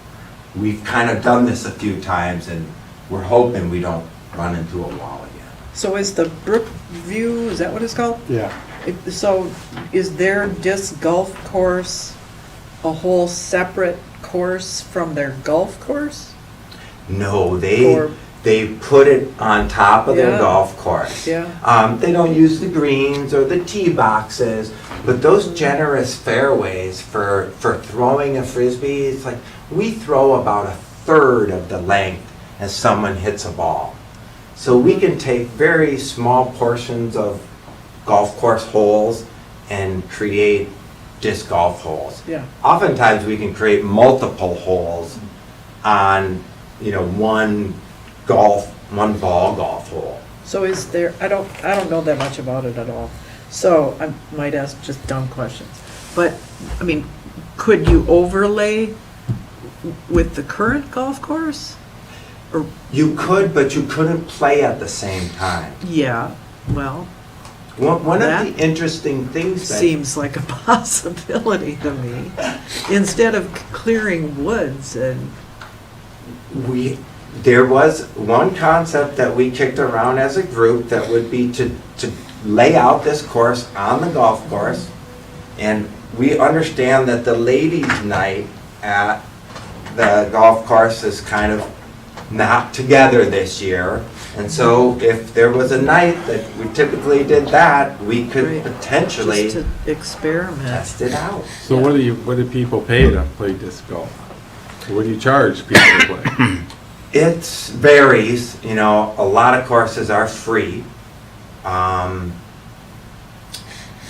We've kind of done this a few times, and we're hoping we don't run into a wall again. So is the Brook View, is that what it's called? Yeah. So is their disc golf course a whole separate course from their golf course? No, Or- they put it on top of their Yeah. golf course. Yeah. They don't use the greens or the tee boxes, but those generous fairways for throwing a frisbee, it's like we throw about a third of the length as someone hits a ball. So we can take very small portions of golf course holes and create disc golf holes. Yeah. Oftentimes we can create multiple holes on, you know, one ball golf hole. So is there, I don't know that much about it at all. So I might ask just dumb questions. But, I mean, could you overlay with the current golf course? Or, You could, but you couldn't play at the same time. yeah, well, One of That the interesting things that seems like a possibility to me. Instead of clearing woods and, there was one concept that we kicked around as a group that would be to lay out this course on the golf course. And we understand that the ladies' night at the golf course is kind of not together this year. And so if there was a night that we typically did that, we could Right. potentially just to experiment. test it out. So what do people pay to play disc golf? What do you charge people to play? It varies, you know, a lot of courses are free.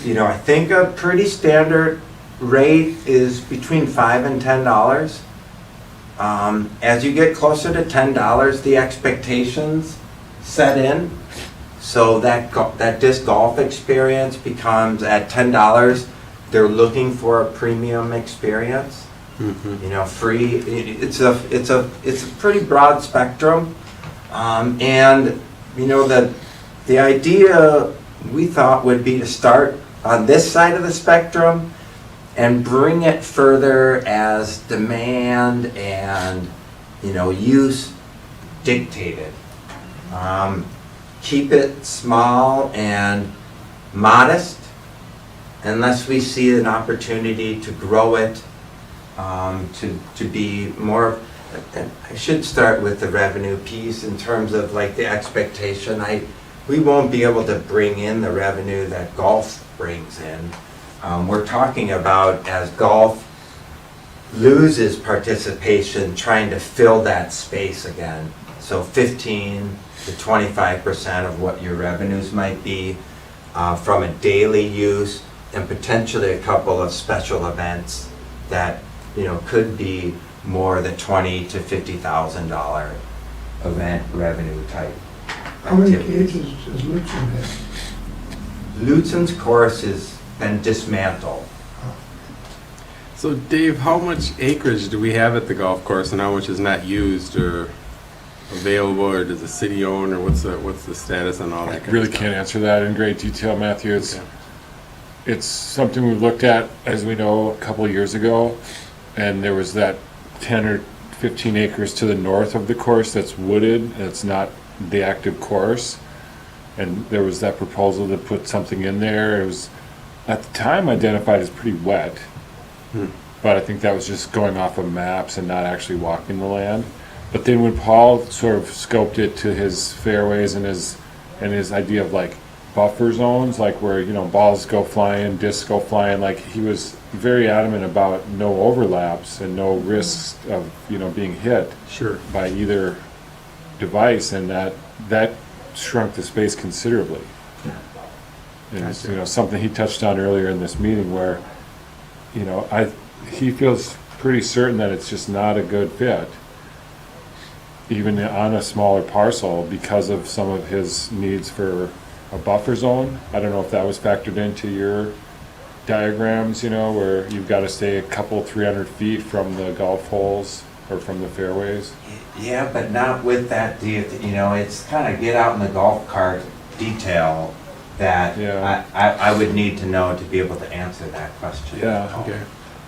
You know, I think a pretty standard rate is between $5 and $10. As you get closer to $10, the expectations set in. So that disc golf experience becomes, at $10, they're looking for a premium experience. You know, free, it's a pretty broad spectrum. And, you know, the idea we thought would be to start on this side of the spectrum and bring it further as demand and, you know, use dictated. Keep it small and modest unless we see an opportunity to grow it, to be more. I should start with the revenue piece in terms of like the expectation. We won't be able to bring in the revenue that golf brings in. We're talking about, as golf loses participation trying to fill that space again. So 15 to 25% of what your revenues might be from a daily use, and potentially a couple of special events that, you know, could be more than $20,000 to $50,000 event revenue type How many activities. cages does Lutzen have? Lutzen's course has been dismantled. So Dave, how much acreage do we have at the golf course and how much is not used or available, or does the city own, or what's the status on all that kind of Really stuff? can't answer that in great detail, Matthew. Okay. It's something we've looked at, as we know, a couple of years ago, and there was that 10 or 15 acres to the north of the course that's wooded, and it's not the active course. And there was that proposal to put something in there. It was, at the time, identified as pretty wet. But I think that was just going off of maps and not actually walking the land. But then when Paul sort of scoped it to his fairways and his idea of like buffer zones, like where, you know, balls go flying, discs go flying, like he was very adamant about no overlaps and no risks of, you know, being hit Sure. by either device, and that shrunk the space considerably. And it's, you know, something he touched on earlier in this meeting where, you know, he feels pretty certain that it's just not a good fit, even on a smaller parcel, because of some of his needs for a buffer zone. I don't know if that was factored into your diagrams, you know, where you've got to stay a couple, 300 feet from the golf holes or from the fairways. Yeah, but not with that, you know, it's kind of get out in the golf cart detail that Yeah. I would need to know to be able to answer that question. Yeah. Okay.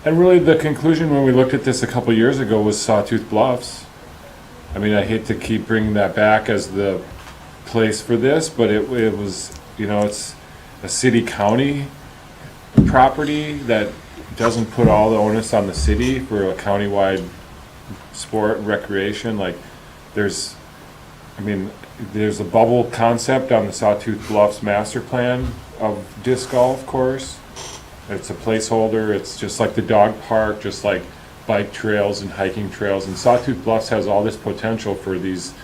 And really, the conclusion when we looked at this a couple years ago was Sawtooth Bluffs. I mean, I hate to keep bringing that back as the place for this, but it was, you know, it's a city-county property that doesn't put all the onus on the city for a countywide sport and recreation. Like, there's a bubble concept on the Sawtooth Bluffs master plan of disc golf course. It's a placeholder. It's just like the dog park, just like bike trails and hiking trails. And Sawtooth Bluffs has all this potential for these,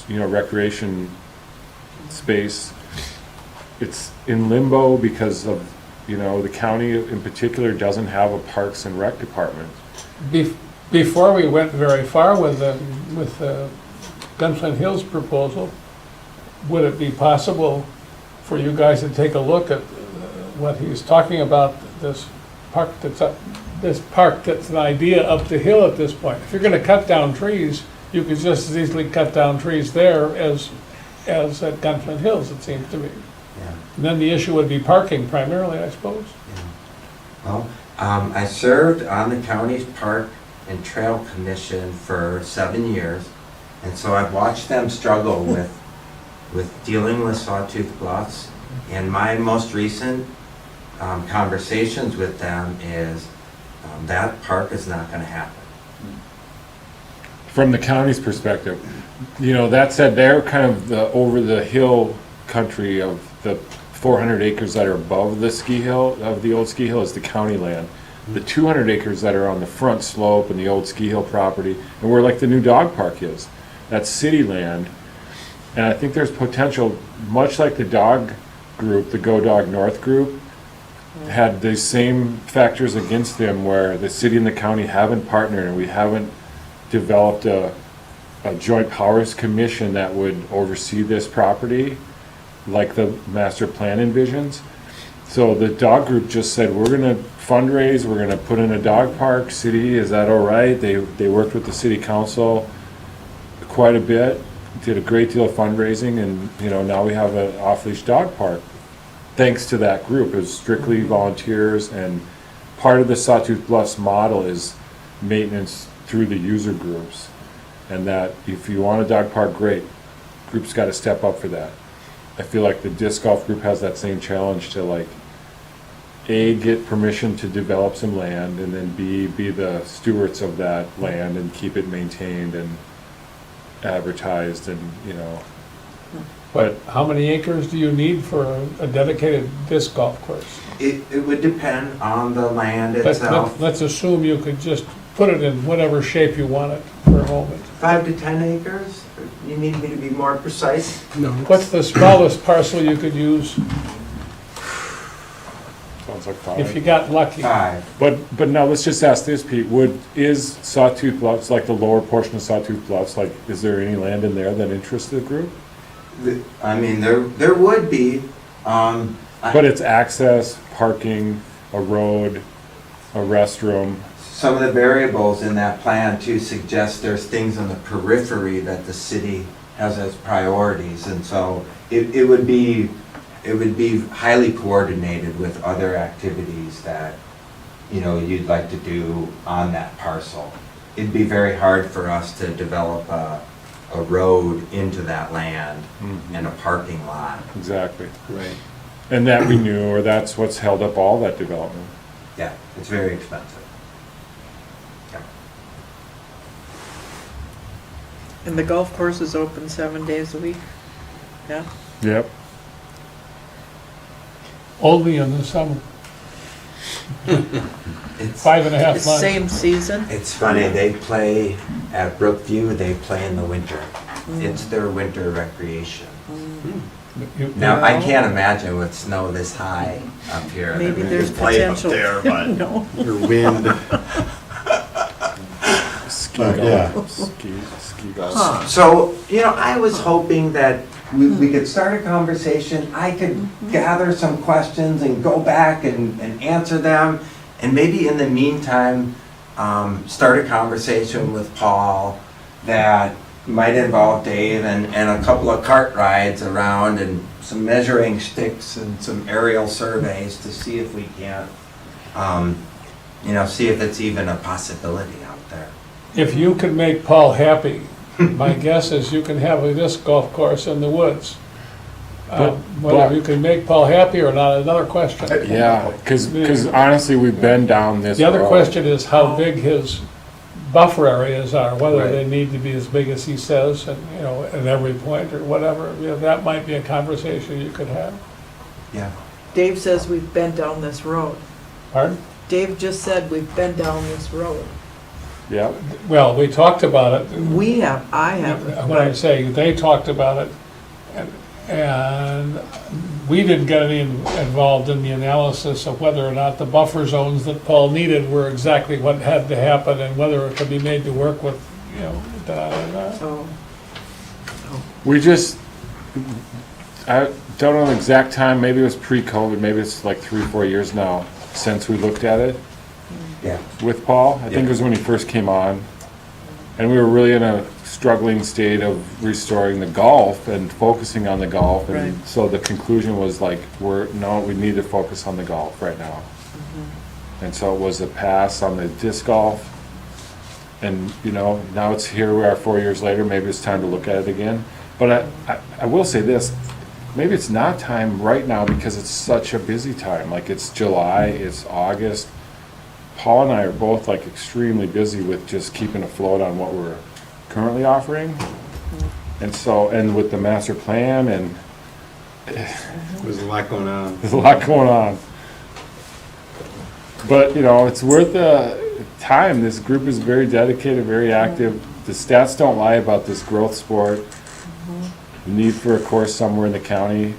you know, recreation space. It's in limbo because of, you know, the county in particular doesn't have a Parks and Rec department. Before we went very far with the Gunflint Hills proposal, would it be possible for you guys to take a look at what he's talking about, this park that's an idea up the hill at this point? If you're gonna cut down trees, you could just as easily cut down trees there as at Gunflint Hills, it seems to me. Yeah. And then the issue would be parking primarily, I suppose. Well, I served on the county's Park and Trail Commission for 7 years, and so I've watched them struggle with dealing with Sawtooth Bluffs. And my most recent conversations with them is that park is not going to happen. From the county's perspective, you know, that said, they're kind of the over-the-hill country of the 400 acres that are above the ski hill, of the old ski hill, is the county land. The 200 acres that are on the front slope and the old ski hill property, and where like the new dog park is, that's city land. And I think there's potential, much like the dog group, the Go Dog North group, had the same factors against them where the city and the county haven't partnered, and we haven't developed a joint powers commission that would oversee this property like the master plan envisions. So the dog group just said, we're gonna fundraise, we're gonna put in a dog park. City, is that all right? They worked with the city council quite a bit, did a great deal of fundraising, and, you know, now we have an off-leash dog park. Thanks to that group, it was strictly volunteers, and part of the Sawtooth Bluffs model is maintenance through the user groups. And that if you want a dog park, great, groups gotta step up for that. I feel like the disc golf group has that same challenge to, like, A, get permission to develop some land, and then B, be the stewards of that land and keep it maintained and advertised, and, you know. But How many acres do you need for a dedicated disc golf course? It would depend on the land Let's itself. assume you could just put it in whatever shape you want it for a moment. 5 to 10 acres? You need me to be more precise? What's the smallest parcel you could use Sounds like if you 5. got lucky? 5. But now let's just ask this, Pete, is Sawtooth Bluffs, like the lower portion of Sawtooth Bluffs, like, is there any land in there that interests the group? I mean, there would be, But it's access, parking, a road, a restroom. some of the variables in that plan too suggest there's things on the periphery that the city has as priorities, and so it would be highly coordinated with other activities that, you know, you'd like to do on that parcel. It'd be very hard for us to develop a road into that land and a parking lot. Exactly. Right. And that we knew, or that's what's held up all that development. Yeah, it's very expensive. And the golf course is open 7 days a week? Yeah? Yep. Only in the summer, It's 5.5 It's months. same season? It's funny, they play at Brookview, they play in the winter. It's their winter recreation. You- Now, I Well- can't imagine with snow this high up here. that Maybe we there's could play up potential. there, but No. Your wind. Ski yeah. golf. Ski golf. Huh. So, you know, I was hoping that we could start a conversation, I could gather some questions and go back and answer them, and maybe in the meantime, start a conversation with Paul that might involve Dave and a couple of cart rides around and some measuring sticks and some aerial surveys to see if we can't, you know, see if it's even a possibility out there. If you can make Paul happy, my guess is you can have a disc golf course in the woods. Whether you can make Paul happy or not, another question. Yeah, because honestly, we've been down this The other road. question is how big his buffer areas are, whether Right. they need to be as big as he says, and, you know, at every point or whatever. You know, that might be a conversation you could have. Yeah. Dave says we've been down this road. Pardon? Dave just said we've been down this road. Yeah, Well, we talked about it. We have, I haven't. When I say they talked about it, and we didn't get any involved in the analysis of whether or not the buffer zones that Paul needed were exactly what had to happen and whether it could be made to work with, you know, that and that. Oh, we just, I don't know the exact time, maybe it was pre-COVID, maybe it's like 3-4 years now since we looked at it Yeah. with Paul. I think it was when he first came on. And we were really in a struggling state of restoring the golf and focusing on the golf. And Right. so the conclusion was like, we need to focus on the golf right now. And so it was a pass on the disc golf. And, you know, now it's here, we are 4 years later, maybe it's time to look at it again. But I will say this, maybe it's not time right now because it's such a busy time. Like it's July, it's August. Paul and I are both like extremely busy with just keeping afloat on what we're currently offering. And so, and with the master plan, and There's a lot going on. there's a lot going on. But, you know, it's worth the time. This group is very dedicated, very active. The stats don't lie about this growth sport. The need for a course somewhere in the county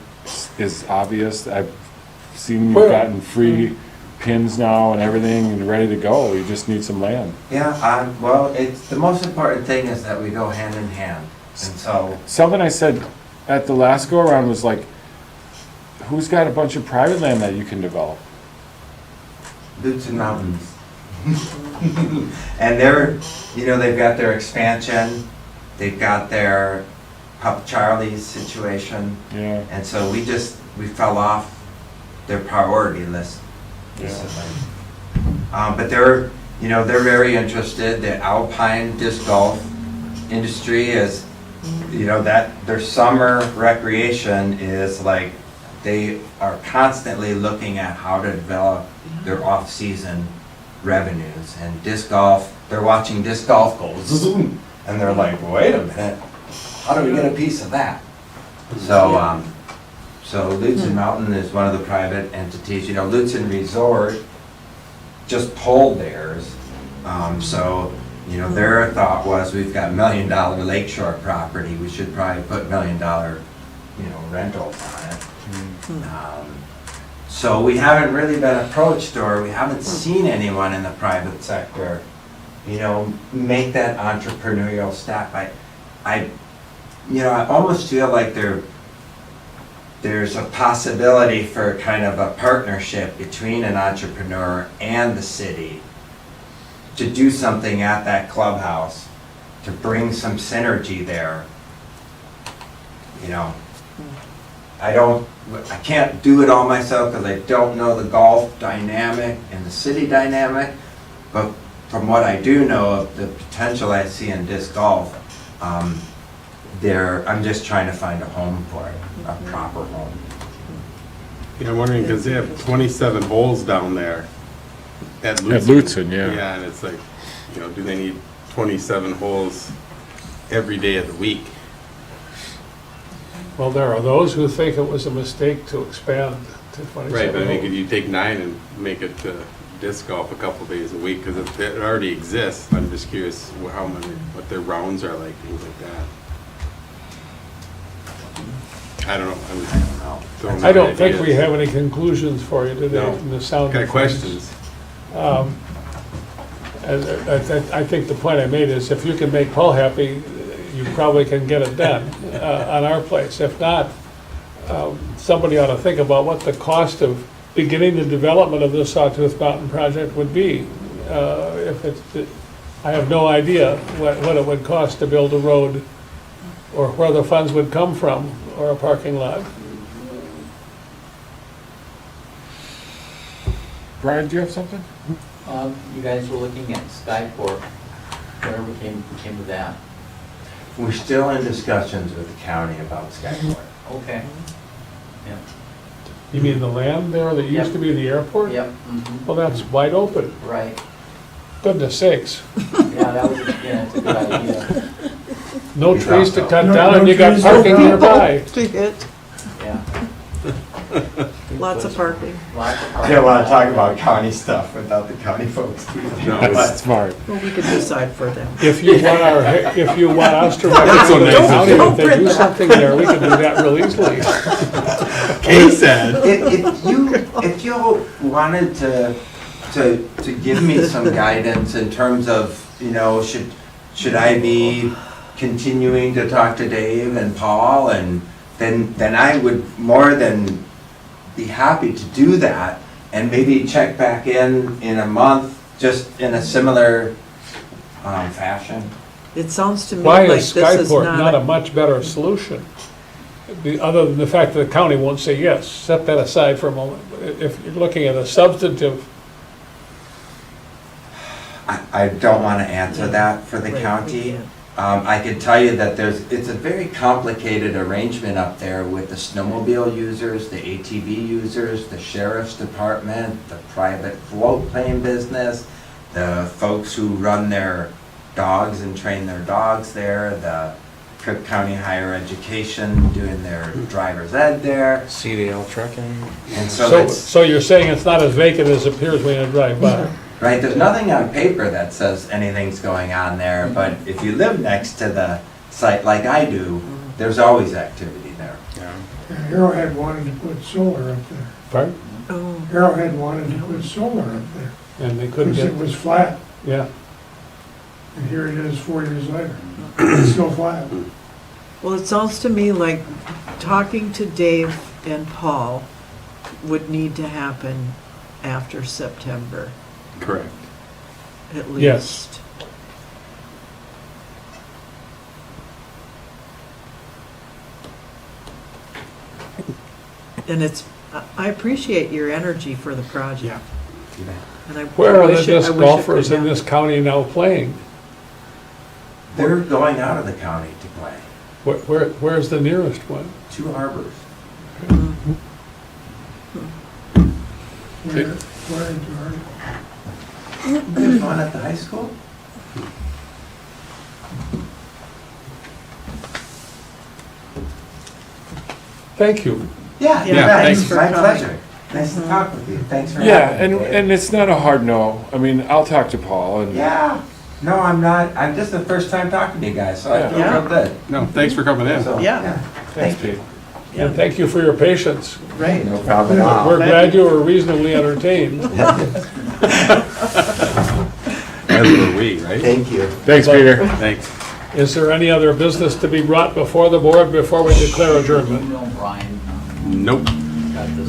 is obvious. I've seen you've gotten free pins now and everything and ready to go. You just need some land. Yeah, well, it's, the most important thing is that we go hand in hand, and so, Something I said at the last go around was like, who's got a bunch of private land that you can develop? Boots and Mountains. And they're, you know, they've got their expansion, they've got their Pup Charlie's situation, Yeah. and so we fell off their priority list. Yeah. recently. But they're, you know, they're very interested. The alpine disc golf industry is, you know, that their summer recreation is like, they are constantly looking at how to develop their off-season revenues. And disc golf, they're watching disc golf go zoom, and they're like, wait a minute, how do we get a piece of that? So, so Lutzen Mountain is one of the private entities. You know, Lutzen Resort just pulled theirs So, their thought was, we've got $1 million lakeshore property, we should probably put $1 million, rentals on it. So we haven't really been approached, or we haven't seen anyone in the private sector, make that entrepreneurial step. I almost feel like there's a possibility for kind of a partnership between an entrepreneur and the city to do something at that clubhouse, to bring some synergy there. I can't do it all myself because I don't know the golf dynamic and the city dynamic, but from what I do know of the potential I see in disc golf, I'm just trying to find a home for it, a proper home. Yeah, I'm wondering, because they have 27 holes down there at Lutzen. At Lutzen, yeah. Yeah, and it's like, do they need 27 holes every day of the week? Well, there are those who think it was a mistake to expand to 27 Right, but I think holes. if you take 9 and make it disc golf a couple days a week, because it already exists, I'm just curious what their rounds are like, things like that. I don't know. I'm just throwing I out don't think we ideas. have any conclusions for you today No. from the sound Got of questions? And I think the point I made is if you can make Paul happy, you probably can get it done on our place. If not, somebody ought to think about what the cost of beginning the development of this Sawtooth Mountain project would be. I have no idea what it would cost to build a road, or where the funds would come from, or a parking lot. Brian, do you have something? You guys were looking at Skyport, whatever came to that. We're still in discussions with the county about Skyport. Okay. Yeah. You mean the land there that used to be the airport? Yep. Well, that's wide open. Right. Goodness sakes. Yeah, that was, it's a good idea. No trees to cut No- down, no and you got trees, parking no nearby. To hit, Yeah. lots of parking. Lots of I don't want to talk about county stuff without the county folks. No, That's smart. Well, we could decide for them. If you want us to That's so recommend the nice of county you. that they do something there, we can do that real easily. Kay said. If you wanted to give me some guidance in terms of, should I be continuing to talk to Dave and Paul, and then I would more than be happy to do that, and maybe check back in a month, just in a similar fashion. It sounds to me Why like is this is Skyport not a not, much better solution? Other than the fact that the county won't say yes, set that aside for a moment. If you're looking at a substantive, I don't want to answer that for the Right, we county. can't. I can tell you that it's a very complicated arrangement up there with the snowmobile users, the ATV users, the sheriff's department, the private float plane business, the folks who run their dogs and train their dogs there, the Cook County Higher Education doing their driver's ed there. CDL trucking. And so it's, so you're saying it's not as vacant as it appears when you drive by? right, there's nothing on paper that says anything's going on there, but if you live next to the site like I do, there's always activity there. Arrowhead wanted to put solar up there. Pardon? oh, Arrowhead wanted to put solar up there, And they couldn't because get, it was flat, yeah. and here it is 4 years later. It's still flat. well, it sounds to me like talking to Dave and Paul would need to happen after September, Correct. at Yes. least. And I appreciate your energy for the project. And I Where are the wish it- I disc wish it golfers could in this happen. county now playing? They're going out of the county to play. Where's the nearest one? 2 harbors. Where in Georgia? There's one at the high school? Thank you. Yeah, Yeah, thanks it's for my coming. pleasure. Nice to talk with you. Thanks for Yeah, having me. Dave. and it's not a hard no. I mean, I'll talk to Paul and. Yeah. No, I'm not. I'm just the first time talking to you guys, so I feel Yeah. real good. No, thanks for coming in. So, Yeah. Thanks, Pete. And thank you for your patience. Right. No problem at all. We're glad you were reasonably entertained. As were we, right? Thank you. Thanks, Peter. Thanks. Is there any other business to be brought before the board before we declare adjournment? Email Brian. Nope.